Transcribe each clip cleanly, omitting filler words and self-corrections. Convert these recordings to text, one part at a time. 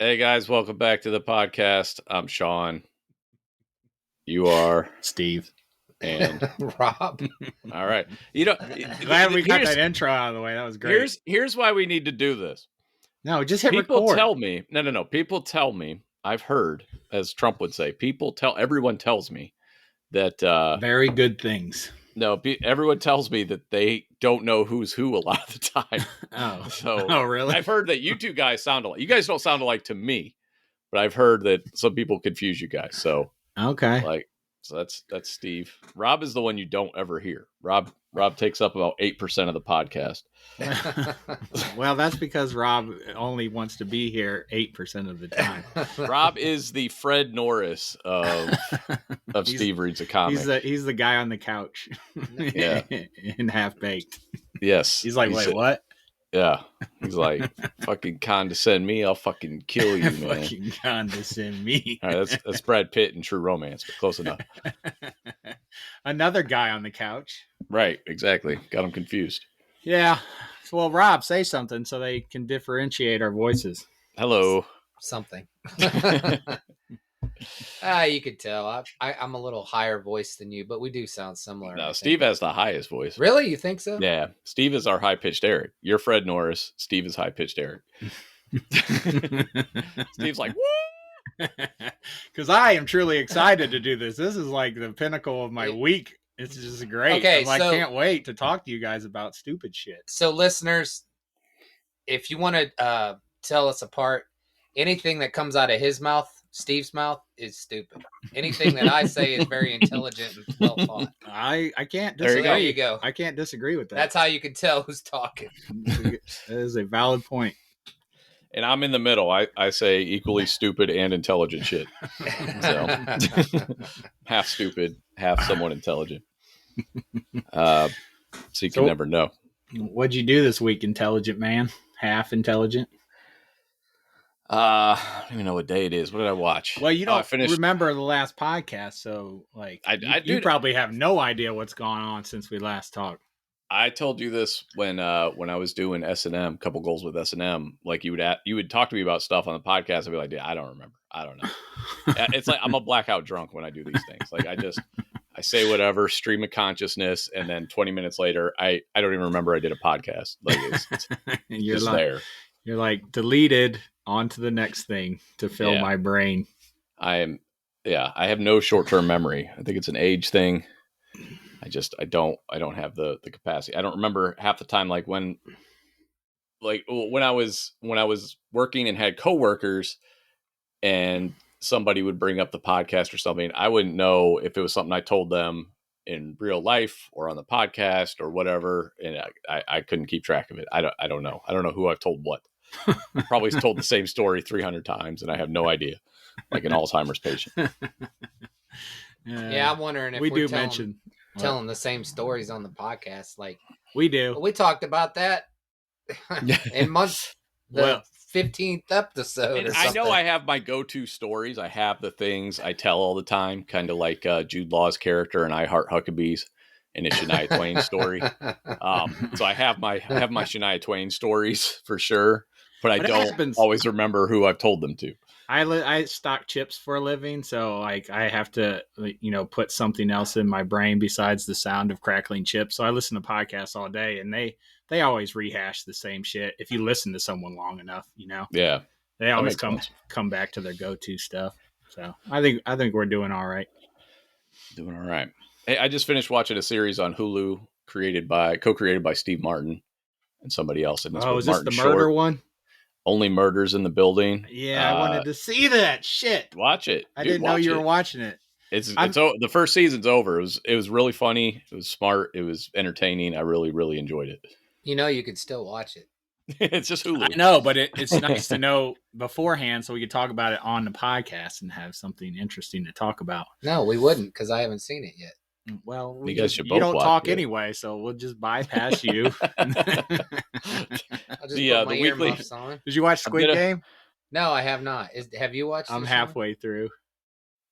Hey guys, welcome back to the podcast. I'm Shawn. You are Steve and Rob. All right. Glad we got that intro out of the way. That was great. Here's why we need to do this. No, just hit People record. tell me. No. People tell me. I've heard, as Trump would say, everyone tells me that very good things. No, everyone tells me that they don't know who's who a lot of the time. Oh, really? I've heard that you two guys sound alike. You guys don't sound alike to me, but I've heard that some people confuse you guys. So okay, so that's Steve. Rob is the one you don't ever hear. Rob takes up about 8% of the podcast. Well, that's because Rob only wants to be here 8% of the time. Rob is the Fred Norris of Steve Reads a Comic. He's the guy on the couch. Yeah. In Half Baked. Yes. He's like, wait, what? Yeah. He's like, fucking condescend me, I'll fucking kill you, man. Fucking condescend me. All right, that's Brad Pitt in True Romance, but close enough. Another guy on the couch. Right, exactly. Got him confused. Yeah. Well, Rob, say something so they can differentiate our voices. Hello. Something. You could tell. I'm a little higher voice than you, but we do sound similar. No, Steve has the highest voice. Really? You think so? Yeah. Steve is our high-pitched Eric. You're Fred Norris. Steve is high-pitched Eric. Steve's like, woo! Because I am truly excited to do this. This is like the pinnacle of my week. It's just great. Okay, I can't wait to talk to you guys about stupid shit. So, listeners, if you want to tell us apart, anything that comes out of his mouth, Steve's mouth, is stupid. Anything that I say is very intelligent and well thought. I can't disagree. There you go. I can't disagree with that. That's how you can tell who's talking. That is a valid point. And I'm in the middle. I say equally stupid and intelligent shit. So half stupid, half somewhat intelligent. So you can never know. What'd you do this week, intelligent man? Half intelligent? I don't even know what day it is. What did I watch? Well, you don't remember the last podcast, so you probably have no idea what's gone on since we last talked. I told you this when I was doing S&M, couple goals with S&M. Like you would talk to me about stuff on the podcast. I'd be like, I don't remember. I don't know. It's like I'm a blackout drunk when I do these things. Like I say whatever, stream of consciousness, and then 20 minutes later, I don't even remember I did a podcast. Like it's just there. You're like deleted, on to the next thing to fill my brain. I have no short-term memory. I think it's an age thing. I don't have the capacity. I don't remember half the time, like when I was working and had coworkers and somebody would bring up the podcast or something, I wouldn't know if it was something I told them in real life or on the podcast or whatever. And I couldn't keep track of it. I don't know. I don't know who I've told what. Probably told the same story 300 times and I have no idea, like an Alzheimer's patient. Yeah, I'm wondering if we're telling the same stories on the podcast. Like we do. We talked about that in the 15th episode. And I know I have my go-to stories. I have the things I tell all the time, kind of like Jude Law's character in I Heart Huckabees in a Shania Twain story. So I have my Shania Twain stories for sure, but I don't always remember who I've told them to. I stock chips for a living, so I have to put something else in my brain besides the sound of crackling chips. So I listen to podcasts all day, and they always rehash the same shit. If you listen to someone long enough, yeah, they always come back to their go-to stuff. So I think we're doing all right. Doing all right. Hey, I just finished watching a series on Hulu co-created by Steve Martin and somebody else. And is this the murder one? Only Murders in the Building. Yeah, I wanted to see that shit. Watch it. I didn't know you were watching it. It's the first season's over. It was really funny. It was smart. It was entertaining. I really, really enjoyed it. You could still watch it. It's just Hulu. I know, but it's nice to know beforehand so we could talk about it on the podcast and have something interesting to talk about. No, we wouldn't because I haven't seen it yet. Well, you don't talk anyway, so we'll just bypass you. I'll just put my earmuffs on. Did you watch Squid Game? No, I have not. Have you watched? I'm halfway through.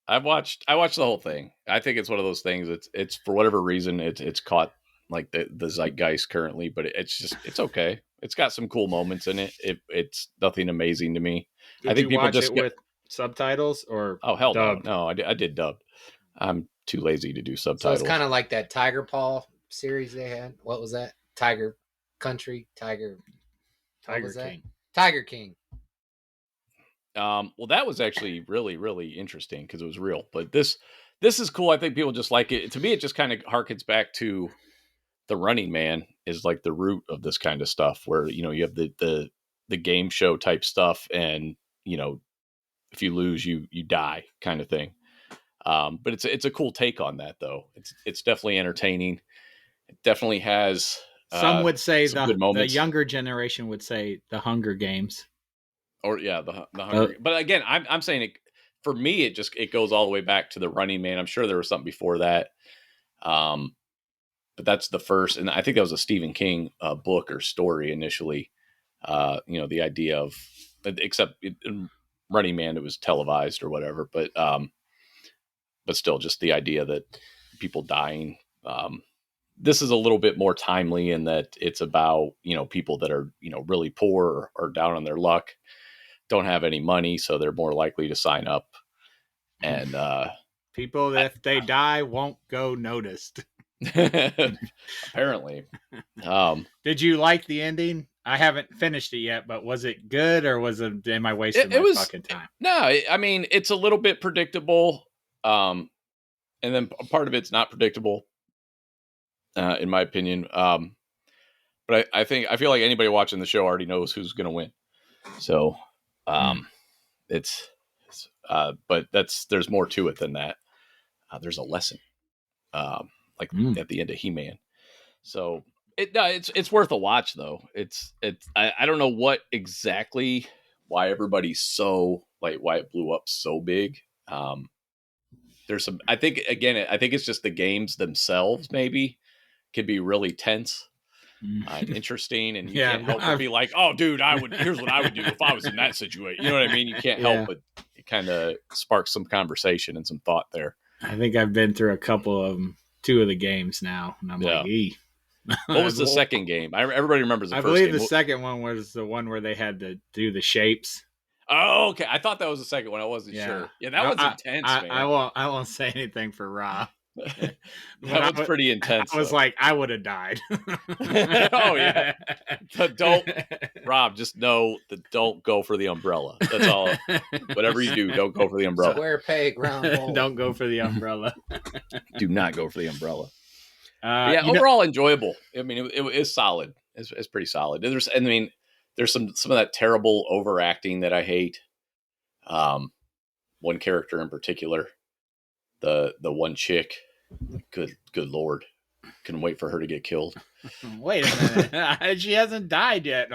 I watched the whole thing. I think it's one of those things. It's for whatever reason it's caught like the zeitgeist currently, but it's okay. It's got some cool moments in it. It's nothing amazing to me. I Did think you people watch just it with subtitles or oh hell dubbed? no, I did dubbed. I'm too lazy to do So subtitles. it's kind of like that Tiger Paw series they had. What was that? Tiger Country, Tiger Tiger King. Tiger King. Well, that was actually really, really interesting because it was real. But this is cool. I think people just like it. To me, it just kind of harkens back to the Running Man is like the root of this kind of stuff, where you have the game show type stuff, and if you lose, you die kind of thing. But it's a cool take on that, though. It's definitely entertaining. It definitely has Some would say some good moments. The younger generation would say the Hunger Games. Or yeah, the Hunger. But again, I'm saying it for me. It goes all the way back to the Running Man. I'm sure there was something before that, but that's the first, and I think that was a Stephen King book or story initially. The idea of, except in Running Man, it was televised or whatever, but still, just the idea that people dying. This is a little bit more timely in that it's about people that are really poor or down on their luck, don't have any money, so they're more likely to sign up. And people, if they die, won't go noticed. Apparently. Did you like the ending? I haven't finished it yet, but was it good or am I wasting my fucking time? No, I mean, it's a little bit predictable. And then part of it's not predictable, in my opinion. But I feel like anybody watching the show already knows who's going to win. So, but there's more to it than that. There's a lesson, at the end of He-Man. So it's worth a watch though. I don't know what exactly why everybody's so like why it blew up so big. There's some, I think it's just the games themselves maybe can be really tense. Interesting, and you can't help but be like, "Oh, dude, here's what I would do if I was in that situation." You know what I mean? You can't help but it kind of sparks some conversation and some thought there. I think I've been through a couple of them, 2 of the games now, and I'm like, "Ee." What was the second game? Everybody remembers the first game. I believe the second one was the one where they had to do the shapes. Oh, okay. I thought that was the second one. I wasn't sure. Yeah, that was intense, man. I won't say anything for Rob. That was pretty intense. I was like, I would have died. Oh yeah. Rob, just know that don't go for the umbrella. That's all. Whatever you do, don't go for the umbrella. Square peg, round hole. Don't go for the umbrella. Do not go for the umbrella. Overall enjoyable. I mean, it is solid. It's pretty solid. There's some of that terrible overacting that I hate. One character in particular, the one chick. Good Lord. Couldn't wait for her to get killed. Wait a minute. She hasn't died yet.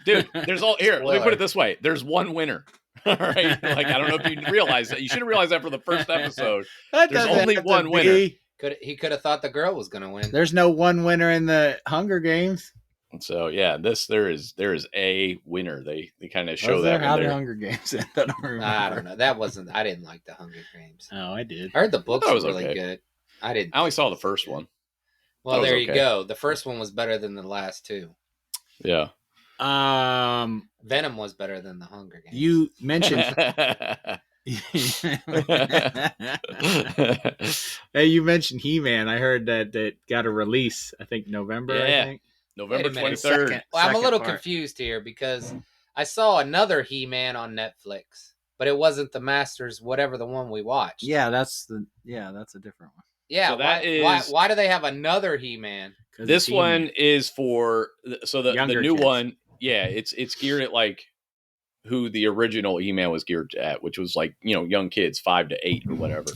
Dude, there's all here. Let me put it this way. There's one winner. All right. Like, I don't know if you realize that. You should have realized that for the first episode. There's only one winner. He could have thought the girl was going to win. There's no one winner in the Hunger Games. So yeah, there is a winner. They kind of show that. How the Hunger Games? I don't know. That wasn't. I didn't like the Hunger Games. Oh, I did. I heard the books were really good. I only saw the first one. Well, there you go. The first one was better than the last 2. Yeah. Venom was better than the Hunger Games. You mentioned. Hey, you mentioned He-Man. I heard that got a release. I think November. Yeah. I think. November 23rd. Well, I'm a little confused here because I saw another He-Man on Netflix, but it wasn't the Masters, whatever the one we watched. Yeah, that's a different one. Yeah, so why do they have another He-Man? This one is for the new kids. One. Yeah, it's geared at like who the original He-Man was geared at, which was like young kids 5 to 8 or whatever.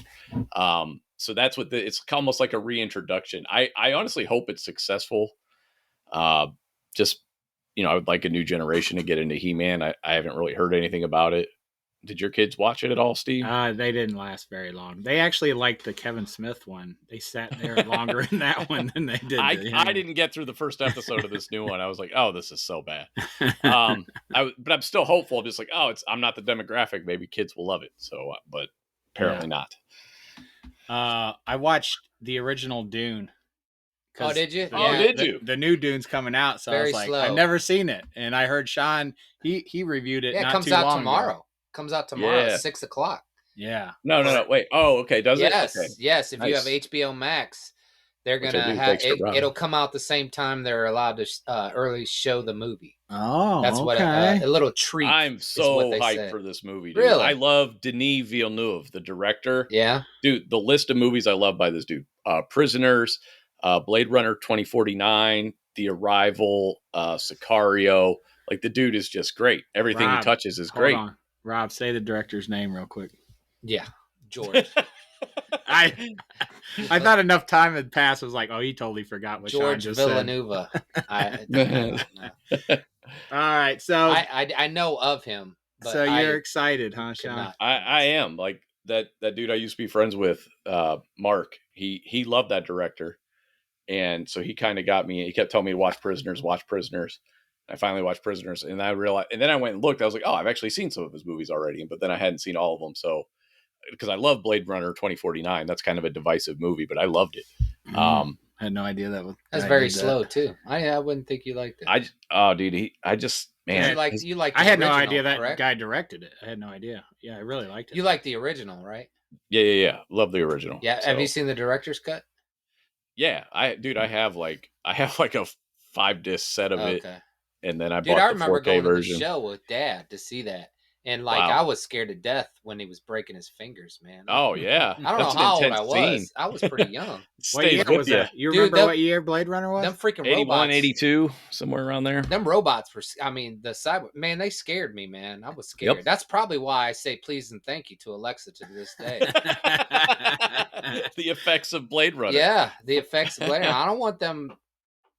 So that's what it's almost like a reintroduction. I honestly hope it's successful. Just I would like a new generation to get into He-Man. I haven't really heard anything about it. Did your kids watch it at all, Steve? They didn't last very long. They actually liked the Kevin Smith one. They sat there longer in that one than they did. I didn't get through the first episode of this new one. I was like, oh, this is so bad. But I'm still hopeful. Just like, I'm not the demographic. Maybe kids will love it. So, but apparently not. I watched the original Dune Oh, did you? Oh, Yeah. did you? The new Dune's coming out, so I Very was like, slow. I've never seen it, and I heard Shawn he reviewed it. Yeah, it not comes too out long tomorrow. Ago. Comes out tomorrow Yeah. at 6:00. Yeah. No. Wait. Oh, okay. Does it? Yes, Okay. yes. If you have Nice. HBO Max, they're Which I gonna do. have Thanks for it. browsing. It'll come out the same time they're allowed to early show the movie. Oh, That's what okay. a little treat. I'm is so what they hyped say. for this movie, dude. Really? I love Denis Villeneuve, the director. Yeah. Dude, the list of movies I love by this dude. Prisoners, Blade Runner 2049, The Arrival, Sicario. Like, the dude is just great. Everything Rob, he touches is hold great. on. Rob, say the director's name real quick. Yeah. George. I thought enough time had passed. I was like, oh, he totally forgot what Shawn George just Villeneuve. said. All right, so I know of him. But so you're excited, huh, could Shawn? not. I am. Like, that dude I used to be friends with, Mark, he loved that director. And so he kind of got me. He kept telling me to watch Prisoners. I finally watched Prisoners, and I realized, and then I went and looked. I was like, oh, I've actually seen some of his movies already, but then I hadn't seen all of them. So, because I love Blade Runner 2049, that's kind of a divisive movie, but I loved it. I had no idea that was. That's very slow too. I wouldn't think you liked it. Man, you like. I had no idea that guy directed it. I had no idea. Yeah, I really liked it. You like the original, right? Yeah. Love the original. Yeah. So, have you seen the director's cut? Yeah, I have like a 5-disc set of it, and then I bought the 4K going version. To the show with Dad to see that, and like I was scared to death when he was breaking his fingers, man. Oh yeah, I don't know how old I was. Scene. I was pretty young. What year was that? You remember what year Blade Runner was? Them freaking 81, robots. 82, somewhere around there. Them robots were. I mean, the cyber man, they scared me, man. I was scared. Yep. That's probably why I say please and thank you to Alexa to this day. The effects of Blade Runner. Yeah, the effects of Blade Runner. I don't want them.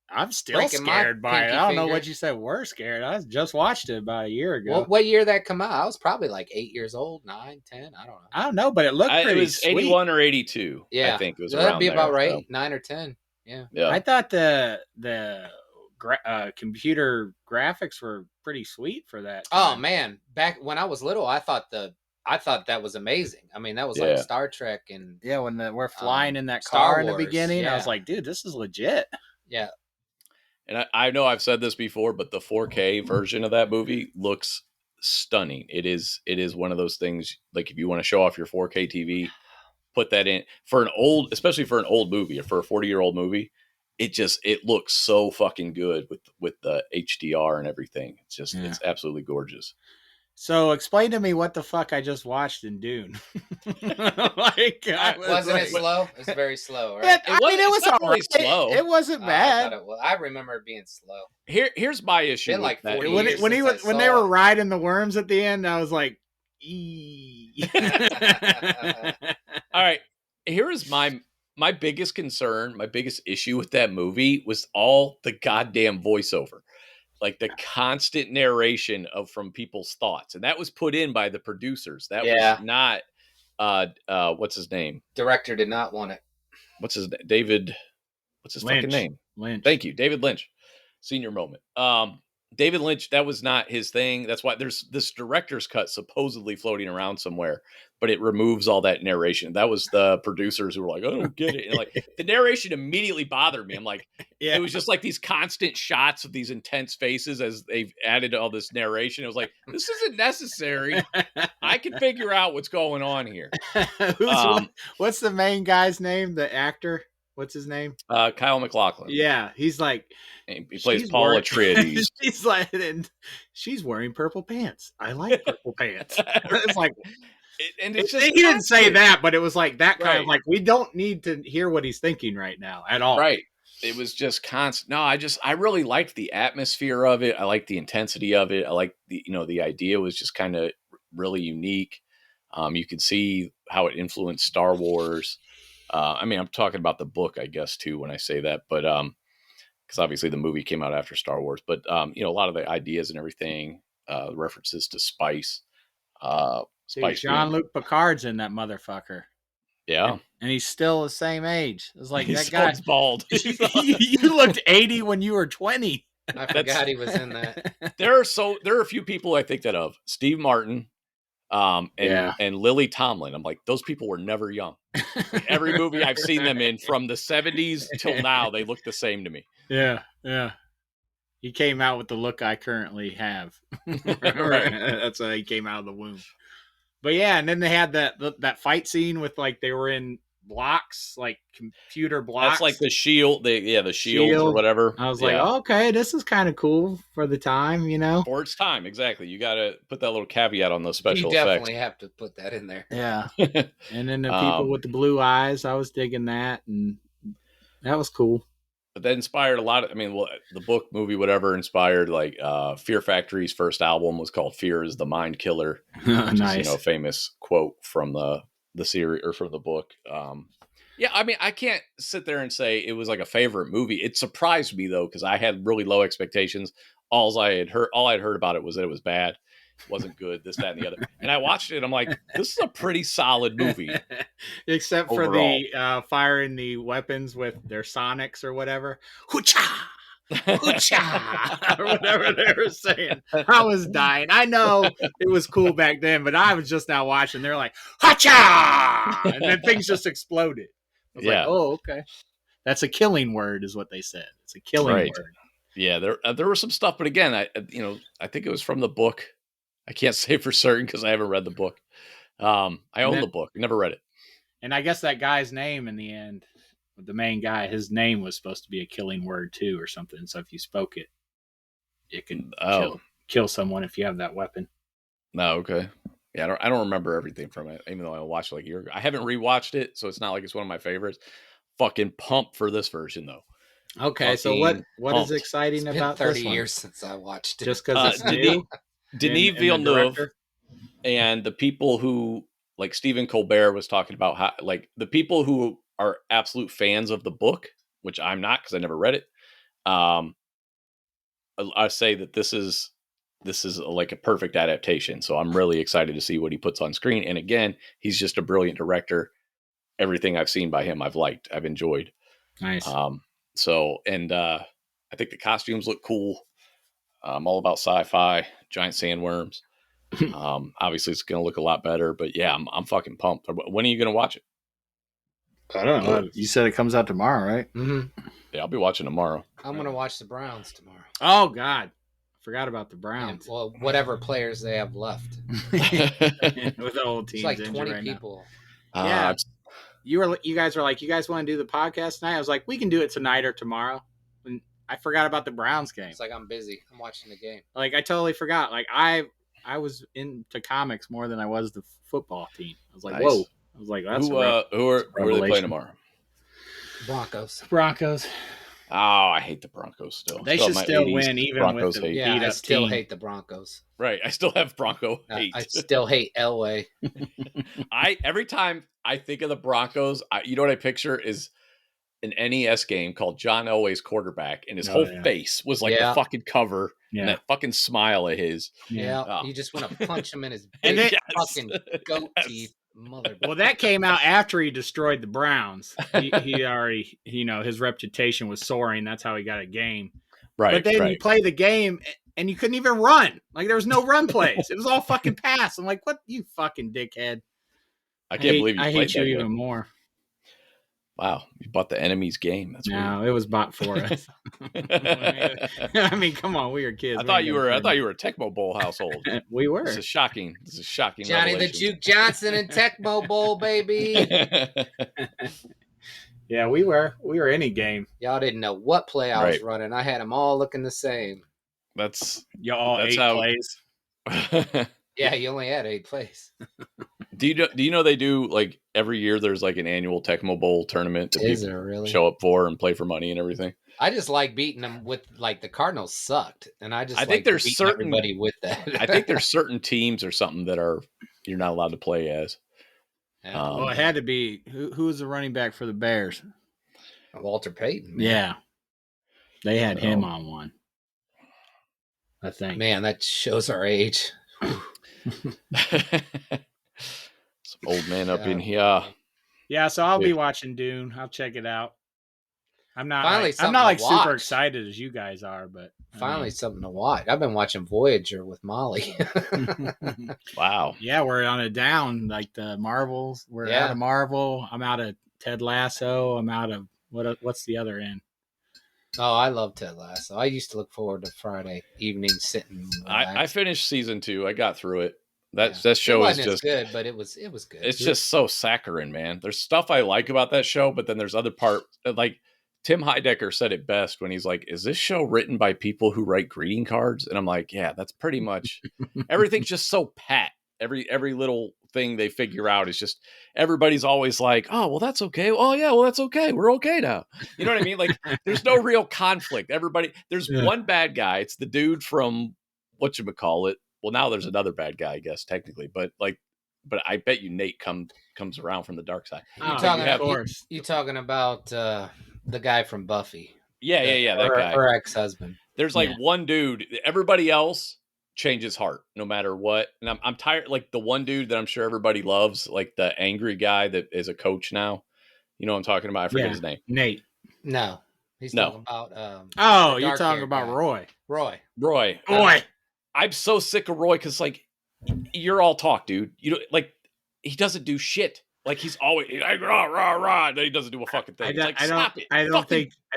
I'm still scared by it. I don't know what you said. We're scared. I just watched it about a year ago. What year that come out? I was probably like 8 years old, 9, 10. I don't know. But it looked pretty. It was sweet. 81 or 82. Yeah, I think it was. That'd around be about there, right. So. 9 or 10. Yeah. I thought the computer graphics were pretty sweet for that time. Oh man, back when I was little, I thought that was amazing. I mean, that was like Star Trek and when we're flying in that Star car in the Wars, beginning, I was like, dude, this is legit. Yeah. And I know I've said this before, but the 4K version of that movie looks stunning. It is one of those things, like if you want to show off your 4K TV, put that in especially for an old movie or for a 40-year-old movie. It looks so fucking good with the HDR and everything. It's absolutely gorgeous. So explain to me what the fuck I just watched in Dune. Wasn't it slow? It was very slow, right? It was all right. Slow. It wasn't bad. I remember it being slow. Here's my issue. Been like 40 years when they were riding the worms at the end, I was like, all right. Here is my biggest concern, my biggest issue with that movie was all the goddamn voiceover. Like the constant narration from people's thoughts. And that was put in by the producers. That was not what's his name? Director did not want it. What's his name? David, what's his fucking name? Lynch. Thank you. David Lynch. Senior moment. David Lynch, that was not his thing. That's why there's this director's cut supposedly floating around somewhere, but it removes all that narration. That was the producers who were like, I don't get it. And like the narration immediately bothered me. I'm like, it was just like these constant shots of these intense faces as they've added all this narration. It was like, this isn't necessary. I can figure out what's going on here. What's the main guy's name? The actor? What's his name? Kyle MacLachlan. Yeah, he's like he plays Paul Atreides. He's like, and she's wearing purple pants. I like purple pants. It's like, and it's just he didn't say that, but it was like that kind of like we don't need to hear what he's thinking right now at all. Right. It was just constant. No, I really liked the atmosphere of it. I liked the intensity of it. I liked the idea was just kind of really unique. You could see how it influenced Star Wars. I mean, I'm talking about the book, I guess, too, when I say that, but because obviously the movie came out after Star Wars, but a lot of the ideas and everything, references to spice. Jean-Luc Picard's in that motherfucker. Yeah, and he's still the same age. It's like that guy's bald. You looked 80 when you were 20. I forgot he was in that. There are a few people I think that of. Steve Martin, And Lily Tomlin. I'm like, those people were never young. Like, every movie I've seen them in from the 70s till now, they look the same to me. Yeah. He came out with the look I currently have. Right. That's why he came out of the womb. But yeah, and then they had that fight scene with like they were in blocks, like computer blocks. That's like the shield. The shields or whatever. I was like, oh, okay, this is kind of cool for the time, For its time, exactly. You got to put that little caveat on those special you effects. definitely have to put that in there. Yeah. And then the people with the blue eyes, I was digging that, and that was cool. But that inspired a lot of, the book, movie, whatever, inspired like Fear Factory's first album was called Fear is the Mind Killer. Nice. Is, a famous quote from the series or from the book. I can't sit there and say it was like a favorite movie. It surprised me though, because I had really low expectations. All I'd heard about it was that it was bad, wasn't good, this, that, and the other. And I watched it and I'm like, this is a pretty solid movie. Except for the firing the weapons with their sonics or whatever. Hoo-cha! Hoo-cha! Or whatever they were saying. I was dying. I know it was cool back then, but I was just now watching. They're like, ha-cha! And then things just exploded. I was like, oh, okay. That's a killing word is what they said. It's a killing word. Yeah, there was some stuff, but again, I think it was from the book. I can't say for certain because I haven't read the book. I own the book, never read it. And I guess that guy's name in the end, the main guy, his name was supposed to be a killing word too, or something. So if you spoke it, it could kill someone if you have that weapon. No, okay. Yeah, I don't remember everything from it, even though I watched it like a year ago. I haven't rewatched it, so it's not like it's one of my favorites. Fucking pumped for this version though. Okay, so what is exciting about 30 this one? years since I watched it. Just because it's new? Denis Villeneuve and the people who, like Stephen Colbert was talking about, how like the people who are absolute fans of the book, which I'm not because I never read it. I say that this is like a perfect adaptation. So I'm really excited to see what he puts on screen. And again, he's just a brilliant director. Everything I've seen by him, I've liked, I've enjoyed. Nice. I think the costumes look cool. I'm all about sci-fi, giant sandworms. Obviously it's going to look a lot better, but yeah, I'm fucking pumped. When are you going to watch it? I don't know. You said it comes out tomorrow, right? Mm-hmm. Yeah, I'll be watching tomorrow. I'm going to watch the Browns tomorrow. Oh, God. Forgot about the Browns. And, well, whatever players they have left. With the whole team. It's like 20 people. Yeah. You guys were like, you guys want to do the podcast tonight? I was like, we can do it tonight or tomorrow. And I forgot about the Browns game. It's like, I'm busy. I'm watching the game. Like, I totally forgot. Like, I was into comics more than I was the football team. I was like, nice. Whoa. I was like, that's who are they playing tomorrow? Broncos. Oh, I hate the Broncos still. They should still win, even Broncos with the hate. I still team. hate the Broncos. Right, I still have Bronco hate. I still hate Elway. Every time I think of the Broncos, you know what I picture is an NES game called John Elway's Quarterback, and his whole face was like the fucking cover, and that fucking smile of his. Yeah, you just want to punch him in his big fucking goat teeth. Well, that came out after he destroyed the Browns. He already, his reputation was soaring. That's how he got a game. Right. But then you play the game and you couldn't even run. Like, there was no run plays. It was all fucking pass. I'm like, what, you fucking dickhead. I can't believe you played that. I hate you even more. Wow, you bought the enemy's game. That's weird. No, it was bought for us. I mean, come on, we were kids. I thought you were a Tecmo Bowl household. We were. This is shocking. Johnny revelation. the Juke Johnson and Tecmo Bowl, baby. Yeah, we were any game. Y'all didn't know what play I was running. I had them all looking the same. That's 8 plays. Yeah, you only had 8 plays. Do you know they do, like, every year there's like an annual Tecmo Bowl tournament that people really? show up for and play for money and everything? I just like beating them with, like, the Cardinals sucked, and I think there's certain everybody with that. I think there's certain teams or something that you're not allowed to play as. Well, it had to be who was the running back for the Bears? Walter Payton. Man. Yeah, they had him on one. I think. Man, that shows our age. Some old man up in here. Yeah, so I'll be watching Dune. I'll check it out. I'm not Finally like, I'm something not to like super watch. excited as you guys are, but Finally something to watch. I've been watching Voyager with Molly. Wow. yeah, we're on a down like the Marvels. We're Yeah. out of Marvel. I'm out of Ted Lasso. I'm out of what's the other end? Oh, I love Ted Lasso. I used to look forward to Friday evening sitting. I finished season 2. I got through it. That Yeah. show it is wasn't just as good, but it was good. it's just so saccharine, man. There's stuff I like about that show, but then there's other part like Tim Heidecker said it best when he's like, "Is this show written by people who write greeting cards?" And I'm like, "Yeah, that's pretty much everything's just so pat. Every little thing they figure out is just everybody's always like, "Oh, well that's okay. Oh yeah, well that's okay. We're okay now." You know what I mean? Like there's no real conflict. There's one bad guy. It's the dude from whatchamacallit. Well, now there's another bad guy, I guess, technically, but I bet you Nate comes around from the dark side. You talking about the guy from Buffy? Yeah, that guy. Her ex-husband. There's like one dude. Everybody else changes heart no matter what. And I'm tired. Like the one dude that I'm sure everybody loves, like the angry guy that is a coach now. You know what I'm talking about? I forget his name. Nate. No, he's talking about. You're talking about guy. Roy. I'm so sick of Roy because like you're all talk, dude. You know, like he doesn't do shit. Like he's always like rah rah rah. Then he doesn't do a fucking thing. Stop it. I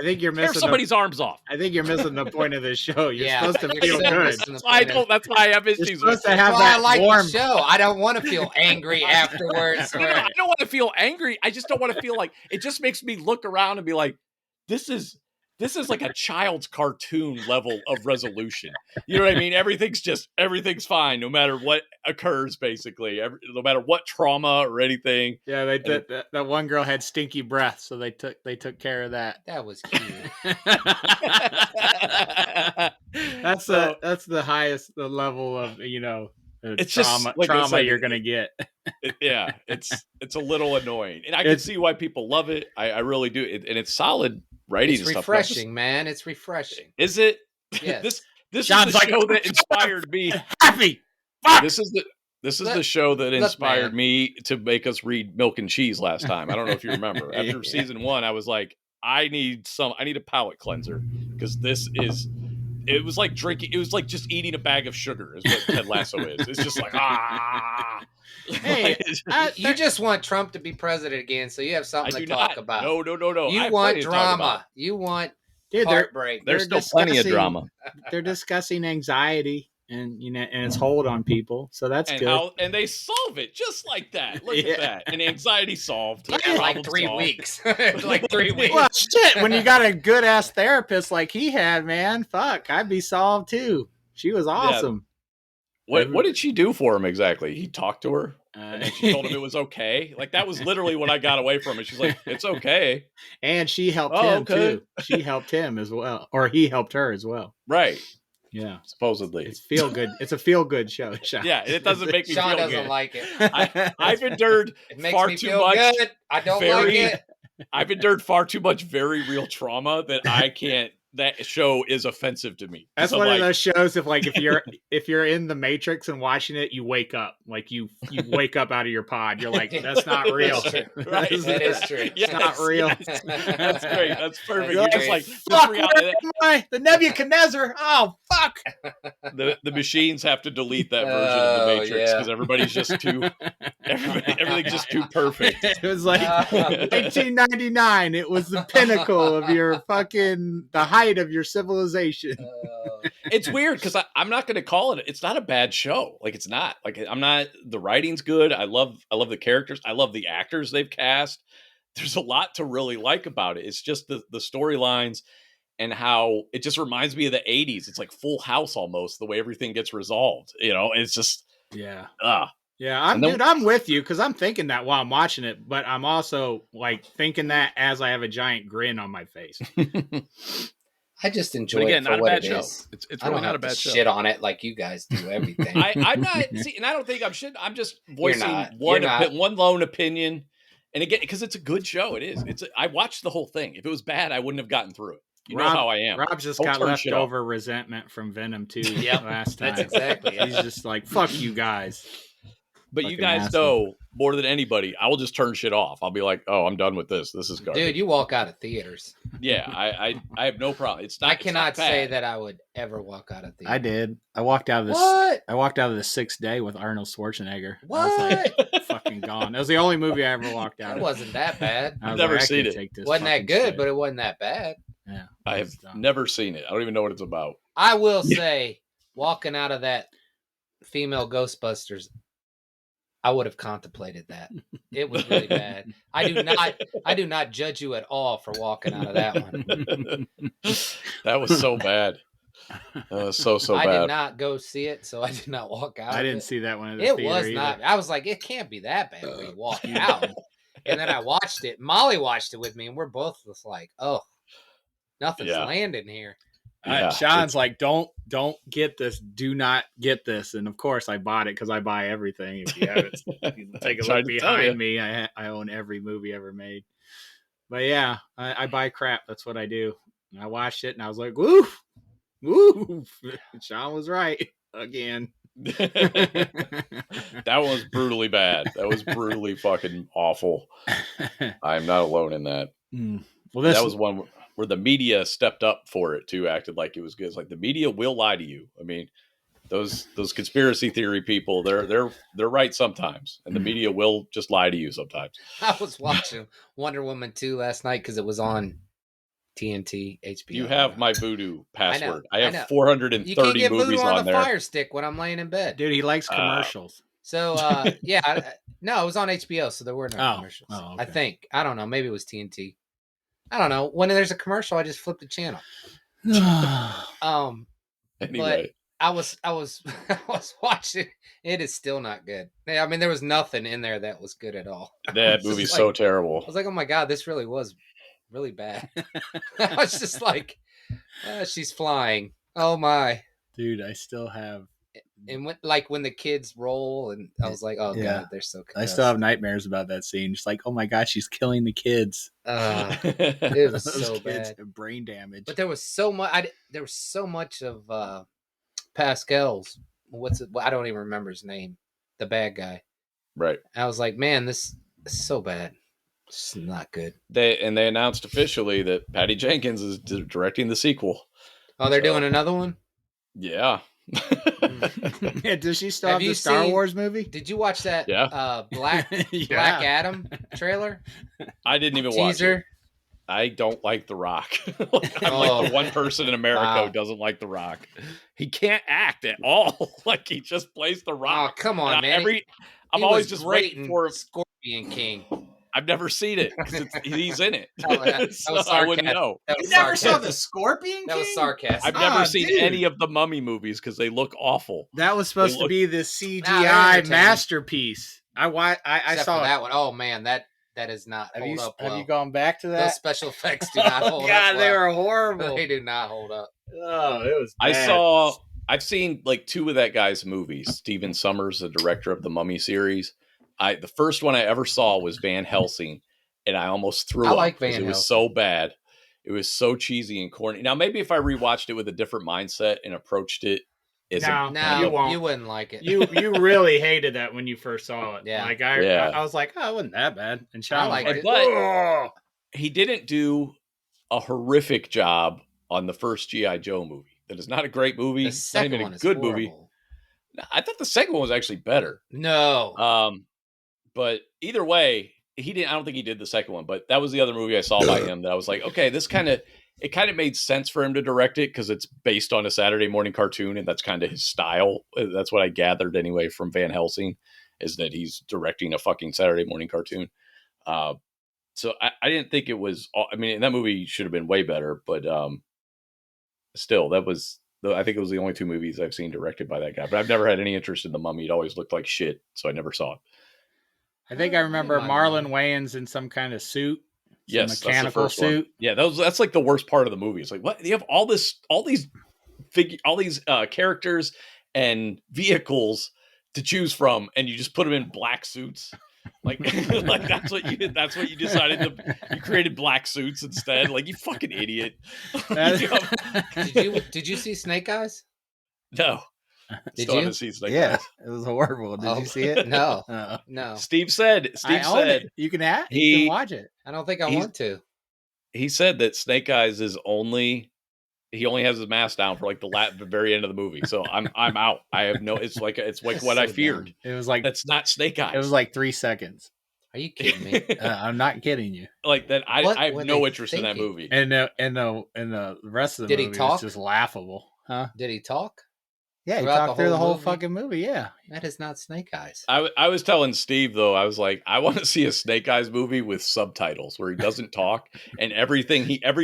think you're missing somebody's arms off. I think you're missing the point of this show. You're supposed to feel good. That's why I have issues. You're supposed to have that I like warm the show. I don't want to feel angry afterwards. I don't want to feel angry. I just don't want to feel like it. Just makes me look around and be like, this is like a child's cartoon level of resolution. You know what I mean? Everything's fine no matter what occurs, basically. No matter what trauma or anything. Yeah, that one girl had stinky breath, so they took care of that. That was cute. That's the highest the level of it's trauma, just like trauma you're gonna get. It's a little annoying, and I can see why people love it. I really do, and it's solid writing. It's refreshing, man. It's refreshing. Is it? Yes. This is the show that inspired me. Happy. Fuck! This is the show that inspired me to make us read Milk and Cheese last time. I don't know if you remember. After season 1, I was like, I need a palate cleanser because it was like drinking. It was like just eating a bag of sugar is what Ted Lasso is. It's just like, Hey, you just want Trump to be president again, so you have something to talk about. No. You want drama. You want heartbreak. There's still plenty of drama. They're discussing anxiety and and its hold on people, so that's good. And they solve it just like that. Look at that, and anxiety solved. Yeah, like 3 weeks. Like 3 weeks. Well, shit. When you got a good ass therapist like he had, man, fuck, I'd be solved too. She was awesome. Yeah. What did she do for him exactly? He talked to her, and she told him it was okay. Like that was literally what I got away from it. She's like, "It's okay," and she helped him too. She helped him as well, or he helped her as well. Right. Yeah, supposedly it's feel good. It's a feel good show. Shawn. Yeah, it doesn't make me Shawn feel doesn't good. Like it. I've endured it makes far me too feel much. Good. I don't like it. I've endured far too much very real trauma that I can't. That show is offensive to me. That's one of those shows. If you're in the Matrix and watching it, you wake up. Like you wake up out of your pod. You're like, that's not real. Right? That is true. It's not real. Yes. That's great. That's perfect. You're just like fuck. Where am I? The Nebuchadnezzar. Oh fuck. The machines have to delete that version of the Matrix because everybody's just too. Everything's just too perfect. It was like 1999. It was the pinnacle of your fucking the height of your civilization. It's weird because I'm not going to call it. It's not a bad show. Like it's not. Like I'm not. The writing's good. I love the characters. I love the actors they've cast. There's a lot to really like about it. It's just the storylines and how it just reminds me of the 80s. It's like Full House almost, the way everything gets resolved. You know, it's just Yeah, dude, I'm with you because I'm thinking that while I'm watching it, but I'm also like thinking that as I have a giant grin on my face. I just enjoy it for what it is. It's really not a bad show. Shit on it like you guys do everything. I'm not. See, and I don't think I'm shit. I'm just voicing one lone opinion. And again, because it's a good show, it is. I watched the whole thing. If it was bad, I wouldn't have gotten through it. You know how I am. Rob's just got leftover resentment from Venom 2 last time. That's exactly. He's just like, fuck you guys. But you guys know more than anybody, I will just turn shit off. I'll be like, oh, I'm done with this. This is garbage. Dude, you walk out of theaters. Yeah, I have no problem. It's not. I cannot it's not say bad. that I would ever walk out of theater. I did. I walked out of this. What? I walked out of the 6th Day with Arnold Schwarzenegger. What? I was like fucking gone. That was the only movie I ever walked out That of. wasn't that bad. I was Never like, I seen could it. take this. Wasn't that fucking good, shit. but it wasn't that bad. Yeah, I have never seen it. I don't even know what it's about. I will say, walking out of that female Ghostbusters, I would have contemplated that. It was really bad. I do not judge you at all for walking out of that one. That was so bad. That was so I bad. did not go see it, so I did not walk out. I of didn't it. see that one. At the It theater was either. not. I was like, it can't be that bad when you walk out. And then I watched it. Molly watched it with me, and we're both just like, oh, nothing's landing here. Yeah, Shawn's like, don't get this. Do not get this. And of course, I bought it because I buy everything. If you haven't, take a look behind me. I own every movie ever made. But yeah, I buy crap. That's what I do. And I watched it, and I was like, woo, woo. Shawn was right again. That was brutally bad. That was brutally fucking awful. I'm not alone in that. Well, that was one where the media stepped up for it too, acted like it was good. It's like the media will lie to you. I mean, those conspiracy theory people, they're right sometimes, and the media will just lie to you sometimes. I was watching Wonder Woman 2 last night because it was on TNT, HBO. You have my Voodoo password. I have 430 you can't get movies Voodoo on the there. Fire Stick when I'm laying in bed. Dude, he likes commercials. So, yeah, no, it was on HBO, so there were no commercials. Oh, okay. I think. I don't know. Maybe it was TNT. I don't know. When there's a commercial, I just flip the channel. Anyway, but I was watching. It is still not good. I mean, there was nothing in there that was good at all. That movie's so terrible. I was like, oh my God, this really was really bad. I was just like, she's flying. Oh my. Dude, I still have. And when the kids roll, and I was like, oh God, they're so good. I still have nightmares about that scene. Just like, oh my God, she's killing the kids. It was so kids bad. have brain damage. But there was so much. There was so much of Pascal's. What's it? I don't even remember his name. The bad guy. Right. I was like, man, this is so bad. It's not good. They announced officially that Patty Jenkins is directing the sequel. Oh, they're doing another one? Yeah. Yeah, does she still have the Star Wars movie? Did you watch that Black Yeah. Adam trailer? I didn't even watch it. I don't like The Rock. I'm like the one person in America who doesn't like The Rock. He can't act at all. Like he just plays The Rock. Oh, come on, man. I'm always just waiting for him. Scorpion King. I've never seen it because he's in it. So I wouldn't know. You never saw the Scorpion King? That was sarcasm. I've never seen any of the Mummy movies because they look awful. That was supposed to be the CGI masterpiece. I saw that one. Oh man, that is not hold up. Have you gone back to that? Those special effects do not hold up. God, they were horrible. They do not hold up. Oh, it was bad. I've seen like 2 of that guy's movies. Steven Sommers, the director of the Mummy series. The first one I ever saw was Van Helsing, and I almost threw up. Like Van Helsing. It was so bad. It was so cheesy and corny. Now, maybe if I rewatched it with a different mindset and approached it, no, you wouldn't like it. You really hated that when you first saw it. Yeah, like I was like, oh, it wasn't that bad. And Shawn liked was it. But he didn't do a horrific job on the first G.I. Joe movie. That is not a great movie. The second not even one a is good horrible. movie. I thought the second one was actually better. No. But either way, he didn't. I don't think he did the second one. But that was the other movie I saw by him that I was like, okay, this kind of made sense for him to direct it because it's based on a Saturday morning cartoon, and that's kind of his style. That's what I gathered anyway from Van Helsing, is that he's directing a fucking Saturday morning cartoon. So I didn't think it was. I mean, that movie should have been way better, but still, I think it was the only 2 movies I've seen directed by that guy. But I've never had any interest in the Mummy. It always looked like shit, so I never saw it. I think I remember Marlon Wayans in some kind of suit. Yes, mechanical that's the first suit. One. Yeah, that's like the worst part of the movie. It's like, what? You have all these characters and vehicles to choose from, and you just put them in black suits. Like, like that's what you decided to. You created black suits instead. Like, you fucking idiot. Did you see Snake Eyes? No. Did Still you? haven't seen Snake Yeah, Eyes. it was horrible. Did you see it? No. No. No. Steve said You can watch it. I don't think I want to. he said that Snake Eyes is he only has his mask down for like the very end of the movie. So I'm out. I have no. It's like what I feared. Dumb. It was like That's not Snake Eyes. It was like 3 seconds. Are you kidding me? I'm not kidding you. Like that. I have were no they interest in that thinking? movie. And the rest of the Did he movie talk? was just laughable, huh? Did he talk? Yeah, he Throughout talked the through the whole whole movie? fucking movie. Yeah, That is not Snake Eyes. I was telling Steve though, I was like, I want to see a Snake Eyes movie with subtitles where he doesn't talk and every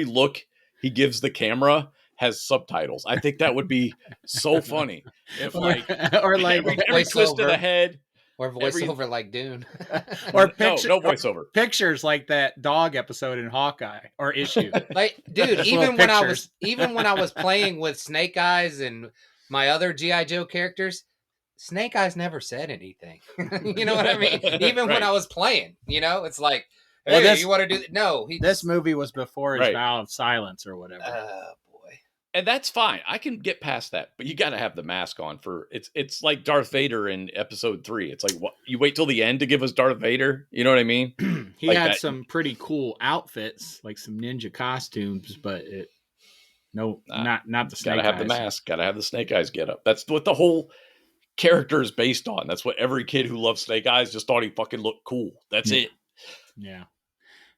look he gives the camera has subtitles. I think that would be so funny if like or like every twist of the head Or voiceover like Dune. or picture, no voiceover. Pictures like that dog episode in Hawkeye or issue. Like, dude, Just even little when I was playing with Snake Eyes and my other G.I. Joe characters, Snake Eyes never said anything. You know what I mean? Even when I was playing, it's like, hey, Well, you want to do No, this movie was before his Right. vow of silence or whatever. Boy. And that's fine. I can get past that, but you got to have the mask on for it's like Darth Vader in episode 3. It's like, what, you wait till the end to give us Darth Vader? You know what I mean? He like had that. some pretty cool outfits, like some ninja costumes, but not the Snake Gotta have Eyes. the mask. Gotta have the Snake Eyes get up. That's what the whole character is based on. That's what every kid who loves Snake Eyes just thought he fucking looked cool. That's it. Yeah.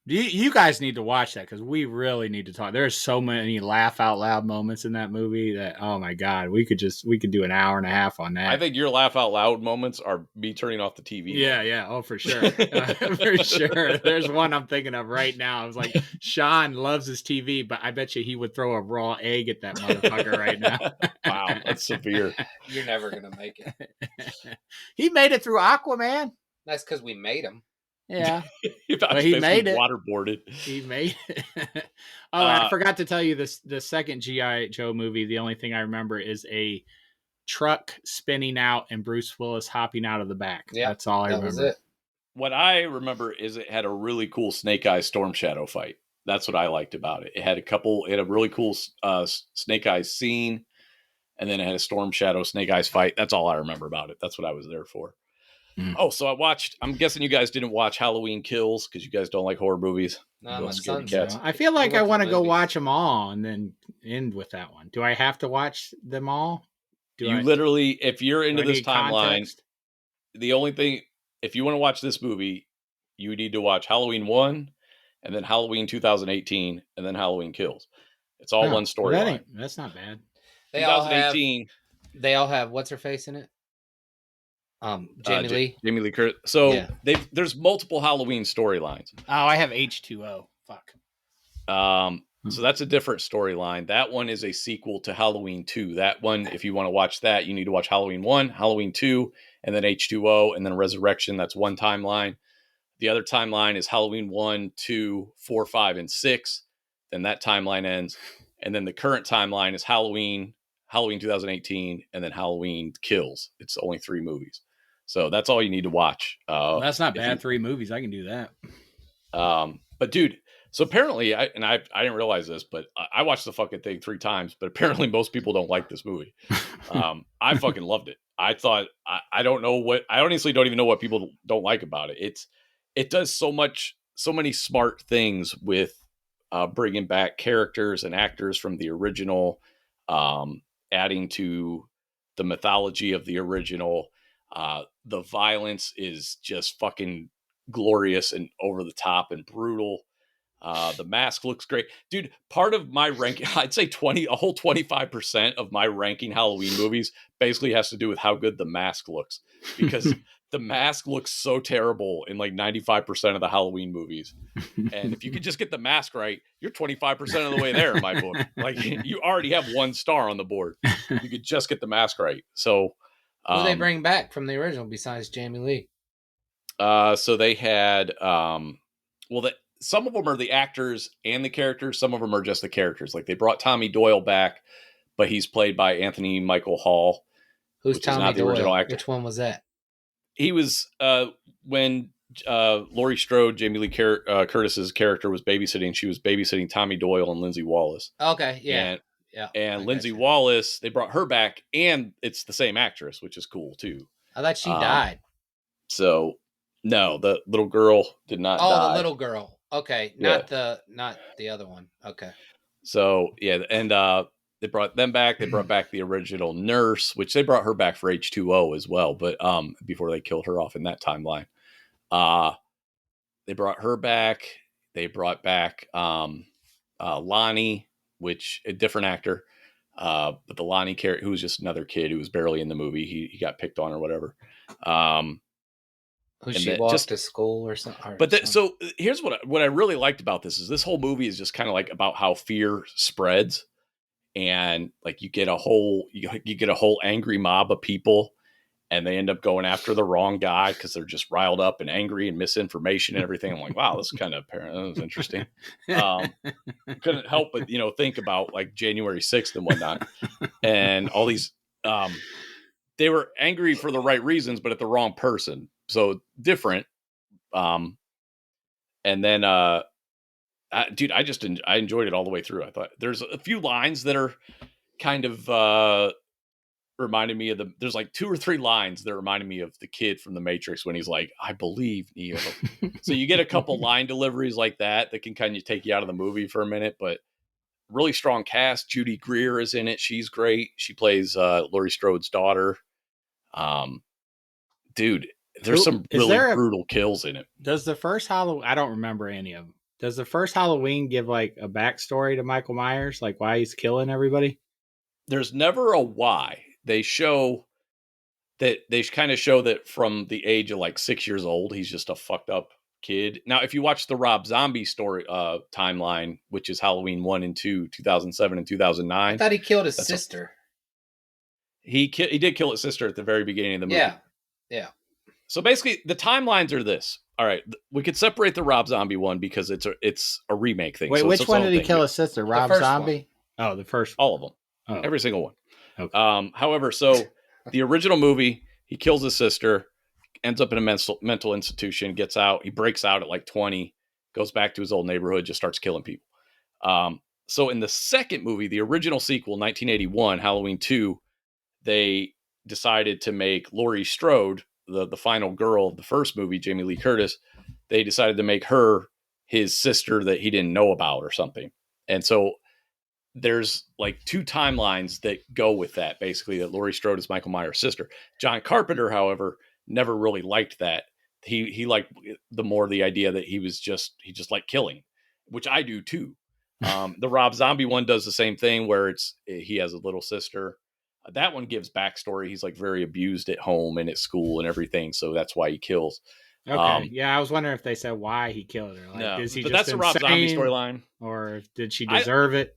You guys need to watch that because we really need to talk. There's so many laugh out loud moments in that movie that, oh my God, we could do an hour and a half on that. I think your laugh out loud moments are me turning off the TV. Yeah. Oh, for sure. For sure. There's one I'm thinking of right now. I was like, Shawn loves his TV, but I bet you he would throw a raw egg at that motherfucker right now. Wow, that's severe. You're never going to make it. He made it through Aquaman. That's because we made him. Yeah. But he made it. Waterboarded. He made it. I forgot to tell you this. The second G.I. Joe movie, the only thing I remember is a truck spinning out and Bruce Willis hopping out of the back. Yeah, that's all I remember. Was it. What I remember is it had a really cool Snake Eyes Storm Shadow fight. That's what I liked about it. It had a really cool Snake Eyes scene, and then it had a Storm Shadow Snake Eyes fight. That's all I remember about it. That's what I was there for. Oh, so I'm guessing you guys didn't watch Halloween Kills because you guys don't like horror movies. No, my son's cats. I feel like I want to go watch them all and then end with that one. Do I have to watch them all? Literally, if you're into this timeline, context? the only thing, if you want to watch this movie, you need to watch Halloween 1 and then Halloween 2018 and then Halloween Kills. It's all one storyline. That's not bad. They 2018. They all have what's her face in it? Jamie Lee. Jamie Lee Curtis. So there's multiple Halloween storylines. Oh, I have H2O. Fuck. So that's a different storyline. That one is a sequel to Halloween 2. That one, if you want to watch that, you need to watch Halloween 1, Halloween 2, and then H2O, and then Resurrection. That's one timeline. The other timeline is Halloween 1, 2, 4, 5, and 6. Then that timeline ends. And then the current timeline is Halloween 2018, and then Halloween Kills. It's only 3 movies. So that's all you need to watch. That's not bad. 3 movies. I can do that. But dude, so apparently, I didn't realize this, but I watched the fucking thing 3 times, but apparently most people don't like this movie. I fucking loved it. I thought, I honestly don't even know what people don't like about it. It does so many smart things with bringing back characters and actors from the original, adding to the mythology of the original. The violence is just fucking glorious and over the top and brutal. The mask looks great, dude. Part of my ranking, I'd say a whole 25% of my ranking Halloween movies basically has to do with how good the mask looks, because the mask looks so terrible in like 95% of the Halloween movies. And if you could just get the mask right, you're 25% of the way there in my book. Like, you already have 1 star on the board. You could just get the mask right. So who do they bring back from the original besides Jamie Lee? So they had, some of them are the actors and the characters. Some of them are just the characters. Like, they brought Tommy Doyle back, but he's played by Anthony Michael Hall. Who's Tommy Doyle? Original actor. Which one was that? He was when Laurie Strode, Jamie Lee Curtis's character, was babysitting. She was babysitting Tommy Doyle and Lindsay Wallace. Okay, yeah. And Lindsay Wallace, they brought her back, and it's the same actress, which is cool too. I thought she died. So no, the little girl did not die. Oh, the little girl. Okay, Yeah. not the other one. Okay. So yeah, and they brought them back. They brought back the original nurse, which they brought her back for H2O as well, but before they killed her off in that timeline. They brought her back. They brought back Lonnie, which a different actor. But the Lonnie character, who was just another kid who was barely in the movie, he got picked on or whatever. Who And she that walked just to school or something. But so here's what I really liked about this is this whole movie is just kind of like about how fear spreads, and like you get a whole angry mob of people, and they end up going after the wrong guy because they're just riled up and angry and misinformation and everything. I'm like, wow, this is kind of apparent. That was interesting. Couldn't help but think about like January 6th and whatnot, and all these. They were angry for the right reasons, but at the wrong person. So different. And then, dude, I enjoyed it all the way through. I thought there's a few lines that are kind of reminded me of there's like 2 or 3 lines that reminded me of the kid from the Matrix when he's like, I believe Neo. So you get a couple line deliveries like that can kind of take you out of the movie for a minute, but really strong cast. Judy Greer is in it. She's great. She plays Laurie Strode's daughter. Dude, there's some really brutal kills in it. Does the first Halloween, I don't remember any of them. Does the first Halloween give like a backstory to Michael Myers, like why he's killing everybody? There's never a why. They show that from the age of like 6 years old, he's just a fucked up kid. Now, if you watch the Rob Zombie story timeline, which is Halloween 1 and 2, 2007 and 2009. I thought he killed his sister. He did kill his sister at the very beginning of the movie. Yeah. So basically, the timelines are this. All right, we could separate the Rob Zombie one because it's a remake thing. Wait, so which one did he kill his sister? Rob Zombie? One. Oh, the first one. All of them. Oh. Every single one. Okay. However, so the original movie, he kills his sister, ends up in a mental institution, gets out. He breaks out at like 20, goes back to his old neighborhood, just starts killing people. So in the second movie, the original sequel, 1981, Halloween 2, they decided to make Laurie Strode, the final girl of the first movie, Jamie Lee Curtis, they decided to make her his sister that he didn't know about or something. And so there's like 2 timelines that go with that, basically, that Laurie Strode is Michael Myers' sister. John Carpenter, however, never really liked that. He liked the idea that he just liked killing, which I do too. The Rob Zombie one does the same thing where he has a little sister. That one gives backstory. He's like very abused at home and at school and everything. So that's why he kills. Okay. Yeah. I was wondering if they said why he killed her. Like, no, is he but just that's the Rob Zombie storyline. Or did she deserve it?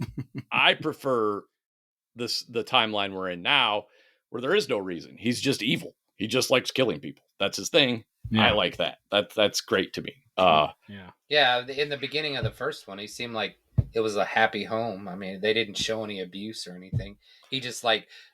I prefer the timeline we're in now where there is no reason. He's just evil. He just likes killing people. That's his thing. Yeah. I like that. That's great to me. Yeah. In the beginning of the first one, he seemed like it was a happy home. I mean, they didn't show any abuse or anything. He just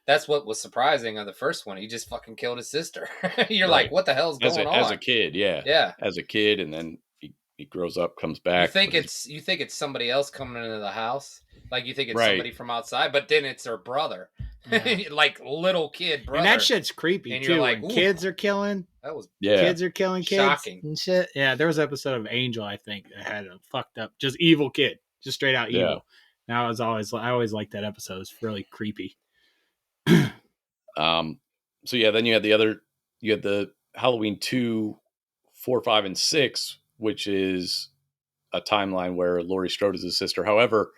that's what was surprising on the first one. He just fucking killed his sister. You're right. Like, what the hell's going on? As a kid, yeah. Yeah. As a kid, and then he grows up, comes back. You think it's somebody else coming into the house? Like you think it's somebody from outside, but then it's her brother. Yeah. Like little kid brother. And that shit's creepy and too. You're like, when kids are killing. That was kids are killing kids. Shocking. And shit. Yeah, there was an episode of Angel, I think, that had a fucked up, just evil kid. Just straight out evil. Now I always liked that episode. It's really creepy. So yeah, then you had the Halloween 2, 4, 5, and 6, which is a timeline where Laurie Strode is his sister. However,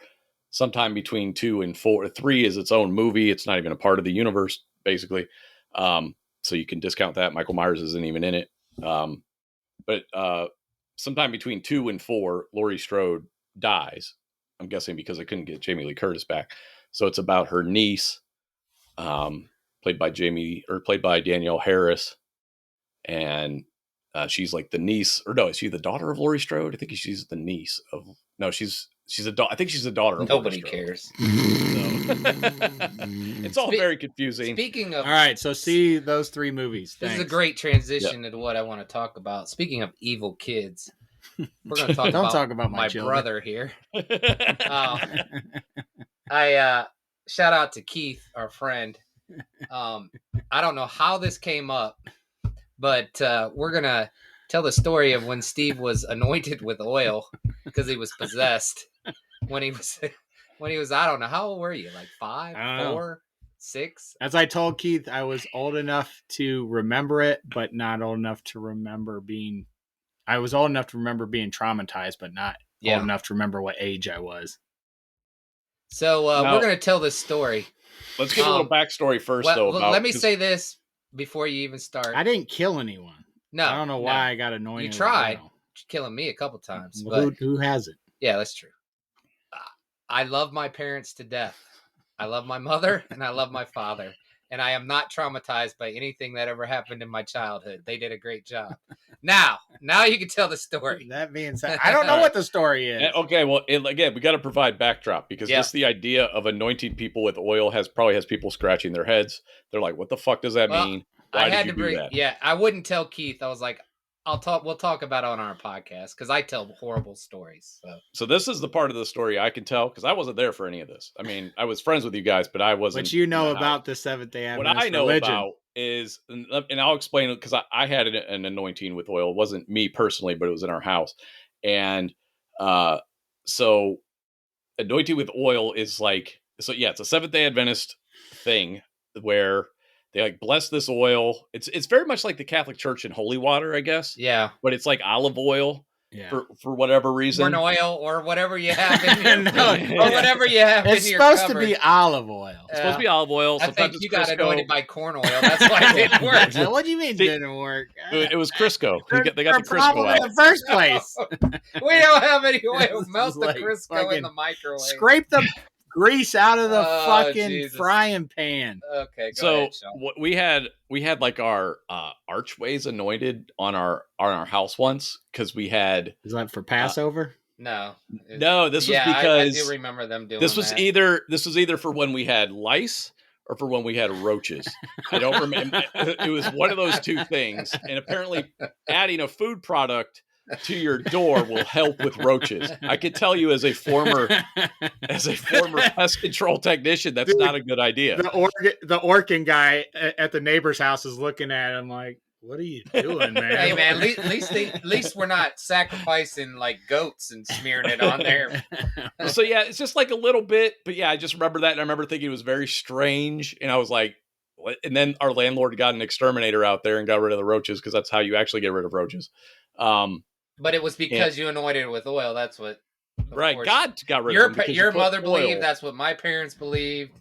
sometime between 2 and 4, 3 is its own movie. It's not even a part of the universe, basically. So you can discount that. Michael Myers isn't even in it. But sometime between 2 and 4, Laurie Strode dies. I'm guessing because I couldn't get Jamie Lee Curtis back. So it's about her niece, played by Danielle Harris, and she's like the niece, or no, is she the daughter of Laurie Strode? I think she's the niece of. No, she's I think she's the daughter of. Nobody cares. It's all very confusing. Speaking of, all right, so see those 3 movies. This is a great transition into what I want to talk about. Speaking of evil kids. We're going to talk about my brother here. I shout out to Keith, our friend. I don't know how this came up, but we're going to tell the story of when Steve was anointed with oil because he was possessed when he was I don't know, how old were you? Like 5, 4, 6? As I told Keith, I was old enough to remember it, but not old enough to remember being. I was old enough to remember being traumatized, but not old enough to remember what age I was. So Now, we're going to tell this story. Let's get a little backstory first, though. Let me say this before you even start. I didn't kill anyone. No, I don't know why I got annoyed. You tried killing me a couple times. Well, but who hasn't? Yeah, that's true. I love my parents to death. I love my mother and I love my father. And I am not traumatized by anything that ever happened in my childhood. They did a great job. Now you can tell the story. That being said, I don't know what the story is. Okay, well, again, we got to provide backdrop because just the idea of anointing people with oil probably has people scratching their heads. They're like, "What the fuck does that mean? Why did you do that?" Yeah, I wouldn't tell Keith. I was like, we'll talk about it on our podcast because I tell horrible stories. So this is the part of the story I can tell because I wasn't there for any of this. I mean, I was friends with you guys, but I wasn't. What you know about the Seventh-day Adventist What I know religion. about is, and I'll explain it because I had an anointing with oil. It wasn't me personally, but it was in our house. And so anointing with oil is like, it's a Seventh-day Adventist thing where they like bless this oil. It's very much like the Catholic Church in holy water, I guess. Yeah. But it's like olive oil for whatever reason. Corn oil or whatever you have in your or whatever you have it's in your supposed cupboard. to be olive oil. It's supposed to be olive oil. I think you got anointed by corn oil. That's why it didn't work. What do you mean it didn't work? It was Crisco. They got the Crisco out. In the first place. We don't have any oil. Melt the Crisco in the microwave. Scrape the grease out of the fucking frying pan. Okay, go ahead, Shawn. What we had like our archways anointed on our house once because we had. Is that for Passover? No, this was because I do remember them doing this was that. either for when we had lice or for when we had roaches. I don't remember. It was one of those two things, and apparently adding a food product to your door will help with roaches. I can tell you as a former pest control technician, that's not a good idea. The Orkin guy at the neighbor's house is looking at him like, "What are you doing, man?" Hey, man, at least we're not sacrificing like goats and smearing it on there. So yeah, it's just like a little bit, but yeah, I just remember that, and I remember thinking it was very strange, and I was like, what? And then our landlord got an exterminator out there and got rid of the roaches because that's how you actually get rid of roaches. But it was because you anointed it with oil. That's what. Right, God got rid of them. Your mother believed. That's what my parents believed.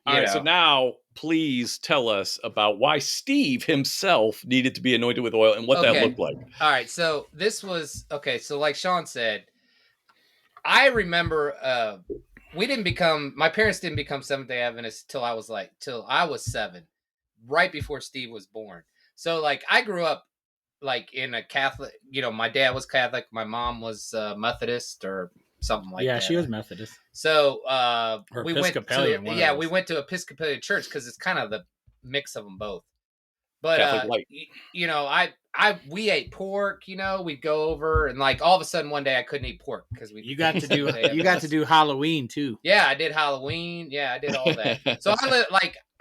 All right, so now please tell us about why Steve himself needed to be anointed with oil and what that looked like. All right, so this was so like Shawn said, I remember my parents didn't become Seventh-day Adventists till I was 7, right before Steve was born. So like I grew up like in a Catholic, my dad was Catholic, my mom was Methodist or something like that. Yeah, she was Methodist. So we went to Episcopalian church because it's kind of the mix of them both. But we ate pork. We'd go over and like all of a sudden one day I couldn't eat pork because you got to do Halloween too. Yeah, I did Halloween. Yeah, I did all that. So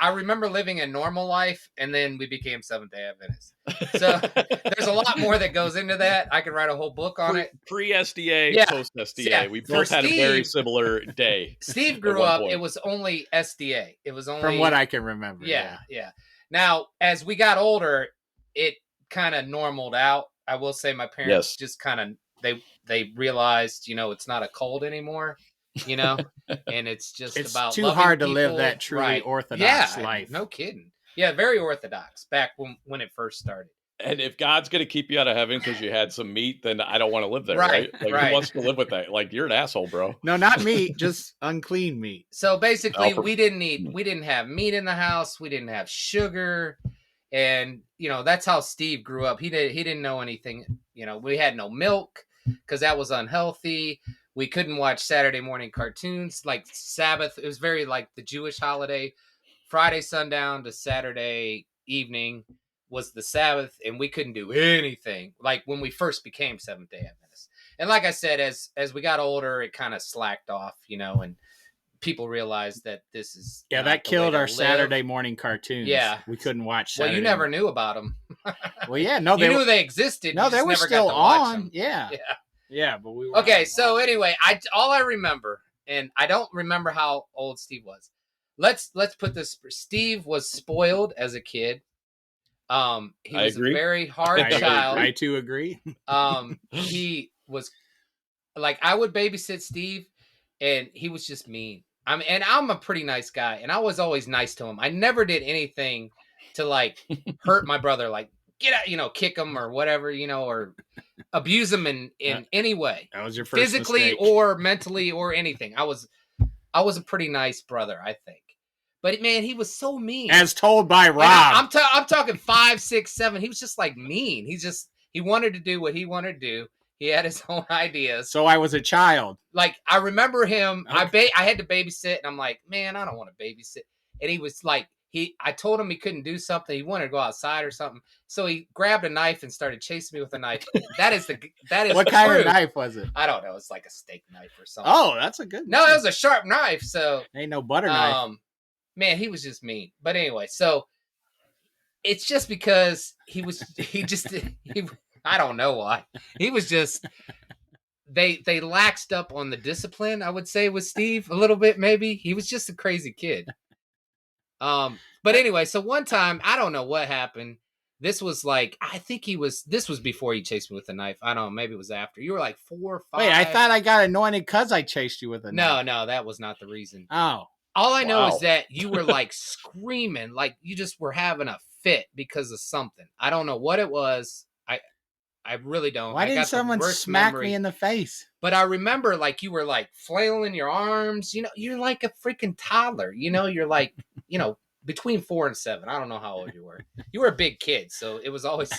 I remember living a normal life, and then we became Seventh-day Adventists. So there's a lot more that goes into that. I could write a whole book on it. Pre-SDA, post-SDA. Yeah. We both had a very similar day. Steve grew up, it was only SDA. It was only... From what I can remember. Yeah. Now, as we got older, it kind of normaled out. I will say my parents just kind of... They realized, it's not a cult anymore. And it's just it's too hard to live that truly orthodox life. No kidding. Yeah, very orthodox back when it first started. And if God's going to keep you out of heaven because you had some meat, then I don't want to live there, right? Like, who wants to live with that? Like, you're an asshole, bro. No, not meat, just unclean meat. So basically, we didn't have meat in the house. We didn't have sugar. And, that's how Steve grew up. He didn't know anything. We had no milk because that was unhealthy. We couldn't watch Saturday morning cartoons like Sabbath. It was very like the Jewish holiday. Friday sundown to Saturday evening was the Sabbath, and we couldn't do anything like when we first became Seventh-day Adventists. And like I said, as we got older, it kind of slacked off, and people realized that this is that killed our Saturday morning cartoons. Yeah, we couldn't watch Saturday. Well, you never knew about them. Well, yeah, no, you knew they existed. No, they were still on. Yeah. Yeah, but we were Okay, so anyway, all I remember, and I don't remember how old Steve was. Let's put this. Steve was spoiled as a kid. He I was agree. a very hard child. I too agree. He was like, I would babysit Steve, and he was just mean. And I'm a pretty nice guy, and I was always nice to him. I never did anything to like hurt my brother, like get out, kick him or whatever, or abuse him in any way. That was your first physically mistake. or mentally or anything. I was a pretty nice brother, I think. But man, he was so mean. As told by Rob. I'm talking 5, 6, 7. He was just like mean. He wanted to do what he wanted to do. He had his own ideas. So I was a child. Like, I remember him. Okay. I had to babysit, and I'm like, man, I don't want to babysit. And he was like, I told him he couldn't do something. He wanted to go outside or something. So he grabbed a knife and started chasing me with a knife. That is what kind of knife was it? I don't know. It's like a steak knife or something. Oh, that's a good No, knife. it was a sharp knife. So ain't no butter knife. Man, he was just mean. But anyway, so it's just because I don't know why. He was just they laxed up on the discipline, I would say, with Steve a little bit, maybe. He was just a crazy kid. But anyway, so one time, I don't know what happened. This was like, this was before he chased me with a knife. I don't know, maybe it was after. You were like 4 or 5. Wait, I thought I got anointed because I chased you with a knife. No, that was not the reason. Oh. All I know is that you were like screaming, like you just were having a fit because of something. I don't know what it was. I really don't. Why didn't someone smack me in the face? But I remember like you were like flailing your arms. You're like a freaking toddler. You're like, between 4 and 7. I don't know how old you were. You were a big kid, so it was always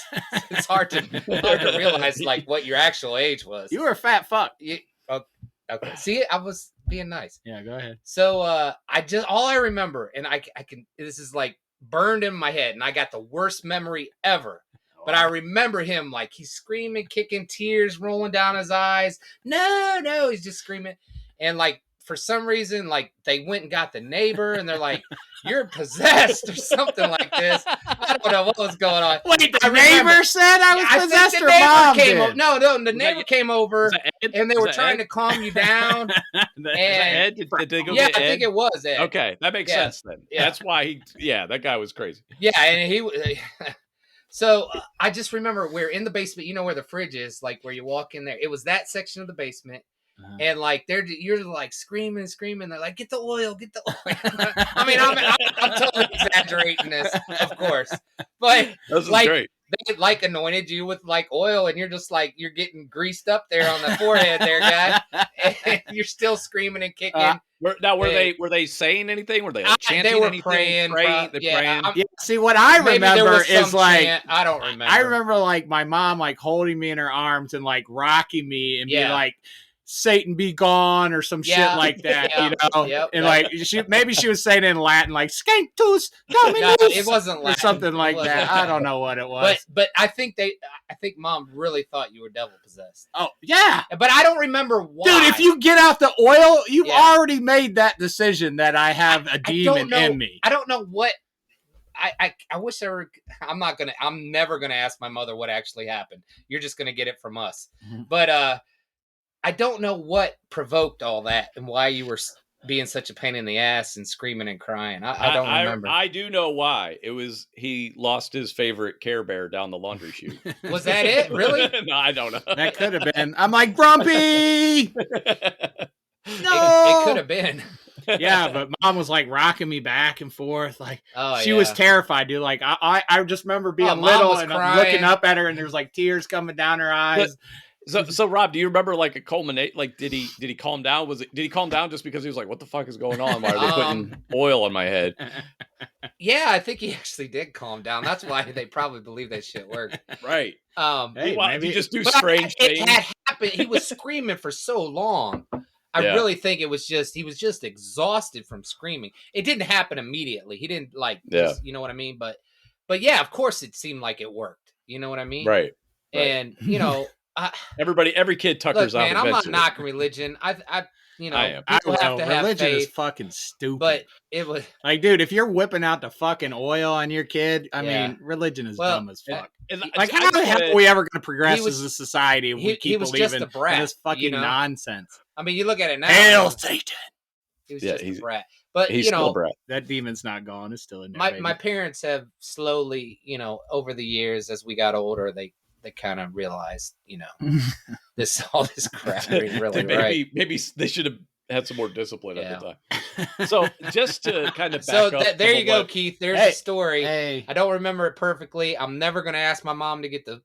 it's hard to realize like what your actual age was. You were a fat fuck. Okay. See, I was being nice. Yeah, go ahead. So all I remember, and I can, this is like burned in my head, and I got the worst memory ever. But I remember him like he's screaming, kicking, tears rolling down his eyes. No, he's just screaming. And like for some reason, like they went and got the neighbor, and they're like, "You're possessed" or something like this. I don't know what was going on. Wait, the neighbor said I was possessed, or mom did? No, the neighbor came over, and they were trying to calm you down. Ed? Did they go I get Ed? think it was Ed. Okay, that makes sense then. Yeah. That's why that guy was crazy. Yeah, and he so I just remember we're in the basement, where the fridge is, like where you walk in there. It was that section of the basement. And like you're like screaming. They're like, get the oil. I mean, I'm totally exaggerating this, of course, but this is like great. They like anointed you with like oil, and you're just like you're getting greased up there on the forehead, there, guy. And you're still screaming and kicking. Were they saying anything? Were they like, chanting? They were anything? praying. Praying. Yeah, see, what I remember is like chant. I don't remember. I remember like my mom like holding me in her arms and like rocking me and be like, Satan be gone or some shit like that, and like maybe she was saying it in Latin, like Scanctus Dominus. No, it wasn't Latin. Or something like that. I don't know what it was. But I think mom really thought you were devil possessed. Oh yeah, but I don't remember why. Dude, if you get out the oil, you've already made that decision that I have a demon in me. I don't know what. I wish there were. I'm never gonna ask my mother what actually happened. You're just gonna get it from us. Mm-hmm. But I don't know what provoked all that and why you were being such a pain in the ass and screaming and crying. I don't remember. I do know why. It was he lost his favorite Care Bear down the laundry chute. Was that it? Really? No, I don't know. That could have been. I'm like, Grumpy! No! It could have been. Yeah, but mom was like rocking me back and forth. Like she was terrified, dude. Like I just remember being little and I'm looking up at her and there's like tears coming down her eyes. So Rob, do you remember like a culminate? Like, did he calm down? Did he calm down just because he was like, "What the fuck is going on? Why are they putting oil on my head?" Yeah, I think he actually did calm down. That's why they probably believe that shit worked. Right. Hey, maybe you just do strange things. It had happened. He was screaming for so long. I really think it was just he was just exhausted from screaming. It didn't happen immediately. He didn't just, you know what I mean? But yeah, of course, it seemed like it worked. You know what I mean? Right. And Every kid tuckers Look, out man, I'm not eventually. knocking religion. You know, I am. people have to have religion is faith, fucking stupid. but it was like, dude, if you're whipping out the fucking oil on your kid, I Yeah. mean, religion is Well, dumb as fuck. And Like, I how the just hell wanna- are we ever going to progress He was- as a society if we he keep was just believing a brat, in this fucking you know? nonsense? I mean, you look at it now. Hail Satan! He was Yeah, just a he's- brat. But He's you still a know, brat. That demon's not gone. It's still in there. my parents have slowly, you know, over the years as we got older, they kind of realized, you know, all this crap ain't really right. Maybe they should have had some more discipline Yeah. at the time. So just to kind of So back up. there some you of go, what- Keith. There's Hey, a story. Hey, I don't remember it perfectly. I'm never going to ask my mom to get the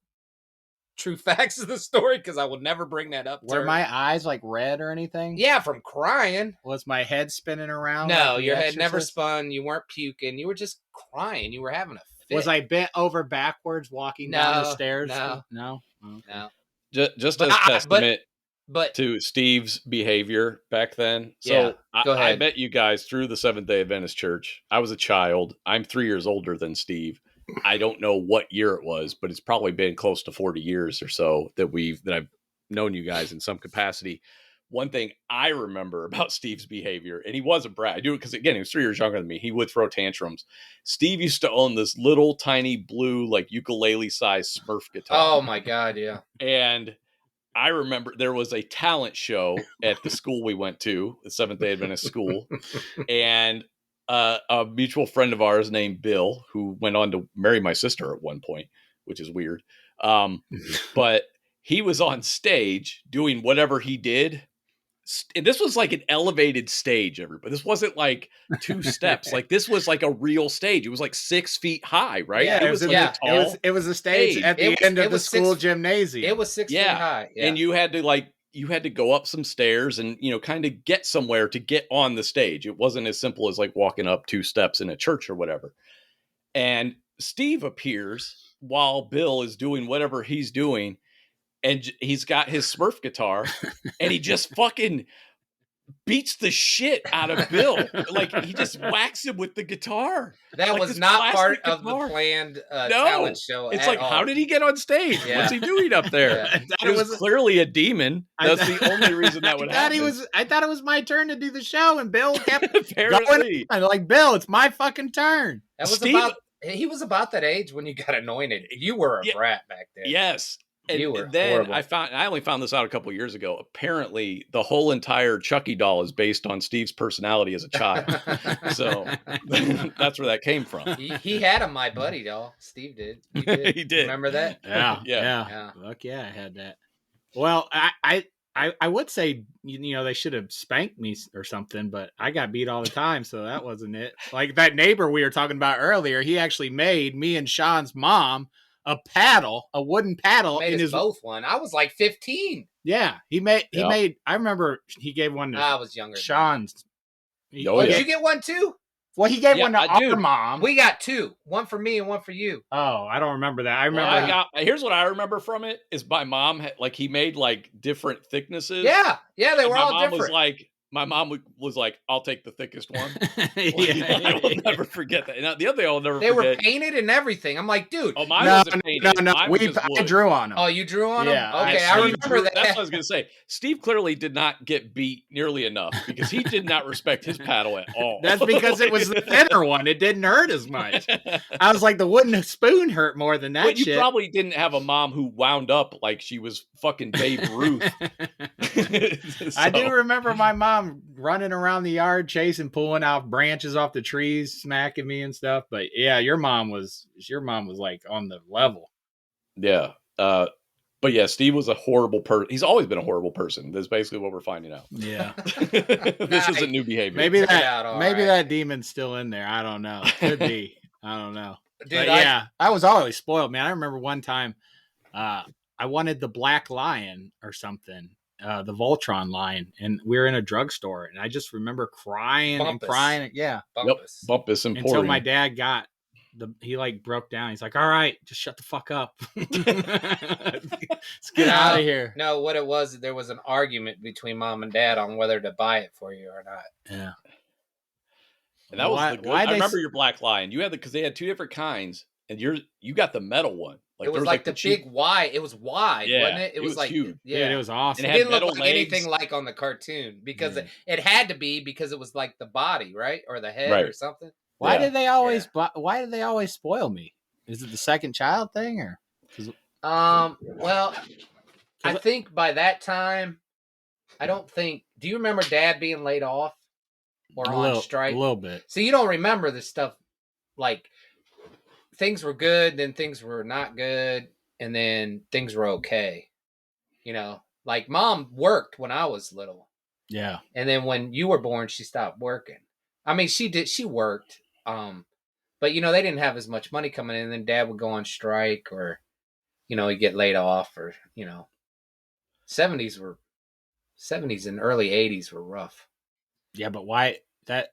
true facts of the story because I will never bring that up to were her. my eyes like red or anything? Yeah, from crying. Was my head spinning around? No, like The your head never Exorcist? spun. You weren't puking. You were just crying. You were having a fit. Was I bent over backwards walking down the stairs? No. No. Okay. No. just But as I- testament But to Steve's behavior back then. So Yeah, go I ahead. met you guys through the Seventh-day Adventist Church. I was a child. I'm 3 years older than Steve. I don't know what year it was, but it's probably been close to 40 years or so that I've known you guys in some capacity. One thing I remember about Steve's behavior, and he was a brat. I do it because, again, he was 3 years younger than me. He would throw tantrums. Steve used to own this little tiny blue, like ukulele-sized Smurf guitar. oh my god, yeah. And I remember there was a talent show at the school we went to, the Seventh-day Adventist school, and a mutual friend of ours named Bill, who went on to marry my sister at one point, which is weird. But he was on stage doing whatever he did. And this was like an elevated stage, everybody. This wasn't like 2 steps. Like this was like a real stage. It was like 6 feet high, right? Yeah, it was like yeah. a tall. It was a stage stage. at the It was- end it of the was school 6 gymnasium. It was 6 feet Yeah. high. Yeah. And you had to go up some stairs and, kind of get somewhere to get on the stage. It wasn't as simple as like walking up 2 steps in a church or whatever. And Steve appears while Bill is doing whatever he's doing. And he's got his Smurf guitar and he just fucking beats the shit out of Bill. Like he just whacks him with the guitar. that like was this not part plastic of the guitar. planned No, talent show. It's at like, all. how did he get on stage? Yeah. What's he doing up there? Yeah. I thought It was clearly a demon. That's the only reason that would happen. I thought it was my turn to do the show, and Bill kept Apparently. I'm like, Bill, it's my fucking turn. That was Steve- he was about that age when you got anointed. You were a Yeah. brat back then. Yes. And You were then horrible. I only found this out a couple years ago. Apparently, the whole entire Chucky doll is based on Steve's personality as a child. So that's where that came from. he had a My Buddy doll. Steve did. He did. He did. Remember that? Yeah. Yeah. Fuck yeah, I had that. Well, I would say they should have spanked me or something, but I got beat all the time, so that wasn't it. Like that neighbor we were talking about earlier, he actually made me and Shawn's mom a wooden paddle Made in us his both one. I was like 15. Yeah, he made I remember he gave one to I was younger. Sean's. Oh, Did yeah. you get one too? Well, he gave Yeah, one to our dude, mom. We got 2. One for me and one for you. Oh, I don't remember that. I Well, remember. here's what I remember from it is my mom he made like different thicknesses. Yeah. Yeah, they And were my all mom different. my mom was like, I'll take the thickest one. Yeah. I will never forget that. And the other thing I'll never They were forget. painted and everything. I'm like, dude. Oh, mine No, wasn't painted. no. Mine was just I wood. drew on him. Oh, you drew on them? Yeah, Okay, Steve I remember drew- that. That's what I was going to say. Steve clearly did not get beat nearly enough because he did not respect his paddle at all. That's because it was the thinner one. It didn't hurt as much. I was like, the wooden spoon hurt more than that But you shit. probably didn't have a mom who wound up like she was fucking Babe Ruth. I do So, remember my mom running around the yard, chasing, pulling out branches off the trees, smacking me and stuff. But yeah, your mom was like on the level. Yeah. But yeah, Steve was a horrible person. He's always been a horrible person. That's basically what we're finding out. Yeah, This isn't new behavior. maybe Turned out all right. that demon's still in there. I don't know. Could be. I don't know. Dude, But yeah, I was always spoiled, man. I remember one time, I wanted the black lion or something, the Voltron lion, and we were in a drugstore, and I just remember crying and Bumpus. crying. Yeah, Bumpus. Bumpus Emporium. until my dad got he like broke down. He's like, "All right, just shut the fuck up. Let's get out of here." No, what it was, there was an argument between mom and dad on whether to buy it for you or not. Yeah. And that was Why- the good. why I they remember s- your black lion. You had because they had 2 different kinds, and you got the metal one. Like It there was like the the cheap, big wide. It was wide, yeah, wasn't it? It it was was like, huge. Dude, it was awesome. And It it didn't had look metal like legs. anything like on the cartoon because Yeah. it had to be because it was like the body, right? Or the head or Right. something. Why Yeah. did they always? Why did they always spoil me? Is it the second child thing or? Well, I think by that time, I don't think. Do you remember Dad being laid off or on strike? A little bit. So you don't remember this stuff. Like things were good, then things were not good, and then things were okay. You know, like Mom worked when I was little. Yeah. And then when you were born, she stopped working. I mean, she worked. But you know, they didn't have as much money coming in, and then Dad would go on strike or, you know, he'd get laid off or, you know. 70s and early 80s were rough. Yeah, but why that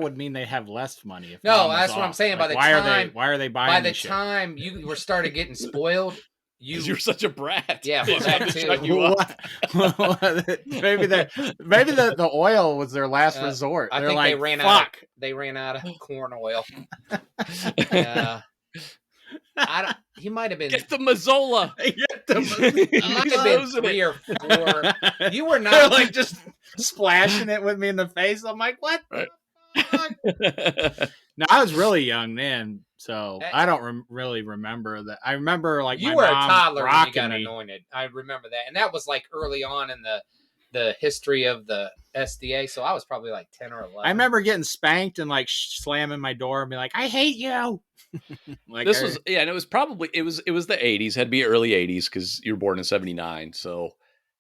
would mean they have less money if No, Mom was that's what off. I'm saying. Like, why are they buying by the this shit? time you were started getting spoiled, You're such a brat. Yeah, They well, just had that to too. shut you up. maybe the oil was their last resort. I They're think like, they ran fuck. They ran out of corn oil. He might have been. Get the Mazzola. He might have been 3 or 4. You were not. They're like just splashing it with me in the face. I'm like, what? Right. The fuck? No, I was really young then, so I don't really remember that. I remember like you my were a mom toddler when you got me. anointed. I remember that, and that was like early on in the history of the SDA. So I was probably like 10 or 11. I remember getting spanked and like slamming my door and being like, "I hate you." Like this was and it was probably it was the 80s, had to be early 80s because you were born in 79, so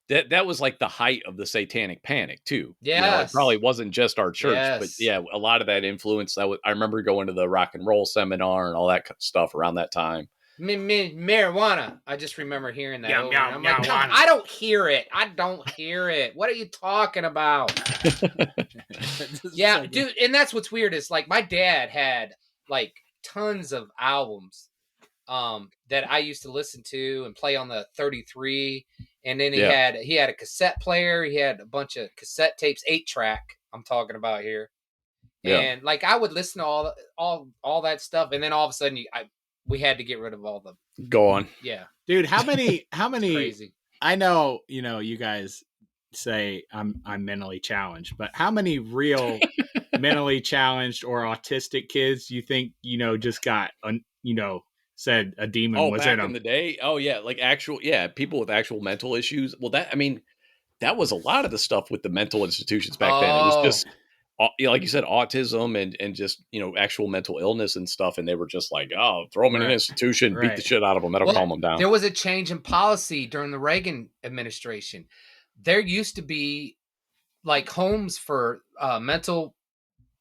that was like the height of the satanic panic too. Yeah, you know, it probably wasn't just our church, but Yes. yeah, a lot of that influence. I remember going to the rock and roll seminar and all that stuff around that time. Marijuana. I just remember hearing that. Yeah, over. I'm like, no, I don't hear it. I don't hear it. What are you talking about? Yeah, dude. And that's what's weird is like my dad had like tons of albums that I used to listen to and play on the 33. And then he had a cassette player. He had a bunch of cassette tapes, 8-track. I'm talking about here. Yeah. And like I would listen to all that stuff, and then all of a sudden we had to get rid of all the. Go on. Yeah, dude. How many? Crazy. I know. You guys say I'm mentally challenged, but how many real mentally challenged or autistic kids you think just got said a demon was back in them in the day? Oh yeah, like people with actual mental issues. Well, that was a lot of the stuff with the mental institutions back then. It was just like you said, autism and just actual mental illness and stuff. And they were just like, oh, throw them in an institution, beat the shit out of them. That'll calm them down. There was a change in policy during the Reagan administration. There used to be like homes for mental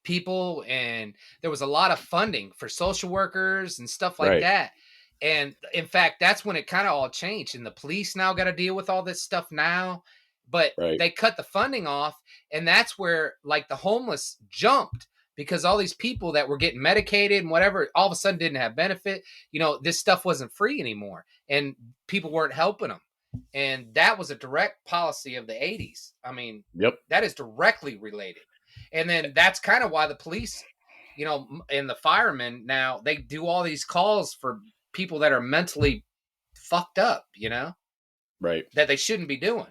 people, and there was a lot of funding for social workers and stuff like that. And in fact, that's when it kind of all changed, and the police now got to deal with all this stuff now, but they cut the funding off, and that's where like the homeless jumped, because all these people that were getting medicated and whatever all of a sudden didn't have benefit. This stuff wasn't free anymore, and people weren't helping them. And that was a direct policy of the 80s. I mean, that is directly related. And then that's kind of why the police, and the firemen now, they do all these calls for people that are mentally fucked up, that they shouldn't be doing,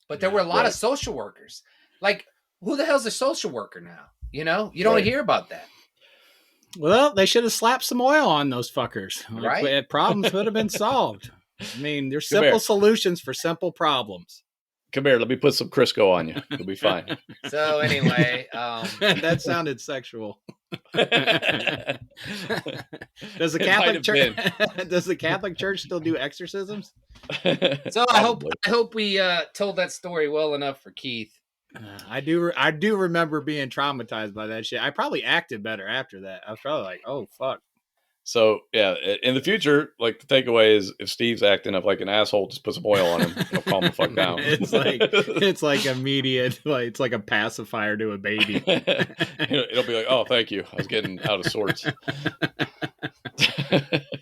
but there were a lot of social workers. Like, who the hell's a social worker now? You don't hear about that. Well, they should have slapped some oil on those fuckers. Right. Problems would have been solved. I mean, there's simple solutions for simple problems. Come here, let me put some Crisco on you. You'll be fine. So anyway, that sounded sexual. Does the Catholic Church still do exorcisms? So I hope we told that story well enough for Keith. I do remember being traumatized by that shit. I probably acted better after that. I was probably like, oh fuck. So yeah, in the future, like the takeaway is if Steve's acting up like an asshole, just put some oil on him. He'll calm the fuck down. it's like immediate, like it's like a pacifier to a baby. It'll be like, oh, thank you. I was getting out of sorts.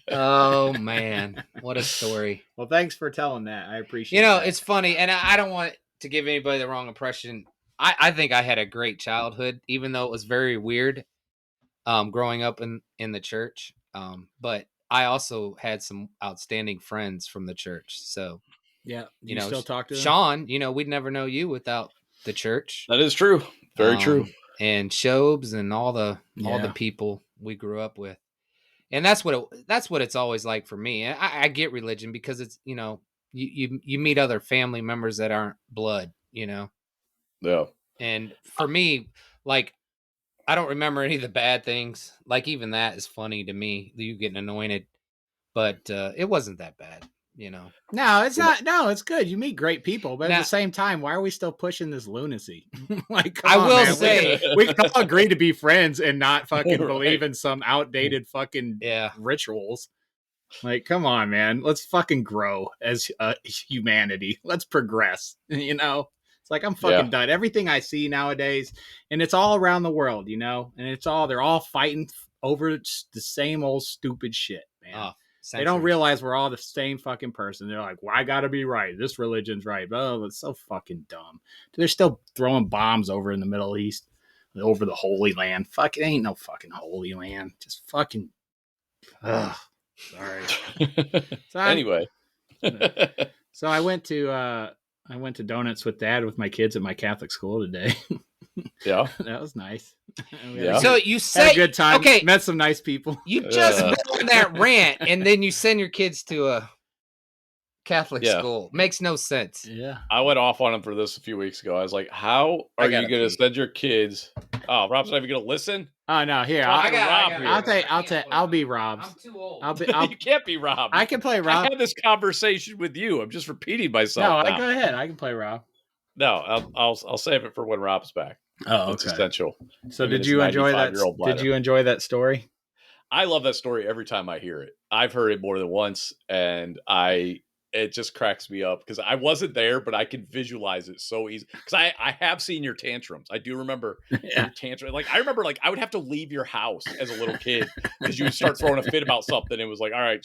Oh man, what a story. Well, thanks for telling that. I appreciate it. It's funny, and I don't want to give anybody the wrong impression. I think I had a great childhood, even though it was very weird growing up in the church. But I also had some outstanding friends from the church. So, Yeah. you know, still talk to them? Shawn, you know, we'd never know you without the church. That is true. Very true. And Shobes and all the people we grew up with. And that's what it's always like for me. And I get religion because it's, you know, you meet other family members that aren't blood, you know. Yeah. And for me, like, I don't remember any of the bad things. Like, even that is funny to me, you getting anointed. But it wasn't that bad, you know. No, it's not. No, it's good. You meet great people, but Now- at the same time, why are we still pushing this lunacy? Like, come I on, will man. say- we can all agree to be friends and not fucking Right. believe in some outdated fucking Yeah. rituals. Like, come on, man. Let's fucking grow as humanity. Let's progress. You know, it's like I'm fucking done. Everything I see nowadays, and it's all around the world, you know, and they're all fighting over the same old stupid shit, man. They don't realize we're all the same fucking person. They're like, well, I gotta be right. This religion's right. Oh, it's so fucking dumb. They're still throwing bombs over in the Middle East, over the Holy Land. Fuck, it ain't no fucking Holy Land. Just fucking. Ugh. Sorry. Anyway. So I went to donuts with Dad with my kids at my Catholic school today. Yeah. That was nice. Yeah. So you say had a good time. Okay, Met some nice people. you just go on that rant, and then you send your kids to a Catholic school. Makes no sense. Yeah. I went off on him for this a few weeks ago. I was like, how are you going to send your kids? Oh, Rob's not even going to listen? Oh, no. Here. I'll be Rob. I'm too old. You can't be Rob. I can play Rob. I had this conversation with you. I'm just repeating myself. No, go ahead. I can play Rob. No, I'll save it for when Rob's back. Oh, okay. It's essential. So did you enjoy that? Did you enjoy that story? I love that story every time I hear it. I've heard it more than once, and it just cracks me up because I wasn't there, but I can visualize it so easy. Because I have seen your tantrums. I do remember your tantrum. Like I remember, like I would have to leave your house as a little kid because you would start throwing a fit about something. It was like, all right,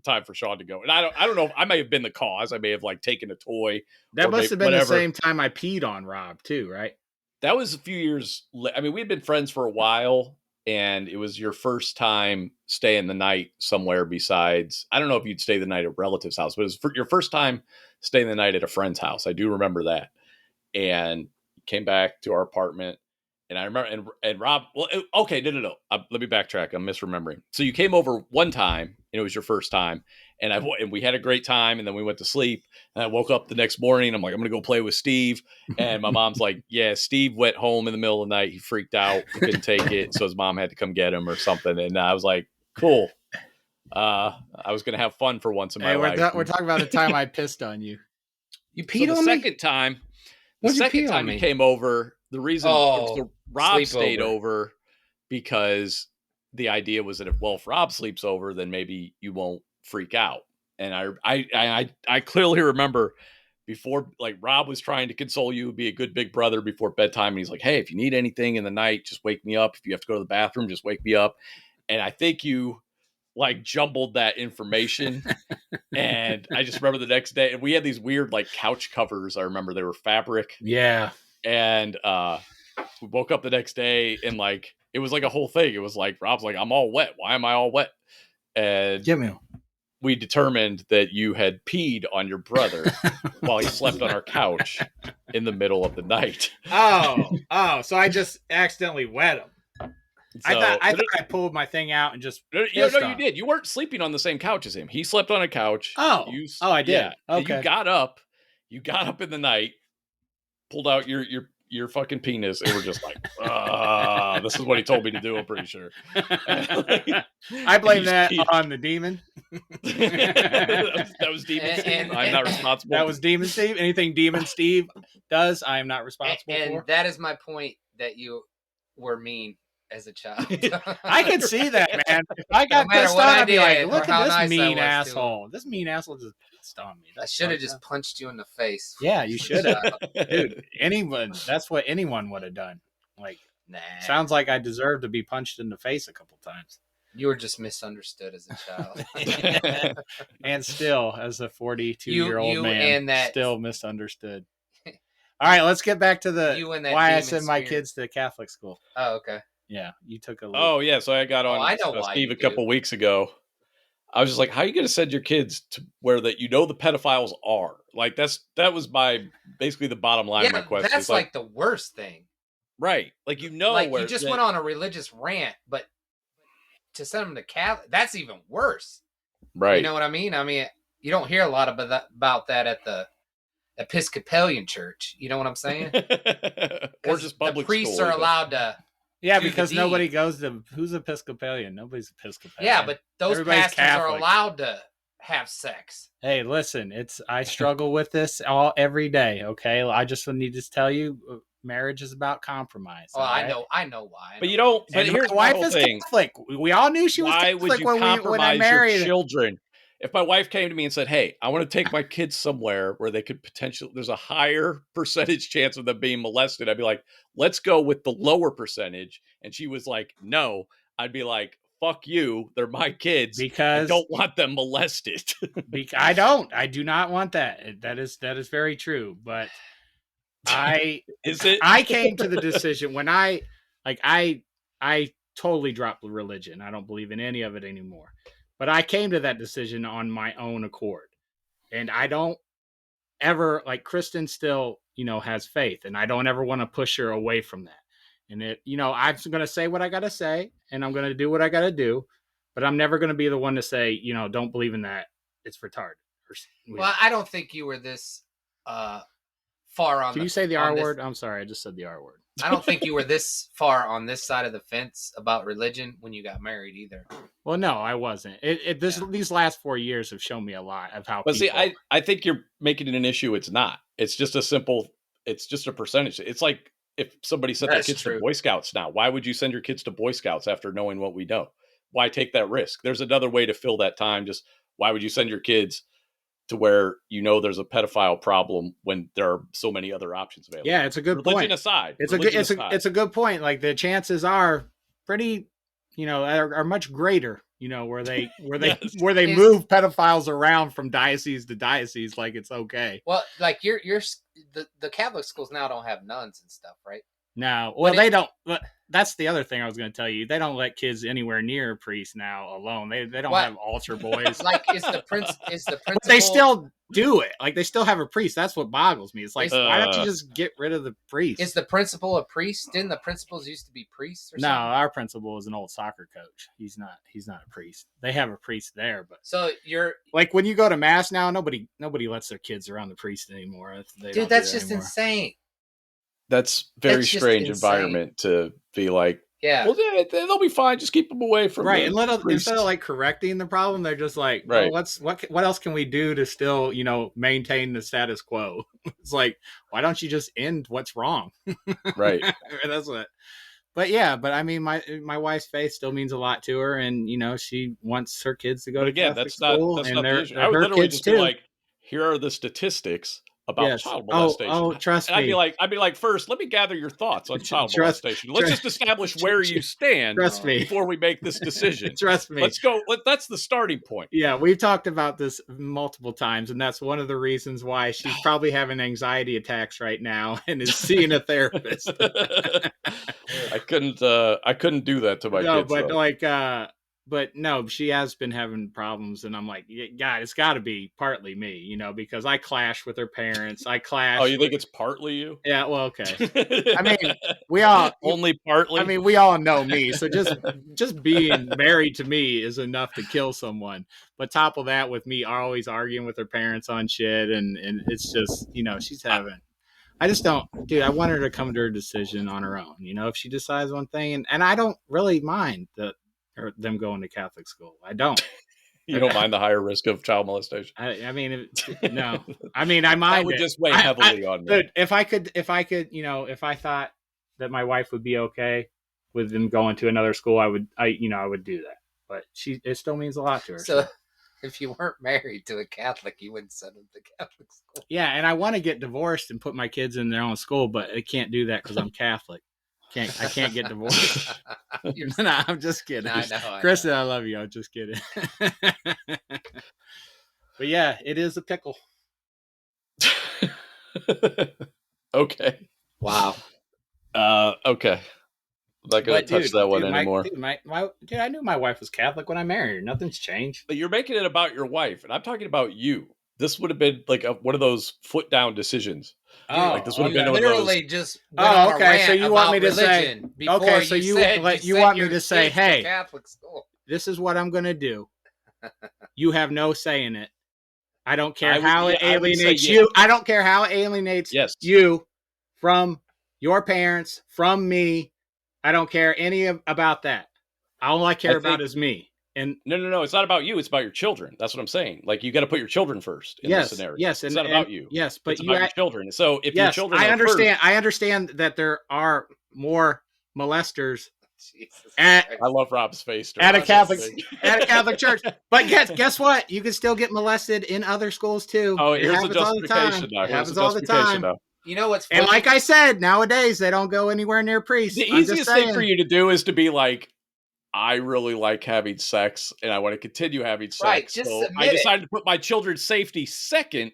time for Shawn to go. And I don't know. I may have been the cause. I may have like taken a toy. That must have been the same time I peed on Rob too, right? That was a few years. I mean, we'd been friends for a while. And it was your first time staying the night somewhere besides, I don't know if you'd stay the night at a relative's house, but it was your first time staying the night at a friend's house. I do remember that. And came back to our apartment. And I remember, and Rob, well, okay, no. Let me backtrack. I'm misremembering. So you came over one time, and it was your first time. And we had a great time, and then we went to sleep. And I woke up the next morning. I'm like, I'm going to go play with Steve. And my mom's like, yeah, Steve went home in the middle of the night. He freaked out. He couldn't take it. So his mom had to come get him or something. And I was like, cool. I was going to have fun for once in my life. We're talking about the time I pissed on you. You peed on me? The second time you came over, the reason Rob stayed over because the idea was that if Rob sleeps over, then maybe you won't freak out. And I clearly remember before, like, Rob was trying to console you, be a good big brother before bedtime. And he's like, hey, if you need anything in the night, just wake me up. If you have to go to the bathroom, just wake me up. And I think you like jumbled that information. And I just remember the next day, and we had these weird like couch covers. I remember they were fabric. Yeah. And we woke up the next day, and like it was like a whole thing. It was like Rob's like, I'm all wet. Why am I all wet? And we determined that you had peed on your brother while he slept on our couch in the middle of the night. So I just accidentally wet him. So, I thought I pulled my thing out and just. No, you did. You weren't sleeping on the same couch as him. He slept on a couch. I did. Yeah. Okay. You got up in the night, pulled out your fucking penis, and we're just like, this is what he told me to do. I'm pretty sure. I blame that on the demon. that was Demon Steve. I'm not responsible. That was Demon Steve. Anything Demon Steve does, I am not responsible for. And that is my point, that you were mean as a child. I can see that, man. If I got pissed on, I'd be like, look at this mean asshole. This mean asshole just pissed on me. I should have just punched you in the face. Yeah, you should have. Dude, that's what anyone would have done. Like, sounds like I deserve to be punched in the face a couple times. You were just misunderstood as a child. And still, as a 42-year-old man, still misunderstood. All right, let's get back to why I send my kids to Catholic school. Oh, okay. Yeah, you took a look. Oh, yeah, so I got on I know why Steve a couple weeks ago. I was just like, how are you going to send your kids to where that the pedophiles are? Like that was basically the bottom line of my Yeah, question. that's It's like the worst thing. right, like Like you where just that went on a religious rant, but to send them to Catholic, that's even worse. You right. know what I mean? I mean, you don't hear a lot about that at the Episcopalian church. You know what I'm saying? Or Because just the public priests school are even. allowed to Yeah, do the because deed. nobody goes to who's Episcopalian. Nobody's Episcopalian. Yeah, but those Everybody's pastors are Catholic. allowed to have sex. Hey, listen, I struggle with this every day. Okay, I just need to tell you, marriage is about compromise. Oh, right? I know why. But you don't. But And here's my my wife whole is thing. Catholic. We all knew she was Why would Catholic you when I compromise your married. children? If my wife came to me and said, "Hey, I want to take my kids somewhere where they could potentially, there's a higher percentage chance of them being molested," I'd be like, "Let's go with the lower percentage." And she was like, "No." I'd be like, "Fuck you. They're my kids. I Because don't want them molested." I do not want that. That is very true. But Is it? I came to the decision when I totally dropped religion. I don't believe in any of it anymore. But I came to that decision on my own accord. And I don't ever, like, Kristen still, has faith, and I don't ever want to push her away from that. And I'm going to say what I got to say, and I'm going to do what I got to do, but I'm never going to be the one to say, don't believe in that. It's retarded. Well, I don't think you were this far on. Can you say the R word? I'm sorry, I just said the R word. I don't think you were this far on this side of the fence about religion when you got married either. Well, no, I wasn't. These last 4 years have shown me a lot of how. But see, I think you're making it an issue. It's not. It's just it's just a percentage. It's like if somebody sent their kids to Boy Scouts now, why would you send your kids to Boy Scouts after knowing what we know? Why take that risk? There's another way to fill that time. Just why would you send your kids to where there's a pedophile problem when there are so many other options available? Yeah, it's a good point. Religion aside, it's a good point. Like the chances are pretty, are much greater. Where they Yes. Move pedophiles around from diocese to diocese, like it's okay. Well, like the Catholic schools now don't have nuns and stuff, right? No, well, they don't. That's the other thing I was going to tell you. They don't let kids anywhere near a priest now alone. They don't have altar boys. Like is the principal? But they still do it. Like they still have a priest. That's what boggles me. It's like, why don't you just get rid of the priest? Is the principal a priest? Didn't the principals used to be priests? Or something? No, our principal is an old soccer coach. He's not a priest. They have a priest there, but so you're like when you go to mass now, nobody lets their kids around the priest anymore. Dude, that's just insane. That's very strange environment to be like, yeah, well, they'll be fine. Just keep them away from right. And instead of like correcting the problem, they're just like, right. Well, what else can we do to still, maintain the status quo? It's like, why don't you just end what's wrong? Right. That's what. But yeah, I mean, my wife's faith still means a lot to her, and she wants her kids to go to Catholic school. That's not the issue. I would literally just be like, here are the statistics about child molestation. Oh, trust me. I'd be like, first, let me gather your thoughts on child molestation. Let's just establish where you stand before we make this decision. Trust me. Let's go. That's the starting point. Yeah, we've talked about this multiple times, and that's one of the reasons why she's probably having anxiety attacks right now and is seeing a therapist. I couldn't do that to my kids. But but no, she has been having problems, and I'm like, God, it's got to be partly me, because I clash with her parents. I clash. Oh, you think it's partly you? Yeah, well, okay. I mean, we all only partly. I mean, we all know me, so just being married to me is enough to kill someone. But top of that, with me always arguing with her parents on shit, and it's just, she's having. I just don't, dude. I want her to come to her decision on her own. If she decides one thing, and I don't really mind them going to Catholic school. I don't. You don't mind the higher risk of child molestation? I mean, no. I mean, I mind. That would just weigh heavily on me. Dude, if I could, if I thought that my wife would be okay with them going to another school, I would do that. But it still means a lot to her. So if you weren't married to a Catholic, you wouldn't send them to Catholic school. Yeah, and I want to get divorced and put my kids in their own school, but I can't do that because I'm Catholic. I can't get divorced. No, I'm just kidding. I know, Kristen, I love you. I'm just kidding. But yeah, it is a pickle. Okay. Wow. Okay. not going to touch that one anymore. Dude, I knew my wife was Catholic when I married her. Nothing's changed. But you're making it about your wife, and I'm talking about you. This would have been like one of those foot down decisions. Oh, like this would have been literally just. Okay, so you want me to say? Okay, so you want me to say, hey, Catholic school. This is what I'm going to do. You have no say in it. I don't care how it alienates you. I don't care how it alienates you from your parents, from me. I don't care about that. All I care about is me. And no, it's not about you. It's about your children. That's what I'm saying. Like you got to put your children first in this scenario. Yes, it's not about you. Yes, but it's about your children. So if your children, I understand that there are more molesters. I love Rob's face at a Catholic church. But guess what? You can still get molested in other schools too. Oh, here's the justification. It happens all the time. You know what's funny? And like I said, nowadays they don't go anywhere near priests. The easiest thing for you to do is to be like, I really like having sex and I want to continue having sex. Right, just so I decided to put my children's safety second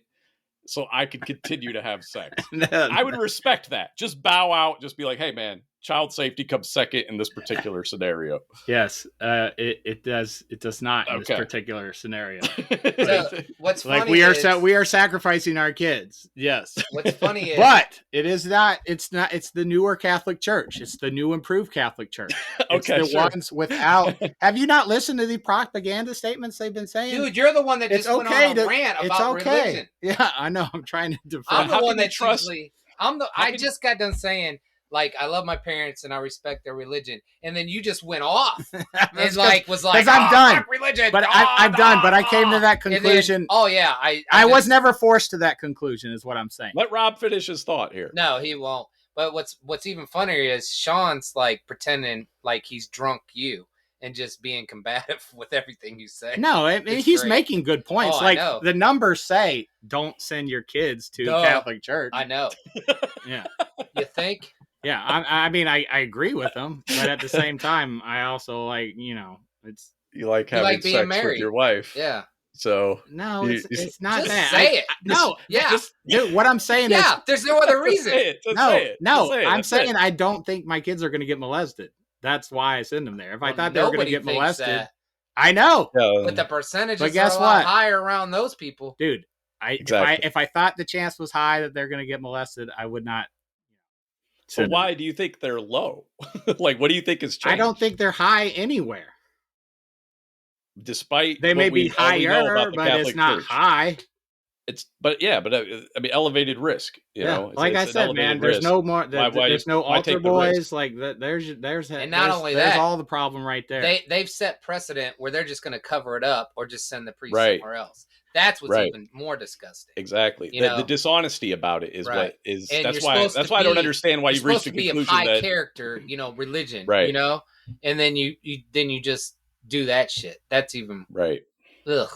so I could continue to have sex. I would respect that. Just bow out, just be like, hey man, child safety comes second in this particular scenario. Yes, it does not in this particular scenario. So, what's like funny we are sacrificing our kids. Yes. What's funny is, but it is not. It's not. It's the newer Catholic Church. It's the new improved Catholic Church. It's the ones without. Have you not listened to the propaganda statements they've been saying? Dude, you're the one that just went on a rant about religion. Yeah, I know. I'm trying to defend. I'm the one that trust. I just got done saying. Like, I love my parents and I respect their religion. And then you just went off and was like, because I'm done. Religion. But I'm done. But I came to that conclusion. Then, I was never forced to that conclusion is what I'm saying. Let Rob finish his thought here. No, he won't. But what's even funnier is Shawn's like pretending like he's drunk you and just being combative with everything you say. No, he's making good points. Like the numbers say, don't send your kids to Catholic Church. I know. Yeah. You think? Yeah, I mean, I agree with them, but at the same time, I also like, it's you like having sex with your wife. Yeah. So no, it's not just that. Say it. No, yeah. Dude, what I'm saying is, there's no other reason. I'm saying I don't think my kids are going to get molested. That's why I send them there. If I thought they were going to get molested, I know. But the percentages are a lot higher around those people, dude. If I thought the chance was high that they're going to get molested, I would not. So why do you think they're low? Like, what do you think has changed? I don't think they're high anywhere. Despite they may be higher, but Catholic it's not Church. High. I mean, elevated risk. You know, like I said, man, there's no more. There's no altar boys. Like there's and not only that, there's all the problem right there. They've set precedent where they're just going to cover it up or just send the priest somewhere else. That's what's even more disgusting. Exactly. The dishonesty about it is what is. And that's why I don't understand why you've reached the conclusion that high character, religion, right? And then you just do that shit. That's even right. Ugh.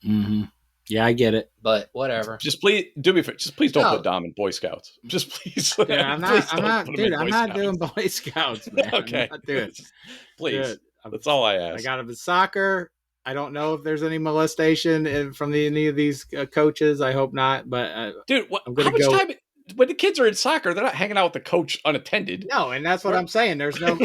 Mm-hmm. Yeah, I get it, but whatever. Just please do me. Just please don't put Dom in Boy Scouts. Just please. Dude, I'm not doing Boy Scouts, man. Okay, please. Dude, that's all I ask. I got him in soccer. I don't know if there's any molestation from any of these coaches. I hope not. But dude, how much time? When the kids are in soccer, they're not hanging out with the coach unattended. No, and that's what I'm saying. There's no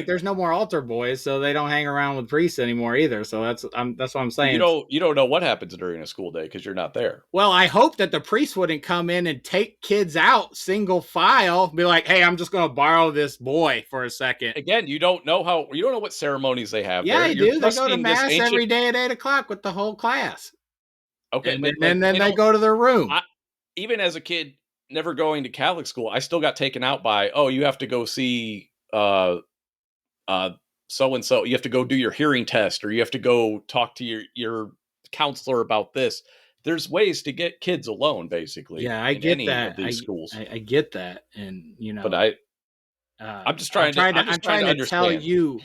there's no more altar boys, so they don't hang around with priests anymore either. So that's what I'm saying. You don't know what happens during a school day because you're not there. Well, I hope that the priest wouldn't come in and take kids out single file, be like, "Hey, I'm just going to borrow this boy for a second." Again, you don't know what ceremonies they have. Yeah, they do. They go to mass every day at 8:00 with the whole class. Okay, and then they go to their room. Even as a kid, never going to Catholic school, I still got taken out by, you have to go see so-and-so. You have to go do your hearing test, or you have to go talk to your counselor about this. There's ways to get kids alone, basically. Yeah, I get that. Of these schools. I get that. And, but I'm just trying to tell you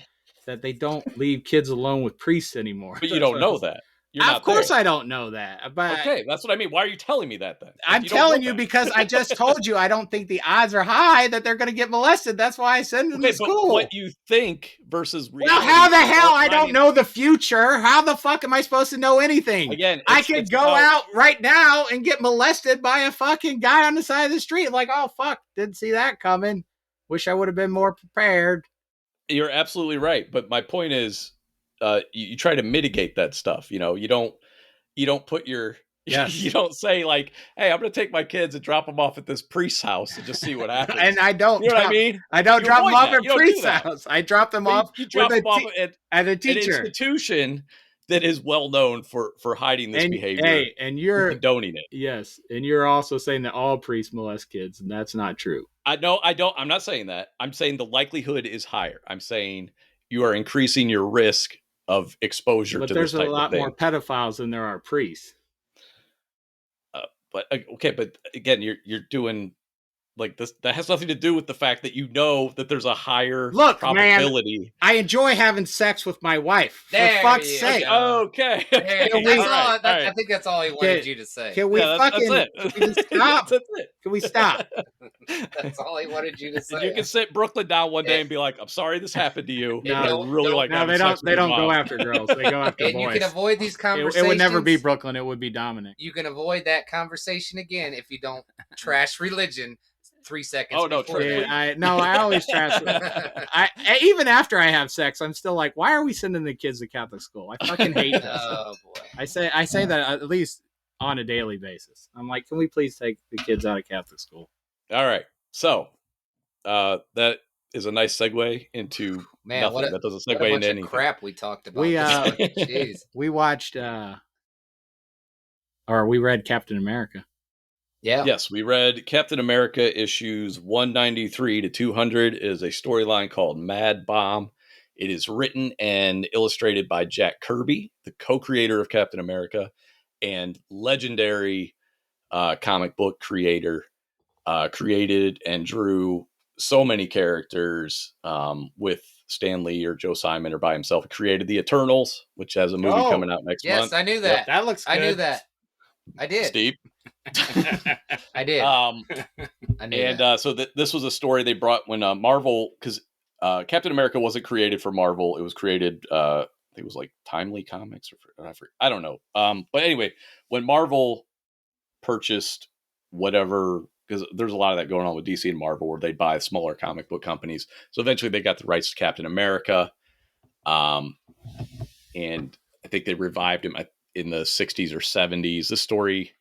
that they don't leave kids alone with priests anymore. But you don't know that. Of course I don't know that. But okay, that's what I mean. Why are you telling me that then? I'm telling you because I just told you I don't think the odds are high that they're going to get molested. That's why I send them to school. But what you think versus reality. Well, how the hell I don't know the future? How the fuck am I supposed to know anything? Again, I could go out right now and get molested by a fucking guy on the side of the street. Like, oh fuck, didn't see that coming. Wish I would have been more prepared. You're absolutely right. But my point is, you try to mitigate that stuff. You don't put your, Yes. you don't say like, hey, I'm going to take my kids and drop them off at this priest's house and just see what happens. And I don't. You know what I mean? I don't You drop them avoid off that. at You don't do priest's that. house. I drop them off You drop them off at a an teacher. institution that is well known for hiding this behavior. Hey, and you're condoning it. Yes, and you're also saying that all priests molest kids, and that's not true. I don't. I'm not saying that. I'm saying the likelihood is higher. I'm saying you are increasing your risk of exposure to this type of thing. But there's a lot more pedophiles than there are priests. But again, you're doing like this. That has nothing to do with the fact that you know that there's a higher probability. Man, I enjoy having sex with my wife. There for fuck's sake. Okay. I think that's all he wanted you to say. Can we fucking stop? That's it. Can we stop? That's all he wanted you to say. You can sit Brooklyn down one day and be like, "I'm sorry this happened to you. No, I really like." No, they don't go after girls. They go after and boys. You can avoid these conversations. It would never be Brooklyn. It would be Dominic. You can avoid that conversation again if you don't trash religion 3 seconds. Oh no, I always trash. Even after I have sex, I'm still like, why are we sending the kids to Catholic school? I fucking hate this. Oh boy. I say that at least on a daily basis. I'm like, can we please take the kids out of Catholic school? All right. So that is a nice segue into nothing. That doesn't segue into anything. Crap we talked about. We watched or we read Captain America. Yeah. Yes, we read Captain America issues 193 to 200. It is a storyline called Madbomb. It is written and illustrated by Jack Kirby, the co-creator of Captain America and legendary comic book creator. Created and drew so many characters with Stan Lee or Joe Simon or by himself. He created the Eternals, which has a movie coming out next month. Yes, I knew that. Yep. That looks good. I knew that. I did. Steve. I did. I knew that. So this was a story they brought when Marvel, because Captain America wasn't created for Marvel. It was created, I think it was like Timely Comics or I don't know. But anyway, when Marvel purchased whatever, because there's a lot of that going on with DC and Marvel where they buy smaller comic book companies. So eventually they got the rights to Captain America. And I think they revived him in the 60s or 70s. This story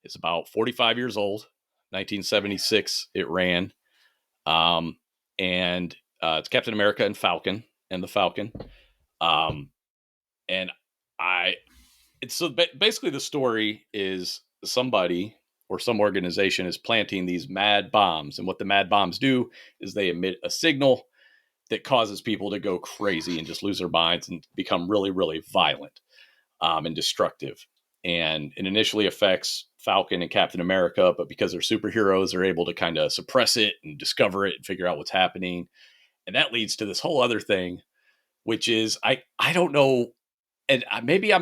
is about 45 years old. 1976 it ran. And it's Captain America and Falcon and the Falcon. Basically the story is somebody or some organization is planting these mad bombs. And what the mad bombs do is they emit a signal that causes people to go crazy and just lose their minds and become really, really violent and destructive. And it initially affects Falcon and Captain America, but because they're superheroes, they're able to kind of suppress it and discover it and figure out what's happening. And that leads to this whole other thing, which is, I don't know, and maybe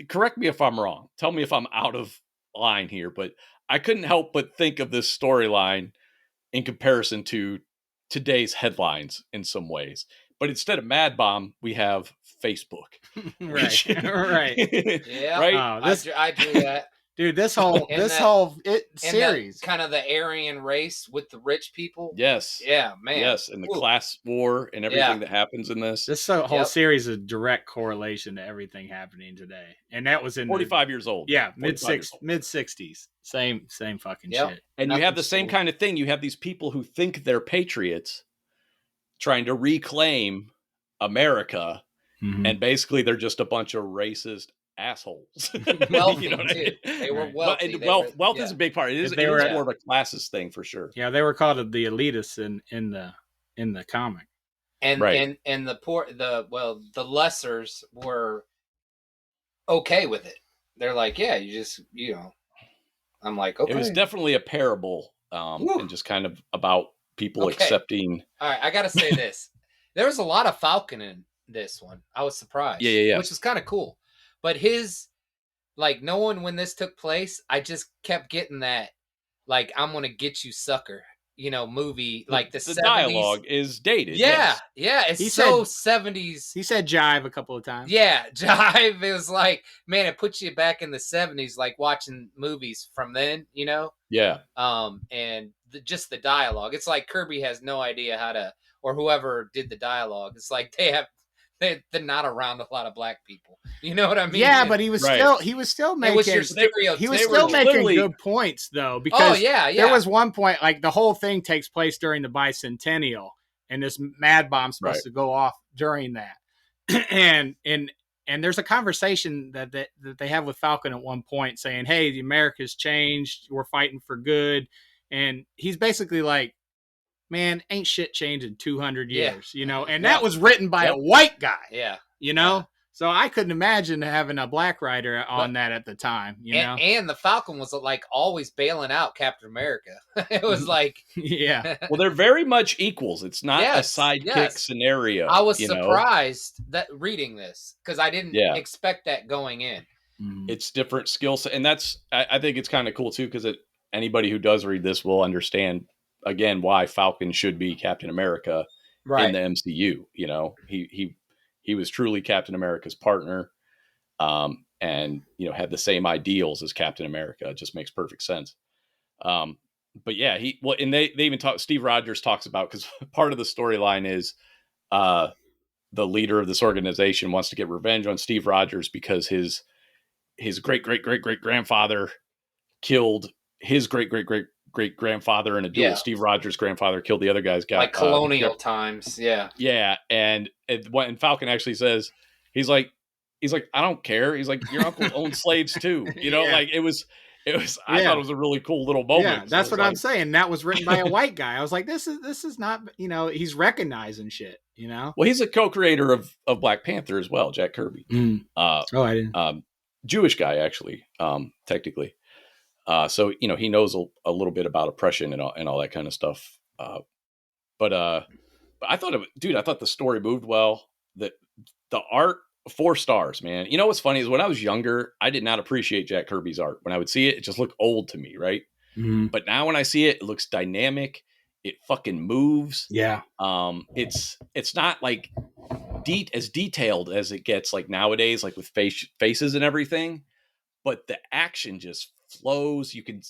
correct me if I'm wrong. Tell me if I'm out of line here, but I couldn't help but think of this storyline in comparison to today's headlines in some ways. But instead of Madbomb, we have Facebook. Right. Yeah. Right. I drew that. Dude, this whole series, kind of the Aryan race with the rich people. Yes. Yeah, man. Yes, and the class war and everything that happens in this. This whole series is a direct correlation to everything happening today, and that was in 45 years old. Yeah, mid 60s. Same fucking shit. And you have the same kind of thing. You have these people who think they're patriots, trying to reclaim America, and basically they're just a bunch of racist assholes. Wealthy, too. They were wealthy. Wealth is a big part. It is more of a classist thing for sure. Yeah, they were called the elitists in the comic. And the poor, the lessers were okay with it. They're like, yeah, you just, I'm like, okay. It was definitely a parable, and just kind of about people accepting. All right, I got to say this. There was a lot of Falcon in this one. I was surprised. Yeah. Which was kind of cool. But his, knowing when this took place, I just kept getting that, I'm going to get you, sucker, movie. The 70s. Dialogue is dated. Yeah. Yeah. It's 70s. He said jive a couple of times. Yeah. Jive. It was man, it puts you back in the 70s, watching movies from then, Yeah. And just the dialogue. It's like Kirby has no idea how to or whoever did the dialogue. It's like they're not around a lot of black people. You know what I mean? Yeah, but he was Right. still It was making your stereotype. he was They were still making clearly- good points though, Oh because yeah, there yeah. was one point, like the whole thing takes place during the bicentennial, and this Madbomb's supposed Right. to go off during that, and there's a conversation that they have with Falcon at one point saying, "Hey, the America's changed. We're fighting for good," and he's basically like, "Man, ain't shit changed in 200 Yeah. years," you know, and Yeah. that was written by a Yep. white guy, Yeah. you know. Yeah. So I couldn't imagine having a black writer on that at the time, you know. And the Falcon was like always bailing out Captain America. It was like, Yeah. Well, they're very much equals. It's not Yes, a sidekick yes. scenario. I was you know? surprised that reading this because I didn't Yeah. expect that going in. It's different skill set, and I think it's kind of cool too because anybody who does read this will understand again why Falcon should be Captain America in the MCU. You know, he was truly Captain America's partner, and you know had the same ideals as Captain America. It just makes perfect sense. But yeah, and they even talk. Steve Rogers talks about because part of the storyline is the leader of this organization wants to get revenge on Steve Rogers because his great grandfather killed his great grandfather in a duel. Yeah. Steve Rogers' grandfather killed the other guy's guy. Like colonial times. Yeah. Yeah. And Falcon actually says, he's like, I don't care. He's like, your uncle owned slaves too. You know, Yeah. like it was, I thought it was a really cool little moment. Yeah, that's what I'm saying. That was written by a white guy. I was like, this is not, you know, he's recognizing shit, you know? Well, he's a co-creator of Black Panther as well, Jack Kirby. Oh, I didn't. Jewish guy, actually, technically. So, you know, he knows a little bit about oppression and all that kind of stuff. But I thought I thought the story moved well. The art, 4 stars, man. You know what's funny is when I was younger, I did not appreciate Jack Kirby's art. When I would see it, it just looked old to me, right? But now when I see it, it looks dynamic. It fucking moves. Yeah. It's not like as detailed as it gets like nowadays, like with faces and everything. But the action just flows. You can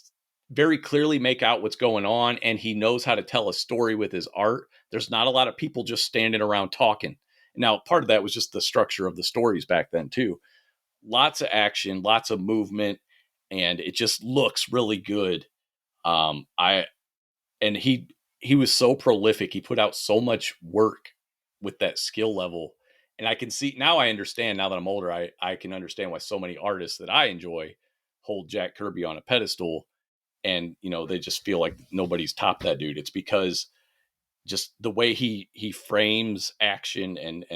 very clearly make out what's going on, and he knows how to tell a story with his art. There's not a lot of people just standing around talking. Now, part of that was just the structure of the stories back then too. Lots of action, lots of movement, and it just looks really good. He was so prolific. He put out so much work with that skill level. And I can see now, I understand now that I'm older, I can understand why so many artists that I enjoy hold Jack Kirby on a pedestal. And, you know, they just feel like nobody's topped that dude. It's because just the way he frames action and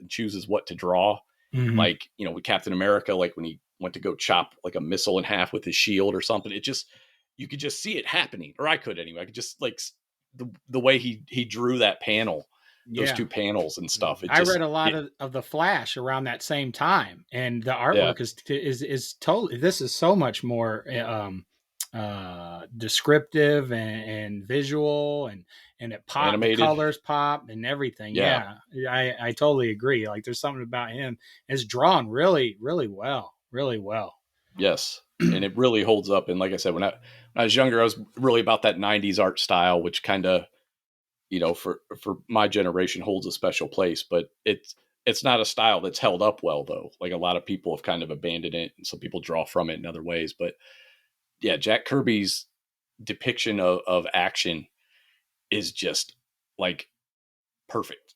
chooses what to draw. Like, you know, with Captain America, like when he went to go chop like a missile in half with his shield or something, you could just see it happening, or I could anyway. I could just like the way he drew that panel, those 2 panels and stuff. I read a lot of the Flash around that same time, and the artwork is totally. This is so much more descriptive and visual, and it pop, animated. The colors pop and everything. Yeah. I totally agree. Like there's something about him. It's drawn really, really well. Really well. Yes. And it really holds up. And like I said, when I was younger, I was really about that 90s art style, which kind of, you know, for my generation holds a special place, but it's not a style that's held up well though. Like a lot of people have kind of abandoned it, and some people draw from it in other ways. But yeah, Jack Kirby's depiction of action is just like perfect.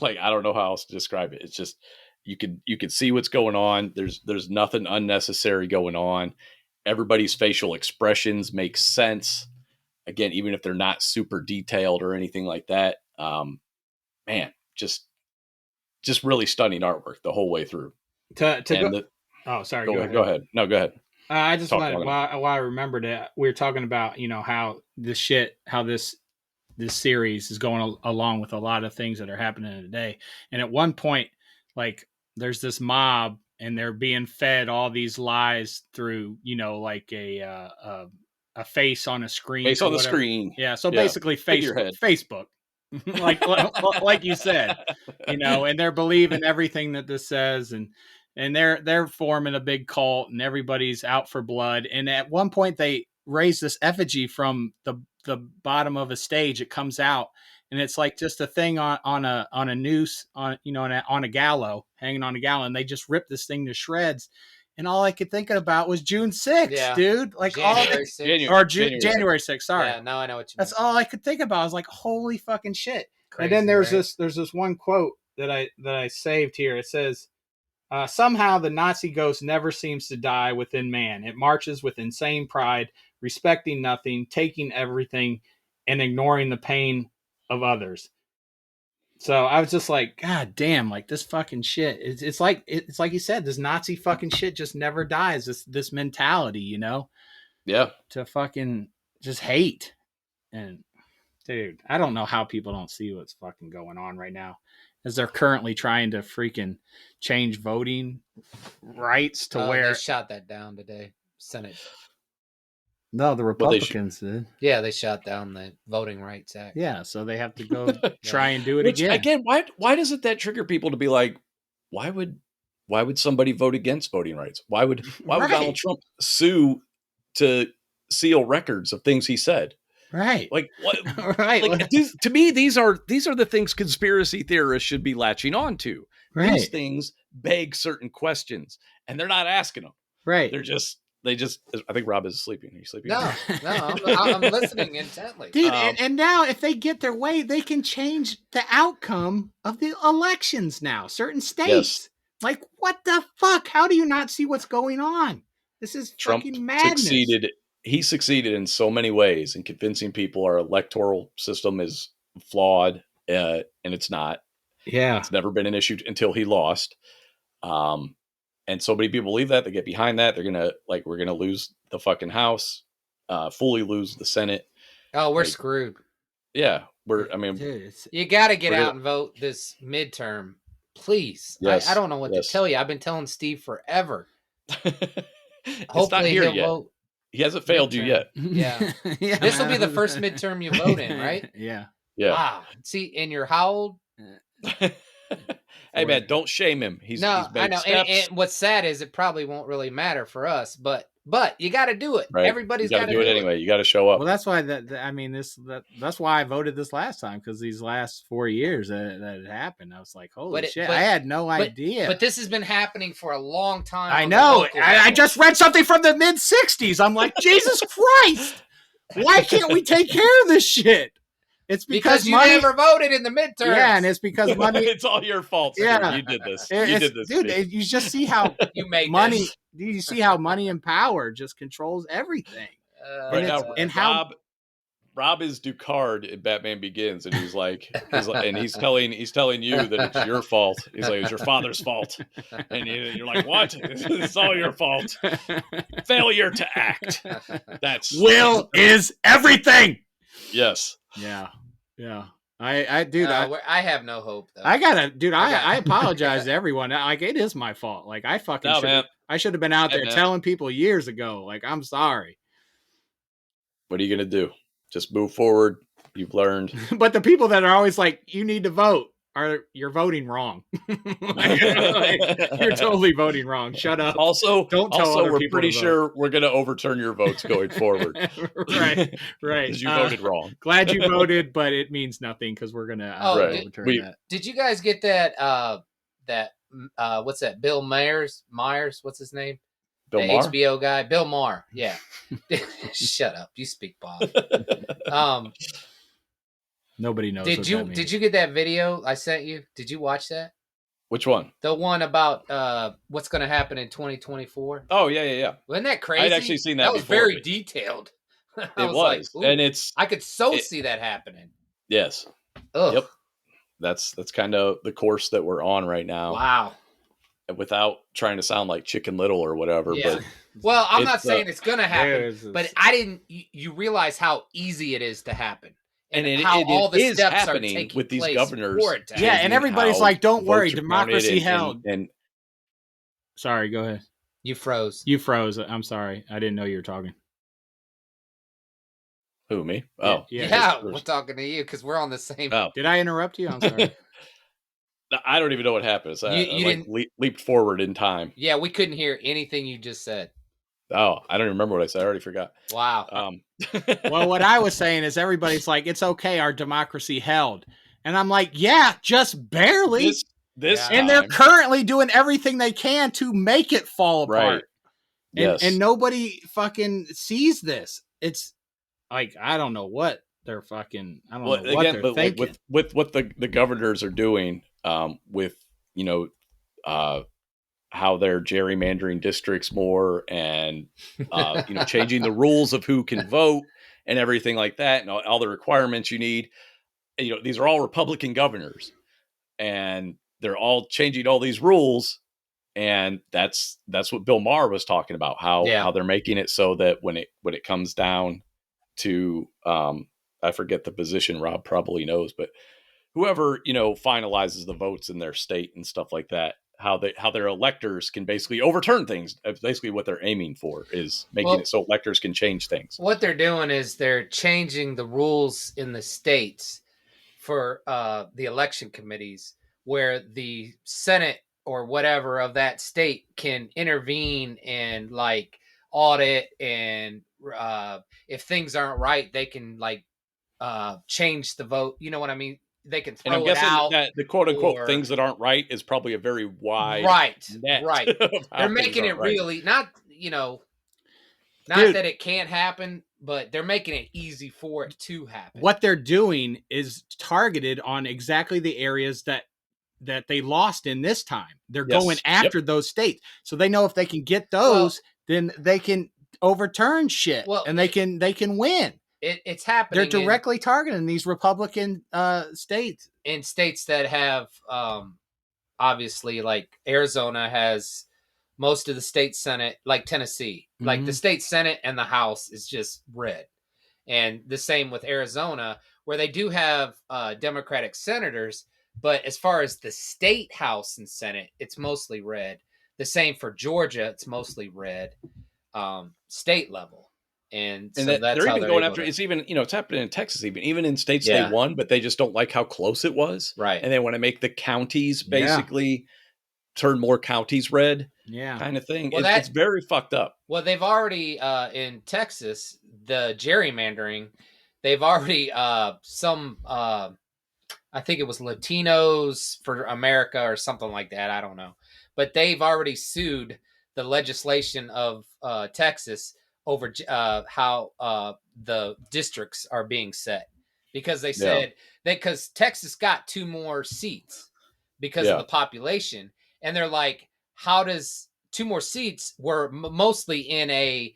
Like, I don't know how else to describe it. It's just, you could see what's going on. There's nothing unnecessary going on. Everybody's facial expressions make sense. Again, even if they're not super detailed or anything like that. Man, just really stunning artwork the whole way through. Sorry. Go ahead. No, go ahead. I just wanted, while I remembered it, we were talking about, you know, how this series is going along with a lot of things that are happening today. And at one point, like there's this mob and they're being fed all these lies through, you know, like a face on a screen. Face on the screen. Yeah. So basically Facebook. like you said, you know, and they're believing everything that this says, and they're forming a big cult, and everybody's out for blood. And at one point they raise this effigy from the bottom of a stage. It comes out, and it's like just a thing on a noose on on a gallows, hanging on a gallows, and they just ripped this thing to shreds. And all I could think about was June 6th, Yeah. dude. Like January 6th. or January 6th. Sorry. Yeah, now I know what you That's mean. all I could think about. I was like, holy fucking shit. Crazy, and then there's right? this one quote that I saved here. It says, somehow the Nazi ghost never seems to die within man. It marches with insane pride, respecting nothing, taking everything, and ignoring the pain of others. So I was just like, God damn, like this fucking shit. It's like you said, this Nazi fucking shit just never dies. This mentality, Yeah. to fucking just hate. And dude, I don't know how people don't see what's fucking going on right now, as they're currently trying to freaking change voting rights to where they shot that down today, Senate. No, the Republicans did. Yeah, they shot down the Voting Rights Act. Yeah, so they have to go try and do it Which, again. Again, why doesn't that trigger people to be like, why would somebody vote against voting rights? Why would Donald Trump sue to seal records of things he said? Right. Like what? Right. Like, to me, these are the things conspiracy theorists should be latching on to. Right. These things beg certain questions, and they're not asking them. Right. They just. I think Rob is sleeping. Are you sleeping? No, I'm listening intently, dude. And now, if they get their way, they can change the outcome of the elections. Now, certain states. Yes. Like, what the fuck? How do you not see what's going on? This is Trump fucking madness. He succeeded in so many ways in convincing people our electoral system is flawed, and it's not. Yeah, it's never been an issue until he lost. And so many people believe that. They get behind that. They're gonna we're gonna lose the fucking House, fully lose the Senate. Oh, we're screwed. Yeah, dude, you got to get out and vote this midterm, please. Yes, I don't know what to tell you. I've been telling Steve forever. Hopefully he'll vote. He hasn't failed you yet. Yeah. Yeah. This will be the first midterm you vote in, right? Yeah. Yeah. Wow. See, and you're how old? Hey man, don't shame him. He's I know. And what's sad is it probably won't really matter for us, but you got to do it. Right. Everybody's got to do it anyway. You got to show up. Well, that's why that's why I voted this last time, because these last 4 years that it happened, I was like, holy shit, I had no idea. But this has been happening for a long time. I know. I just read something from the mid '60s. I'm like, Jesus Christ, why can't we take care of this shit? It's because you never voted in the midterms. Yeah, and it's because money. It's all your fault. Yeah, you did this. You did this, dude. You just see how you made money. This. You see how money and power just controls everything. Rob is Ducard in Batman Begins, and he's like, he's telling you that it's your fault. He's like, it's your father's fault, and you're like, what? It's all your fault. Failure to act. That's will is everything. Yes. Yeah. I have no hope though. I apologize to everyone. Like, it is my fault. Like, I should have been out there telling people years ago. Like, I'm sorry. What are you gonna do? Just move forward. You've learned. But the people that are always like, you need to vote, you're voting wrong. You're totally voting wrong. Shut up. Also, we're pretty sure we're going to overturn your votes going forward. Right. Because you voted wrong. Glad you voted, but it means nothing because we're going to overturn that. Did you guys get that? What's that? Bill Myers? What's his name? Bill Maher? HBO guy. Bill Maher. Yeah. Shut up. You speak, Bob. Nobody knows. Did you get that video I sent you? Did you watch that? Which one? The one about what's going to happen in 2024. Oh yeah. Wasn't that crazy? I'd actually seen that. That was very detailed. It was, like, and I could see that happening. Yes. Ugh. Yep. That's kind of the course that we're on right now. Wow. Without trying to sound like Chicken Little or whatever, yeah. But well, I'm not saying it's going to happen, but I didn't. You realize how easy it is to happen. And how all the steps happening are taking with these place governors. Yeah, and everybody's like, "Don't worry, democracy held." And sorry, go ahead. You froze. I'm sorry. I didn't know you were talking. Who, me? Oh, yeah. We're talking to you because we're on the same. Oh. Did I interrupt you? I'm sorry. I don't even know what happened. So you didn't leaped forward in time. Yeah, we couldn't hear anything you just said. Oh, I don't remember what I said. I already forgot. Wow. Well, what I was saying is everybody's like, it's okay, our democracy held. And I'm like, yeah, just barely. this And they're time, currently doing everything they can to make it fall right? apart. Yes, And nobody fucking sees this. It's like, I don't know what they're fucking, I don't know what they're thinking. like with what the governors are doing, with uh, how they're gerrymandering districts more, and changing the rules of who can vote and everything like that, and all the requirements you need. These are all Republican governors, and they're all changing all these rules. And that's what Bill Maher was talking about, how they're making it so that when it comes down to, I forget the position, Rob probably knows, but whoever finalizes the votes in their state and stuff like that, how their electors can basically overturn things. That's basically what they're aiming for, is making it so electors can change things. What they're doing is they're changing the rules in the states for the election committees, where the Senate or whatever of that state can intervene and like audit, and if things aren't right, they can like change the vote. You know what I mean? They can throw And I'm it guessing out. that the quote unquote things that aren't right is probably a very wide net. Right. They're making it really not Dude, that it can't happen, but they're making it easy for it to happen. What they're doing is targeted on exactly the areas that they lost in this time. They're going after those states. So they know if they can get those, then they can overturn shit, and they can win. It's happening. They're directly targeting these Republican states. In states that have, obviously, like Arizona has most of the state Senate, like Tennessee. Mm-hmm. Like the state Senate and the House is just red. And the same with Arizona, where they do have Democratic senators, but as far as the state House and Senate, it's mostly red. The same for Georgia, it's mostly red, state level. And so that's they're how even going after. It's even it's happening in Texas, even in states they won, but they just don't like how close it was, right? And they want to make the counties basically turn more counties red, kind of thing. Well, it's very fucked up. Well, they've already in Texas, the gerrymandering, they've already some I think it was Latinos for America or something like that. I don't know, but they've already sued the legislation of Texas over how the districts are being set, because they said because Texas got 2 more seats because of the population, and they're like, how does 2 more seats were mostly in a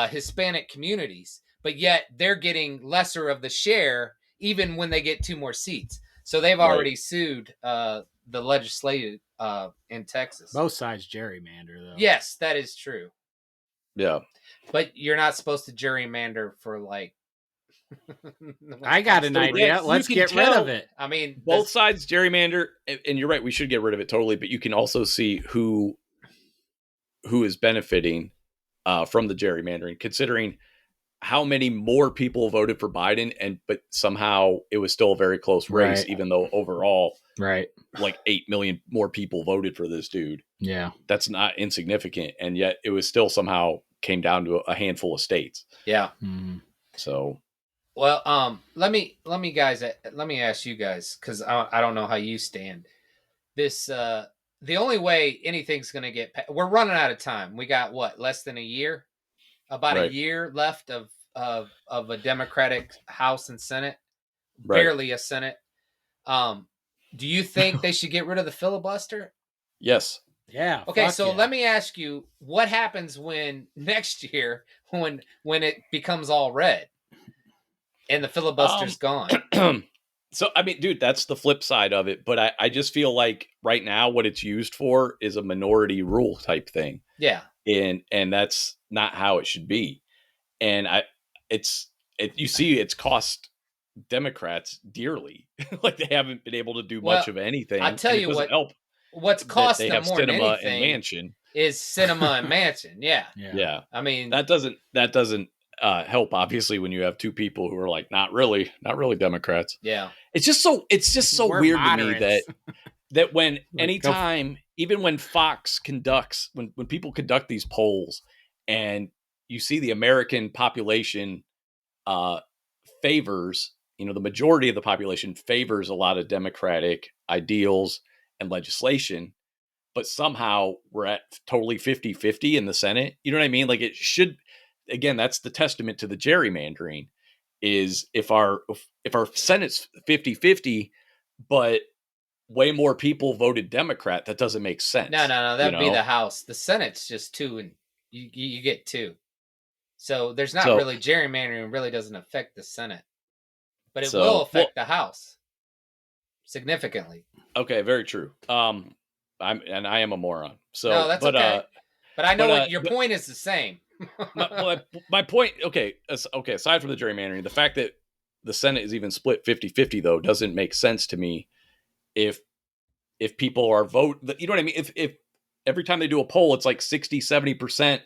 Hispanic communities, but yet they're getting lesser of the share even when they get 2 more seats. So they've already sued the legislative in Texas. Both sides gerrymander, though. Yes, that is true. Yeah. But you're not supposed to gerrymander for like. I got an idea. Let's get rid of it. I mean, both sides gerrymander, and you're right. We should get rid of it totally. But you can also see who is benefiting from the gerrymandering, considering how many more people voted for Biden, but somehow it was still a very close race, even though overall, like 8 million more people voted for this dude. Yeah, that's not insignificant, and yet it was still somehow came down to a handful of states. Yeah. Mm-hmm. So, well, let me ask you guys, because I don't know how you stand this. The only way anything's going to get, we're running out of time. We got less than a year. About a year left of a Democratic House and Senate, barely a Senate. Do you think they should get rid of the filibuster? Yes. Yeah. Okay, so let me ask you, what happens when next year when it becomes all red and the filibuster's gone? So, I mean, dude, that's the flip side of it. But I just feel like right now what it's used for is a minority rule type thing. Yeah. And that's not how it should be. And you see it's cost Democrats dearly. Like they haven't been able to do much of anything. I'll tell you what's cost them more than anything is cinema and Manchin. Yeah. I mean, that doesn't help, obviously, when you have 2 people who are like not really Democrats. Yeah. It's just so weird moderates to me that when anytime, even when Fox conducts, when people conduct these polls and you see the American population favors, the majority of the population favors a lot of democratic ideals and legislation, but somehow we're at totally 50-50 in the Senate. You know what I mean? Like it should, again, that's the testament to the gerrymandering, is if our Senate's 50-50, but way more people voted Democrat, that doesn't make sense. No, that'd be the House. The Senate's just 2, and you get 2. So there's not really gerrymandering. Really doesn't affect the Senate, but it will affect the House significantly. Okay, very true. I am a moron. So no, that's okay. But I know your point is the same. my point. Okay. Aside from the gerrymandering, the fact that the Senate is even split 50-50 though doesn't make sense to me. If people are you know what I mean? If every time they do a poll, it's like 60-70%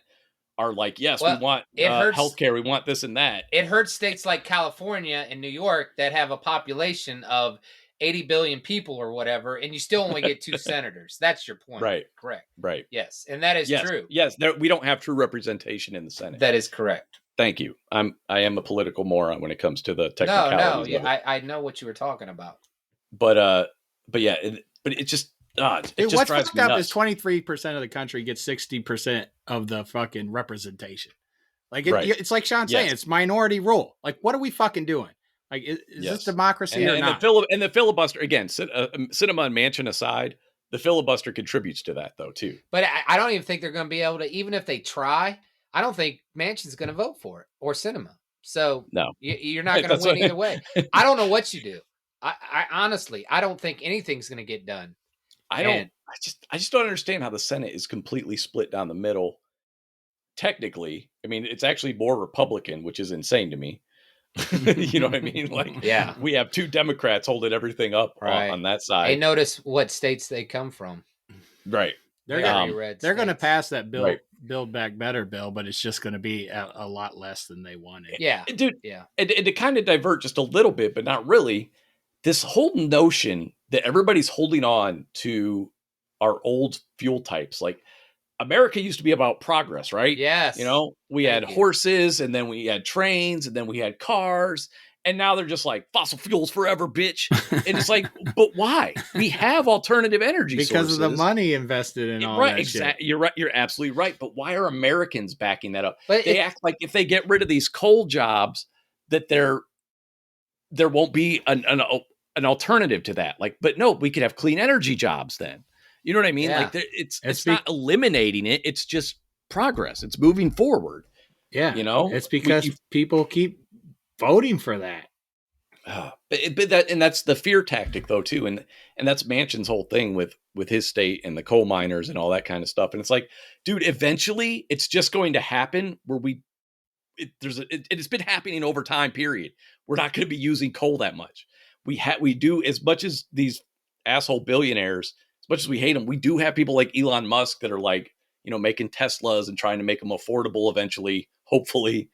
are like, yes, we want healthcare, we want this and that. It hurts states like California and New York that have a population of 80 billion people or whatever, and you still only get 2 senators. That's your point. Right. Correct. Right. Yes, and that is true. Yes, we don't have true representation in the Senate. That is correct. Thank you. I am a political moron when it comes to the technicalities. No, I know what you were talking about. But yeah, but it just Dude, what's fucked up is 23% of the country gets 60% of the fucking representation. Like it's like Shawn saying, it's minority rule. Like, what are we fucking doing? Like, is this democracy or not? And the filibuster, again, Cinema and Manchin aside, the filibuster contributes to that though too. But I don't even think they're going to be able to, even if they try. I don't think Manchin's going to vote for it or Cinema. So no, you're not going to win either way. I don't know what you do. I honestly, I don't think anything's going to get done. I just don't understand how the Senate is completely split down the middle. Technically, I mean, it's actually more Republican, which is insane to me. You know what I mean? Like, we have 2 Democrats holding everything up on that side. Hey, notice what states they come from. Right. They're going to pass that bill, Build Back Better bill, but it's just going to be a lot less than they wanted. Yeah. Dude, and to kind of divert just a little bit, but not really, this whole notion that everybody's holding on to our old fuel types, like America used to be about progress, right? Yes. We had horses, and then we had trains, and then we had cars, and now they're just like fossil fuels forever, bitch. And it's like, but why? We have alternative energy sources. Because of the money invested in all that shit. You're right. You're absolutely right. But why are Americans backing that up? But they act like if they get rid of these coal jobs, that there won't be an alternative to that. Like, but no, we could have clean energy jobs then. You know what I mean? Yeah. Like it's not eliminating it. It's just progress. It's moving forward. Yeah. It's because people keep voting for that. But that's the fear tactic though too. And that's Manchin's whole thing with his state and the coal miners and all that kind of stuff. And it's like, dude, eventually it's just going to happen where it's been happening over time period. We're not going to be using coal that much. We do, as much as these asshole billionaires, as much as we hate them, we do have people like Elon Musk that are like, making Teslas and trying to make them affordable eventually, hopefully,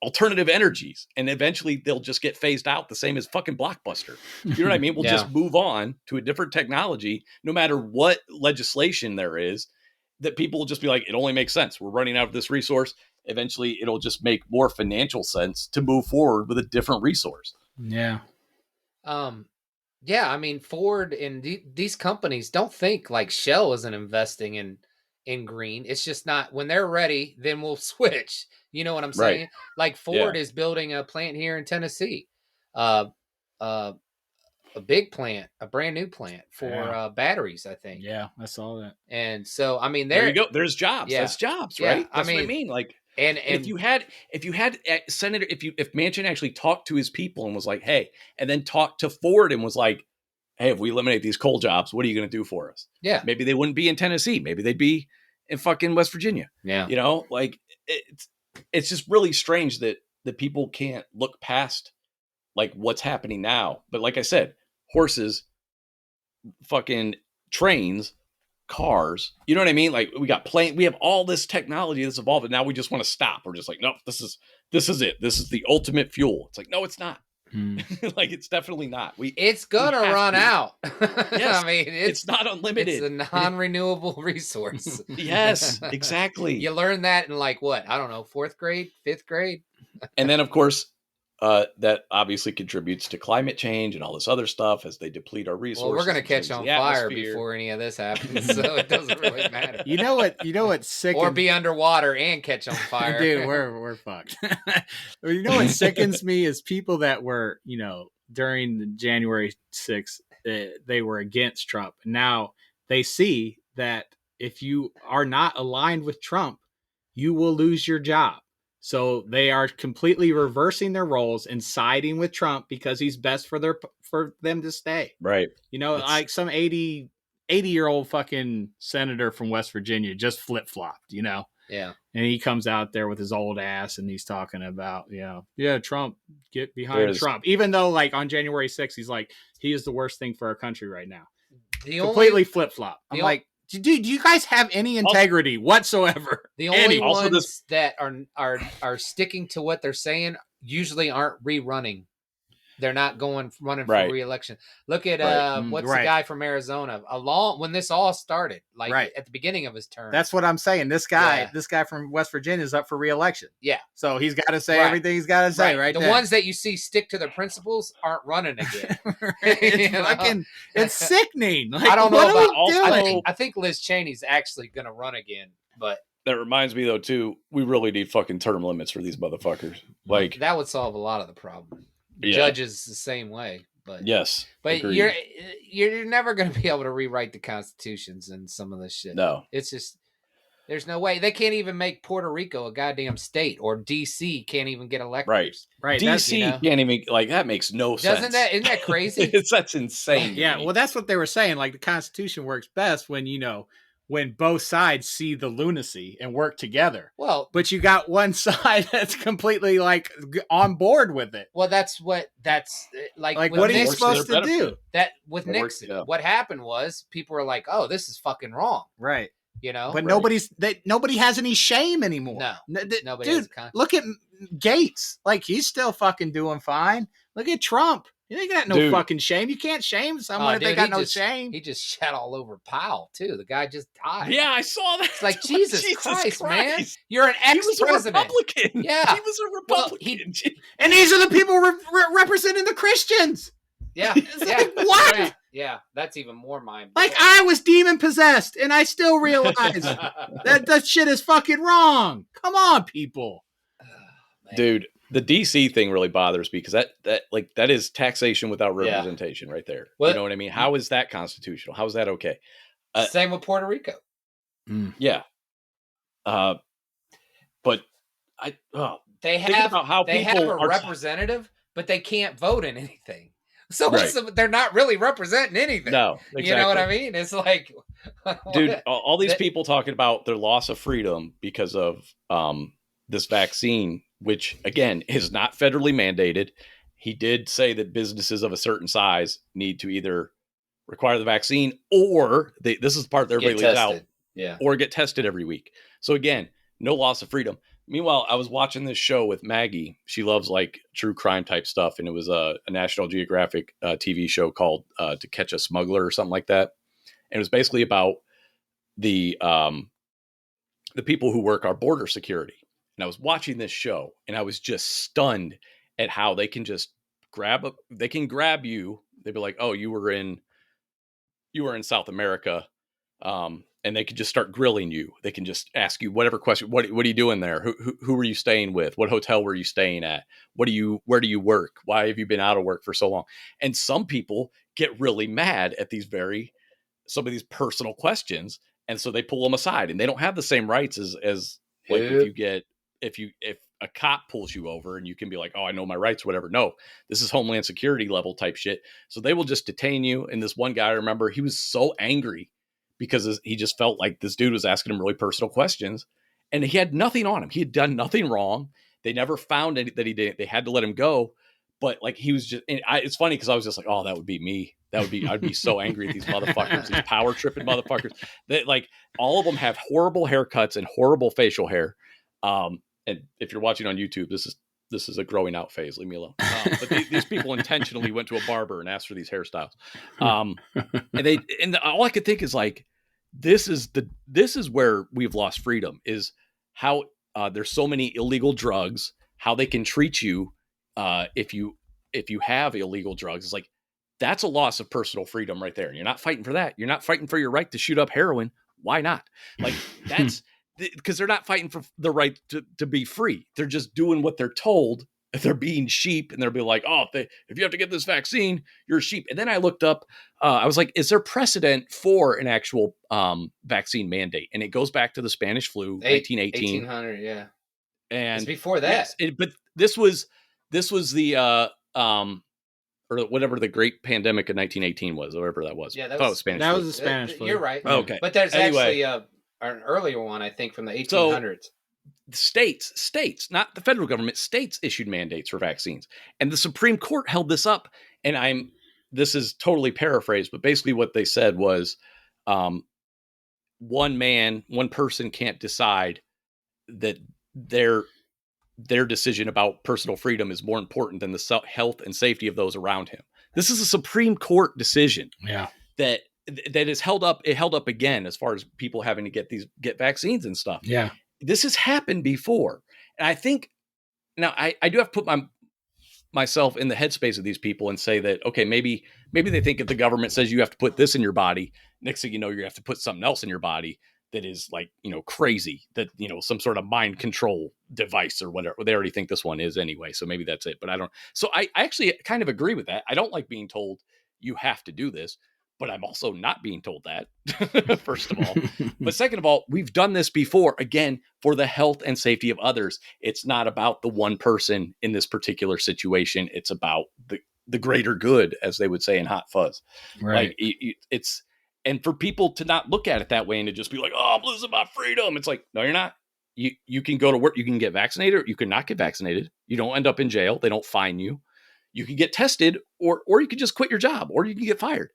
alternative energies. And eventually they'll just get phased out the same as fucking Blockbuster. You know what I mean? We'll just move on to a different technology, no matter what legislation there is, that people will just be like, it only makes sense. We're running out of this resource. Eventually it'll just make more financial sense to move forward with a different resource. Yeah. Yeah, I mean, Ford and these companies don't think like Shell isn't investing in green. It's just not, when they're ready, then we'll switch. You know what I'm saying? Right. Like Ford is building a plant here in Tennessee, a big plant, a brand new plant for batteries, I think. Yeah, I saw that. And so, I mean, there you go. There's jobs. Yeah. That's jobs, right? That's what I mean. Like, and if you had Senator, if Manchin actually talked to his people and was like, hey, and then talked to Ford and was like, hey, if we eliminate these coal jobs, what are you going to do for us? Yeah. Maybe they wouldn't be in Tennessee. Maybe they'd be in fucking West Virginia. Yeah. Like it's just really strange that people can't look past like what's happening now. But like I said, horses, fucking trains, cars, you know what I mean? Like we got we have all this technology that's evolved, and now we just want to stop. We're just like, no, this is it. This is the ultimate fuel. It's like, no, it's not. Like, it's definitely not. It's gonna run out. Yes, I mean, it's not unlimited. It's a non-renewable resource. Yes, exactly. You learn that in like what? I don't know, 4th grade, 5th grade. And then, of course, that obviously contributes to climate change and all this other stuff as they deplete our resources. Well, we're gonna and catch change on the fire atmosphere. before any of this happens, so it doesn't really matter. You know what's sick? Or be underwater and catch on fire. Dude, we're fucked. You know what sickens me is people that were, during the January 6th, they were against Trump. Now they see that if you are not aligned with Trump, you will lose your job. So they are completely reversing their roles and siding with Trump because he's best for them to stay. Right. Like some 80-year-old fucking senator from West Virginia just flip-flopped, Yeah. And he comes out there with his old ass and he's talking about, Trump, get behind Trump. Even though, like, on January 6th, he's like, he is the worst thing for our country right now. Completely flip-flop. I'm like, dude, do you guys have any integrity whatsoever? The only ones that are sticking to what they're saying usually aren't rerunning. They're not running for re-election. Look at what's the guy from Arizona? When this all started, at the beginning of his term. That's what I'm saying. This guy from West Virginia is up for re-election. Yeah. So he's got to say everything he's got to say right The there. ones that you see stick to their principles aren't running again. It's sickening. Like, I don't know about I think Liz Cheney's actually going to run again, but that reminds me though too, we really need fucking term limits for these motherfuckers. Like, that would solve a lot of the problem. Judges the same way, but agreed. you're never going to be able to rewrite the constitutions and some of this shit. No, it's just there's no way. They can't even make Puerto Rico a goddamn state, or DC can't even get electors. Right. DC can't even, like, that makes no sense. Isn't that crazy? That's insane. Yeah. Well, that's what they were saying. Like, the Constitution works best when when both sides see the lunacy and work together. Well, but you got one side that's completely like on board with it. Well, that's like what are you supposed to do? That with Nixon, what happened was people were like, "Oh, this is fucking wrong." Right. But nobody has any shame anymore. No, nobody. Dude, look at Gates. Like, he's still fucking doing fine. Look at Trump. You ain't got no fucking shame. You can't shame someone if they got no shame. He just shat all over Powell, too. The guy just died. Yeah, I saw that. It's like, Jesus Christ, man. You're an ex-president. He was a Republican. Yeah. He was a Republican. And these are the people representing the Christians. Yeah. Like, what? Right. Yeah, that's even more mind-blowing. Like, I was demon-possessed, and I still realize that shit is fucking wrong. Come on, people. Dude. The DC thing really bothers me because that is taxation without representation right there. You know what I mean? How is that constitutional? How is that okay? Same with Puerto Rico. Yeah. But they have a representative, but they can't vote in anything. So they're not really representing anything. No, exactly. You know what I mean? It's like, dude, all these people talking about their loss of freedom because of this vaccine, which again is not federally mandated. He did say that businesses of a certain size need to either require the vaccine or this is the part that everybody leaves out, or get tested every week. So again, no loss of freedom. Meanwhile, I was watching this show with Maggie. She loves like true crime type stuff. And it was a National Geographic TV show called To Catch a Smuggler or something like that. And it was basically about the people who work our border security. And I was watching this show and I was just stunned at how they can just grab you. They'd be like, oh, you were in South America. And they can just start grilling you. They can just ask you whatever question. What are you doing there? Who were you staying with? What hotel were you staying at? Where do you work? Why have you been out of work for so long? And some people get really mad at some of these personal questions. And so they pull them aside and they don't have the same rights as like if a cop pulls you over and you can be like, oh, I know my rights, whatever. No, this is Homeland Security level type shit. So they will just detain you. And this one guy, I remember, he was so angry because he just felt like this dude was asking him really personal questions and he had nothing on him. He had done nothing wrong. They never found any that he did. They had to let him go. But like, he was just, it's funny because I was just like, oh, that would be me. I'd be so angry at these motherfuckers, these power tripping motherfuckers. That, like, all of them have horrible haircuts and horrible facial hair. And if you're watching on YouTube, this is this is a growing out phase. Leave me alone. But these people intentionally went to a barber and asked for these hairstyles. And all I could think is like, this is where we've lost freedom, is how there's so many illegal drugs, how they can treat you if you have illegal drugs. It's like, that's a loss of personal freedom right there. And you're not fighting for that. You're not fighting for your right to shoot up heroin. Why not? Like, that's because they're not fighting for the right to be free. They're just doing what they're told. They're being sheep, and they'll be like, oh, if you have to get this vaccine, you're a sheep. And then I looked up, I was like, is there precedent for an actual vaccine mandate? And it goes back to the Spanish flu, 1918. 1800, yeah. And it's before that. Yes, but this was the or whatever the great pandemic of 1918 was, or whatever that was. Yeah, that was Spanish. That was the Spanish flu. You're right. Okay, but there's anyway, actually an earlier one, I think, from the 1800s. So, states, not the federal government, states issued mandates for vaccines, and the Supreme Court held this up. And this is totally paraphrased, but basically what they said was, one person can't decide that their decision about personal freedom is more important than the health and safety of those around him. This is a Supreme Court decision. Yeah. That is held up. It held up again as far as people having to get vaccines and stuff. Yeah. This has happened before. And I think now I do have to put myself in the headspace of these people and say that, okay, maybe they think if the government says you have to put this in your body, next thing you know, you have to put something else in your body that is like, crazy, that, some sort of mind control device or whatever. They already think this one is anyway. So maybe that's it, but I don't. So I actually kind of agree with that. I don't like being told you have to do this, but I'm also not being told that, first of all. But second of all, we've done this before, again, for the health and safety of others. It's not about the one person in this particular situation. It's about the greater good, as they would say in Hot Fuzz. Right. Like and for people to not look at it that way and to just be like, oh, I'm losing my freedom. It's like, no, you're not. You can go to work. You can get vaccinated, or you can not get vaccinated. You don't end up in jail. They don't fine you. You can get tested, or you can just quit your job, or you can get fired.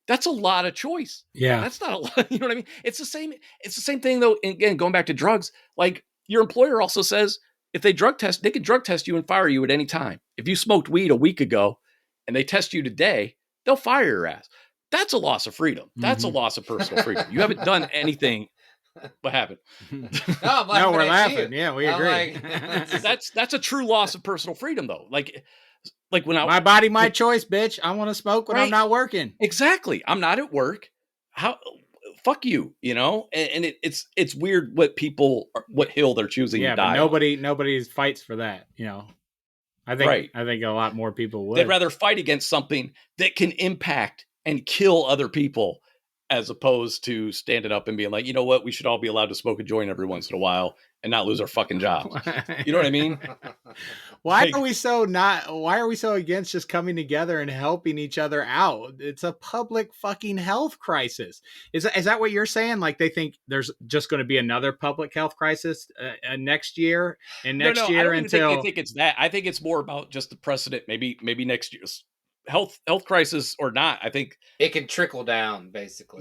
That's a lot of choice. Yeah. That's not a lot. You know what I mean? It's the same thing though. Again, going back to drugs, like your employer also says, if they can drug test you and fire you at any time. If you smoked weed a week ago and they test you today, they'll fire your ass. That's a loss of freedom. That's a loss of personal freedom. You haven't done anything. What happened? No, we're laughing. Yeah, we agree. That's a true loss of personal freedom though. Like when my body, my choice, bitch. I want to smoke when I'm not working. Exactly. I'm not at work. How? Fuck you. And it's weird what hill they're choosing to die. But nobody fights for that. I think a lot more people would. They'd rather fight against something that can impact and kill other people, as opposed to standing up and being like, you know what, we should all be allowed to smoke a joint every once in a while and not lose our fucking jobs. You know what I mean? Why are we so against just coming together and helping each other out? It's a public fucking health crisis. Is that what you're saying? Like they think there's just going to be another public health crisis next year and next year until. I think it's that. I think it's more about just the precedent. Maybe next year's health crisis or not. I think it can trickle down. Basically,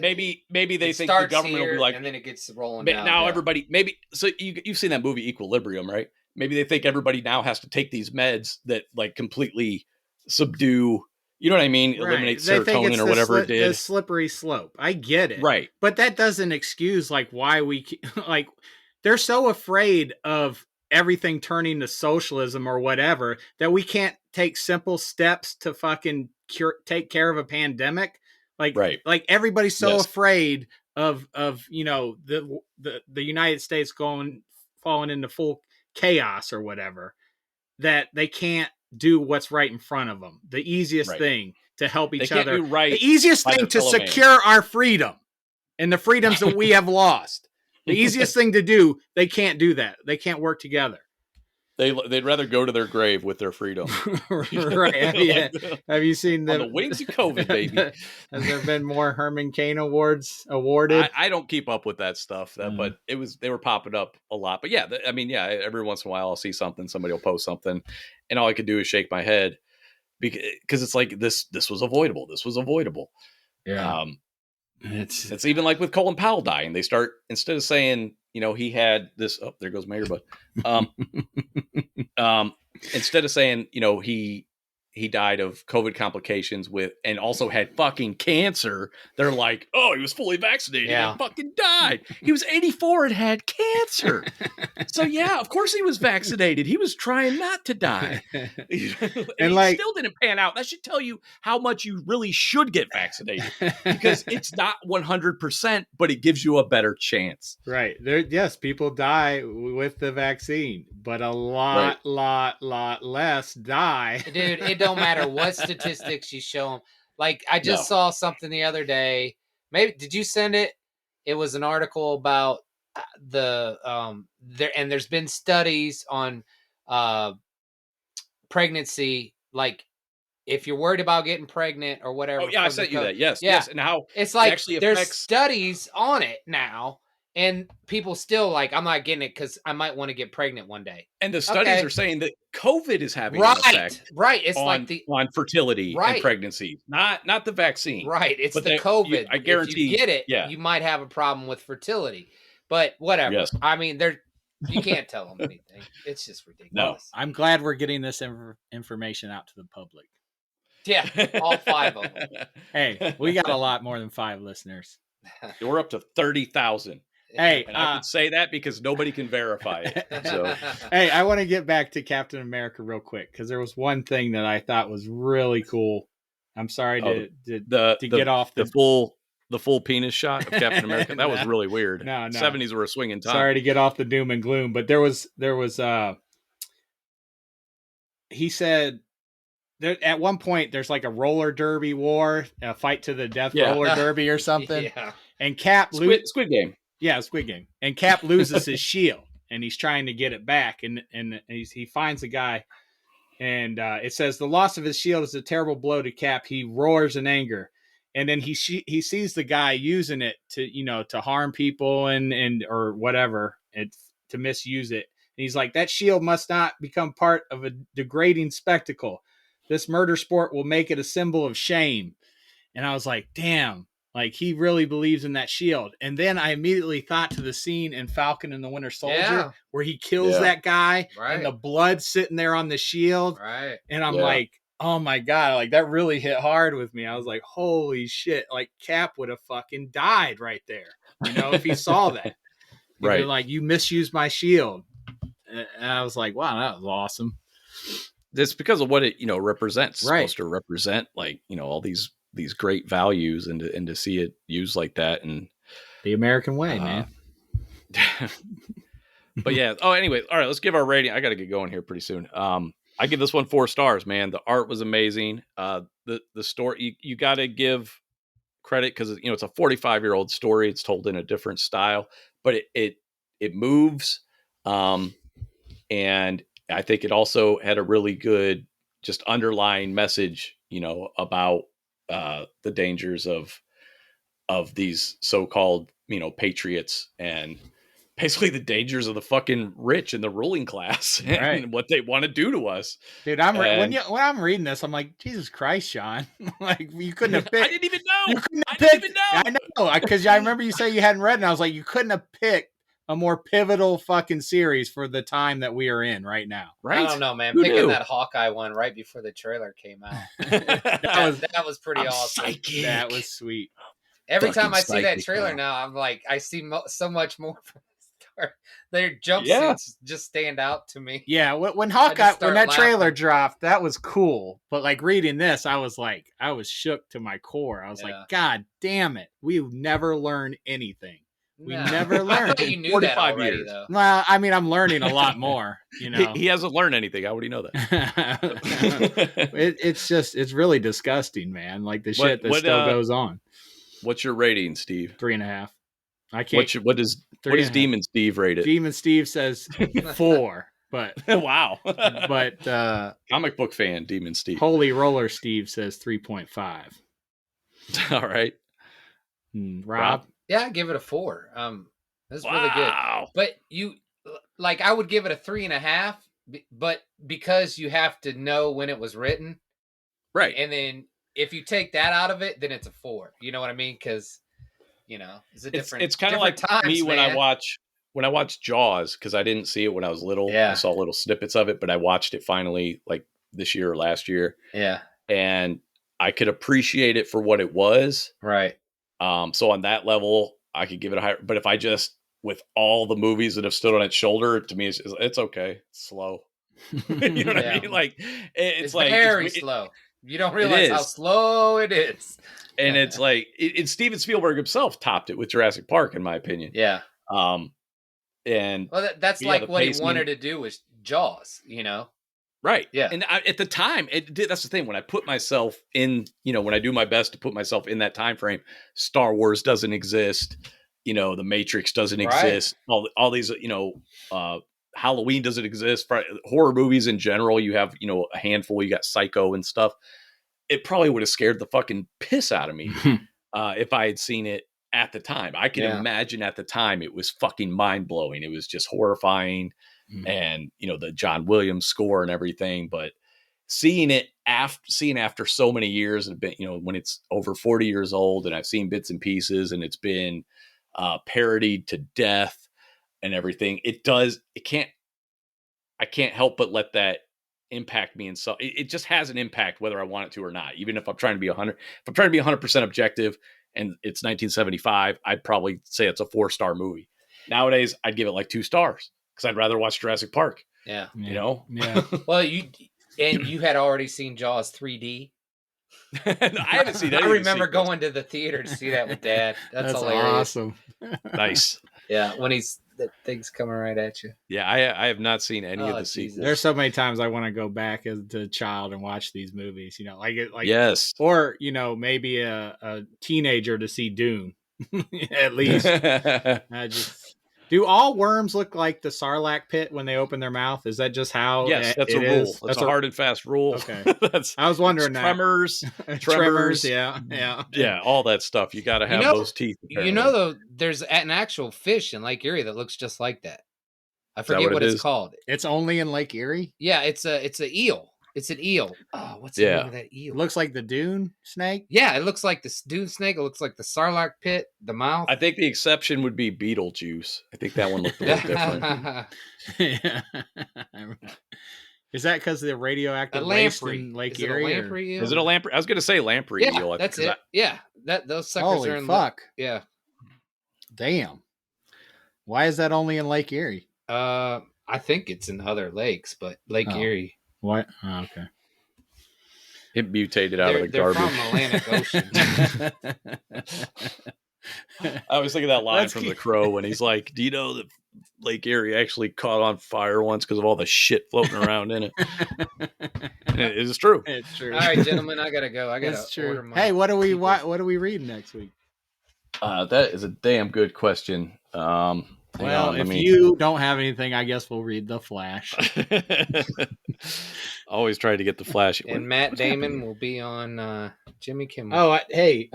maybe they think the government will be like, and then it gets rolling down. Now everybody so you've seen that movie Equilibrium, right? Maybe they think everybody now has to take these meds that like completely subdue. You know what I mean? Right. Eliminate serotonin or whatever it did. The slippery slope. I get it. Right. But that doesn't excuse like why we like they're so afraid of everything turning to socialism or whatever that we can't take simple steps to fucking take care of a pandemic. Like, right. Like everybody's so afraid of the United States falling into full chaos or whatever that they can't do what's right in front of them. The easiest thing to help each other. The easiest thing to secure our freedom and the freedoms that we have lost. The easiest thing to do, they can't do that. They can't work together. They'd rather go to their grave with their freedom. Right. Have you seen on the wings of COVID, baby? Has there been more Herman Cain awards awarded? I don't keep up with that stuff, but they were popping up a lot. But yeah, every once in a while I'll see something, somebody will post something, and all I could do is shake my head because it's like this was avoidable. This was avoidable. Yeah. It's even like with Colin Powell dying. They start, instead of saying, he had this. Oh, there goes my earbud. Instead of saying, he died of COVID complications and also had fucking cancer, they're like, oh, he was fully vaccinated and fucking died. He was 84 and had cancer. So yeah, of course he was vaccinated. He was trying not to die. and he still didn't pan out. That should tell you how much you really should get vaccinated, because it's not 100%, but it gives you a better chance. Right. Yes, people die with the vaccine, but a lot less die. Dude, it don't matter what statistics you show them. Like, I just saw something the other day. Maybe, did you send it? It was an article about there's been studies on pregnancy, like if you're worried about getting pregnant or whatever. Oh yeah, I sent you that. Yes, yeah. yes. And how it's like it actually there's affects... studies on it now, and people still like, I'm not getting it because I might want to get pregnant one day. And the studies are saying that COVID is having an effect, It's on fertility and pregnancy, not the vaccine. Right, it's the COVID. I guarantee, if you get it, you might have a problem with fertility. But whatever. Yes. I mean, you can't tell them anything. It's just ridiculous. No, I'm glad we're getting this information out to the public. Yeah, all 5 of them. Hey, we got a lot more than 5 listeners. We're up to 30,000. Hey, and I can say that because nobody can verify it. So. Hey, I want to get back to Captain America real quick, because there was one thing that I thought was really cool. I'm sorry to get off the full penis shot of Captain America. That was really weird. No. 70s were a swinging time. Sorry to get off the doom and gloom, but there was he said there, at one point there's like a roller derby war, a fight to the death roller derby or something. Yeah. And Cap Squid Game. Yeah, Squid Game. And Cap loses his shield, and he's trying to get it back, and he finds a guy, and it says the loss of his shield is a terrible blow to Cap. He roars in anger, and then he sees the guy using it to harm people and or whatever, and to misuse it. And he's like, that shield must not become part of a degrading spectacle. This murder sport will make it a symbol of shame. And I was like, damn. Like, he really believes in that shield. And then I immediately thought to the scene in Falcon and the Winter Soldier where he kills that guy and the blood sitting there on the shield. Right. And I'm like, oh my God, like that really hit hard with me. I was like, holy shit. Like, Cap would have fucking died right there. If he saw that. He'd be like, you misused my shield. And I was like, wow, that was awesome. It's because of what it, represents. It's supposed to represent, like, all these great values, and to see it used like that, and the American way, man. But yeah. Oh, anyway. All right. Let's give our rating. I got to get going here pretty soon. I give this one 4 stars, man. The art was amazing. The story, you got to give credit because, it's a 45-year-old story. It's told in a different style, but it moves. And I think it also had a really good, just underlying message, about the dangers of these so-called, patriots, and basically the dangers of the fucking rich and the ruling class and what they want to do to us. Dude, when I'm reading this, I'm like, Jesus Christ, Shawn. Like, you couldn't have picked. I didn't even know. I know, because I remember you say you hadn't read it, and I was like, you couldn't have picked a more pivotal fucking series for the time that we are in right now. Right? I don't know, man. Picking that Hawkeye one right before the trailer came out. that was pretty awesome. Psychic. That was sweet. Every time I see that trailer now, I'm like, I see so much more from the start. Their jumpsuits just stand out to me. Yeah, when that trailer dropped, that was cool. But like reading this, I was shook to my core. I was like, God damn it. We never learn anything. We never learned. You knew that already, years. Though. Well, I mean, I'm learning a lot more. He hasn't learned anything. How would he know that? It's really disgusting, man. Like the shit that still goes on. What's your rating, Steve? 3.5. I can't. What does Demon Steve rate it? Demon Steve says 4. But wow. But comic book fan Demon Steve. Holy Roller Steve says 3.5. All right. Rob? Yeah, I give it a 4. That's really good. But I would give it a 3.5, but because you have to know when it was written, right? And then if you take that out of it, then it's a 4. You know what I mean? Because it's a different. It's kind of like times, me when I watch when I watched Jaws, because I didn't see it when I was little. Yeah. I saw little snippets of it, but I watched it finally like this year or last year. Yeah. And I could appreciate it for what it was. Right. So on that level, I could give it a higher. But if I just, with all the movies that have stood on its shoulder, to me, it's okay. It's slow. You know what I mean? Like it's like very slow. You don't It realize how is. slow it is. And it's like Steven Spielberg himself topped it with Jurassic Park, in my opinion. Yeah. And Well, that's yeah, like the what he pacing- wanted to do with Jaws, you know? Right. Yeah. And at the time, that's the thing. When I put myself in, when I do my best to put myself in that time frame, Star Wars doesn't exist. The Matrix doesn't exist. All these, Halloween doesn't exist. Horror movies in general, you have, a handful. You got Psycho and stuff. It probably would have scared the fucking piss out of me if I had seen it at the time. I can imagine at the time it was fucking mind blowing. It was just horrifying. And the John Williams score and everything, but seeing after so many years, and when it's over 40 years old, and I've seen bits and pieces, and it's been parodied to death and everything, I can't help but let that impact me. And so it just has an impact whether I want it to or not. Even if I'm trying to be 100% objective, and it's 1975, I'd probably say it's a 4-star movie. Nowadays, I'd give it like 2 stars. Because I'd rather watch Jurassic Park. Yeah. Yeah. Well, you had already seen Jaws 3D. I haven't seen any. I remember going to the theater to see that with Dad. That's hilarious. Awesome. Nice. Yeah, when that thing's coming right at you. Yeah, I have not seen any of the sequels. There's so many times I want to go back as a child and watch these movies. Like yes, or maybe a teenager to see Dune. At least. Do all worms look like the Sarlacc pit when they open their mouth? Is that just how? Yes, that's a rule. Is? That's a hard and fast rule. Okay, I was wondering that. Tremors, yeah, all that stuff. You got to have those teeth. Apparently. Though, there's an actual fish in Lake Erie that looks just like that. I forget what it's called. It's only in Lake Erie. Yeah, it's a eel. It's an eel. Oh, what's the name of that eel? It looks like the dune snake. Yeah, it looks like the dune snake. It looks like the Sarlacc pit, the mouth. I think the exception would be Beetlejuice. I think that one looked a little different. Yeah. Is that because of the radioactive waste in Lake Erie? Is it a lamprey? I was going to say lamprey eel. That's it. Those suckers Holy are in fuck. Yeah. Damn. Why is that only in Lake Erie? I think it's in other lakes, but Lake Erie. What? Oh, okay. It mutated out of the garbage. From Atlantic Ocean. I was thinking that line from The Crow when he's like, "Do you know that Lake Erie actually caught on fire once because of all the shit floating around in it?" It is true. It's true. All right, gentlemen, I gotta go. I gotta order my. Hey, what do we read next week? That is a damn good question. If you don't have anything, I guess we'll read The Flash. Always try to get The Flash. And Matt Damon will be on Jimmy Kimmel. Oh, I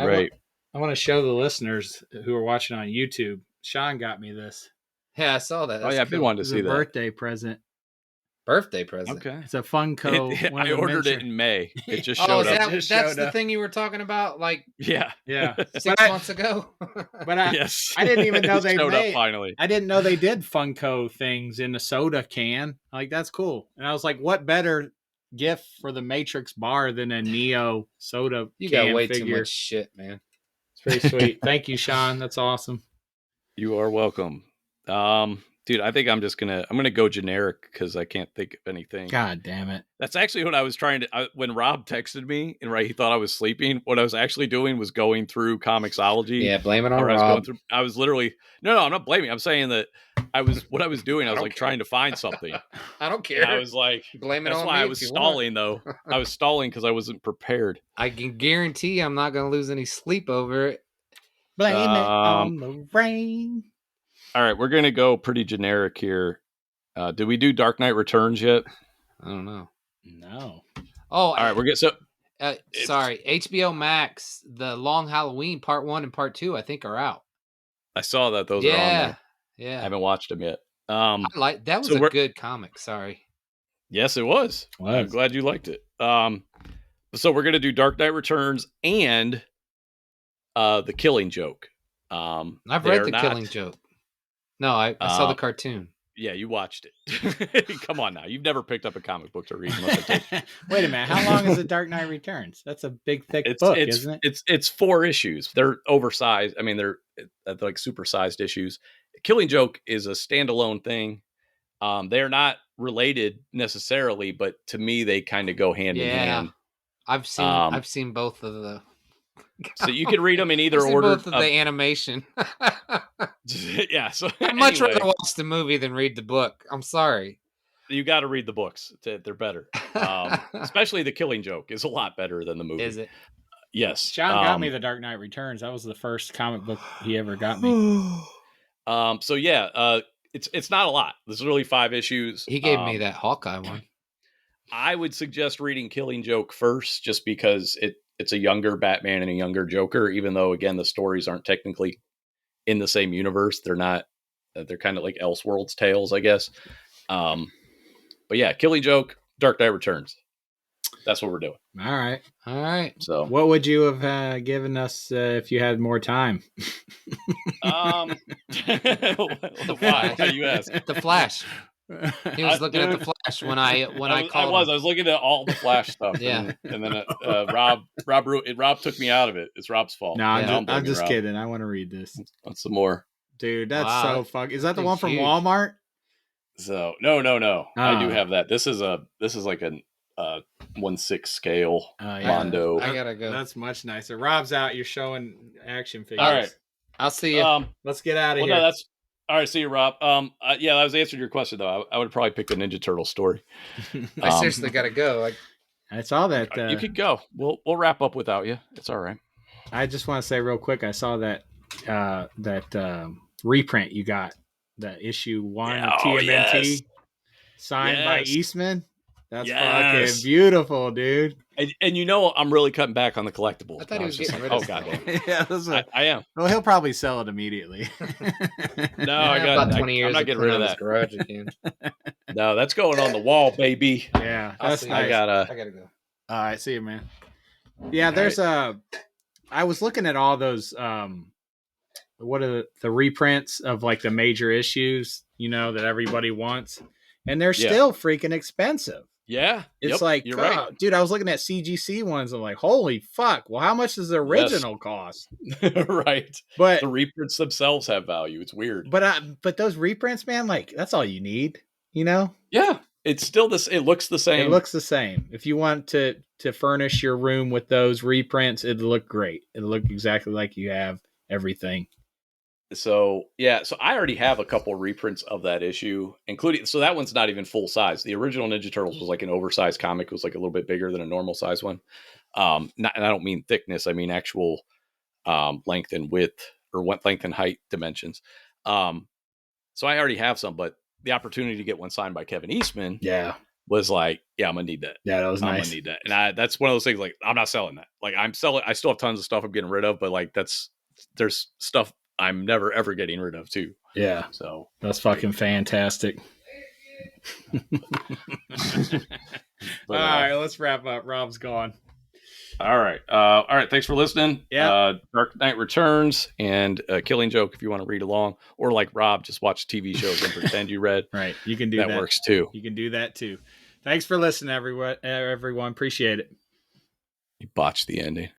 want to show the listeners who are watching on YouTube. Shawn got me this. Yeah, I saw that. That's I've been wanting to see that. Birthday present. Birthday present. Okay. It's a Funko. I ordered it in May. It just showed up. That's the thing you were talking about, like yeah. 6 months ago. But I didn't even know they showed up finally. I didn't know they did Funko things in a soda can. Like, that's cool. And I was like, what better gift for the Matrix bar than a Neo soda you can got way figure. too much shit, man. It's pretty sweet. Thank you, Shawn. That's awesome. You are welcome. Dude, I think I'm gonna go generic because I can't think of anything. God damn it. That's actually what I was trying to, when Rob texted me and he thought I was sleeping. What I was actually doing was going through Comixology. Yeah, blame it on Rob. I was literally, no, I'm not blaming. I'm saying that what I was doing, I was like trying to find something. I don't care. And I was like, blame it that's on why me I was stalling though. I was stalling because I wasn't prepared. I can guarantee I'm not going to lose any sleep over it. Blame it on the rain. All right, we're going to go pretty generic here. Did we do Dark Knight Returns yet? I don't know. No. Oh, all right, we're getting sorry, HBO Max, the Long Halloween Part 1 and Part 2, I think are out. I saw that those are on there. Yeah. I haven't watched them yet. That was a good comic. Sorry. Yes, it was. I'm glad you liked it. So we're going to do Dark Knight Returns and The Killing Joke. I've read The Killing Joke. No, I saw the Uh, cartoon. Yeah, you watched it. Come on now. You've never picked up a comic book to read unless I told you. Wait a minute. How long is The Dark Knight Returns? That's a big, thick It's book, it's isn't it? it's 4 issues. They're oversized. I mean, they're like supersized issues. Killing Joke is a standalone thing. They're not related necessarily, but to me, they kind of go hand in hand. I've seen both of the. So you can read them in either I've seen order. both of the animation. Yeah. So I'd much anyway, rather watch the movie than read the book. I'm sorry. you got to read the books. They're better. Especially the Killing Joke is a lot better than the movie. Is it? Yes. Shawn got me The Dark Knight Returns. That was the first comic book he ever got me. So yeah, it's not a lot. There's really 5 issues. He gave me that Hawkeye one. I would suggest reading Killing Joke first, just because it's a younger Batman and a younger Joker. Even though, again, the stories aren't technically in the same universe. They're not. They're kind of like Elseworlds tales, I guess. But yeah, Killing Joke, Dark Knight Returns. That's what we're doing. All right. So, what would you have given us if you had more time? why you ask? The Flash. He was looking at the Flash when I called. I was looking at all the Flash stuff. Yeah. And then Rob took me out of it. It's Rob's fault. No, I'm just kidding. I want to read this. Want some more? Dude, that's so fucking. Is that the Thing's one from huge. Walmart? So no. I do have that. This is like a 1/6 scale Mondo. I gotta go. That's much nicer. Rob's out. You're showing action figures. All right. I'll see you. Let's get out of here. No, that's all right. See you, Rob. Yeah, I was answering your question though. I would probably pick the Ninja Turtle story. I seriously gotta go. I saw that. You could go. We'll wrap up without you. It's all right. I just want to say real quick. I saw that reprint you got, the issue 1 of TMNT, yes. signed by Eastman. That's Yes. fucking beautiful, dude. And I'm really cutting back on the collectibles. I thought he was just getting like, rid of oh stuff. goddamn. I am. Well, he'll probably sell it immediately. No, I got about 20 years. I'm not getting rid of that. Garage again. No, that's going on the wall, baby. Yeah, that's nice. I gotta go. All right, see you, man. Yeah, there's I was looking at all those what are the reprints of like the major issues, that everybody wants, and they're still freaking expensive. Yeah, it's like, you're right, dude. I was looking at CGC ones. I'm like, holy fuck! Well, how much does the original cost? Right, but the reprints themselves have value. It's weird, but those reprints, man, like that's all you need. Yeah, it's still this. It looks the same. It looks the same. If you want to furnish your room with those reprints, it'll look great. It'll look exactly like you have everything. So yeah, so I already have a couple reprints of that issue, including, so that one's not even full size. The original Ninja Turtles was like an oversized comic. It was like a little bit bigger than a normal size one. And I don't mean thickness. I mean actual length and width, or length and height dimensions. So I already have some, but the opportunity to get one signed by Kevin Eastman, was like, yeah, I'm gonna need that. Yeah, that was nice. I'm gonna need that, and that's one of those things. Like, I'm not selling that. Like, I still have tons of stuff I'm getting rid of, but like there's stuff I'm never ever getting rid of too. Yeah. So that's fucking fantastic. All right, let's wrap up. Rob's gone. All right. Thanks for listening. Yeah. Dark Knight Returns and Killing Joke, if you want to read along, or like Rob, just watch TV shows and pretend you read. Right. You can do that. That works too. You can do that too. Thanks for listening, everyone. Appreciate it. You botched the ending.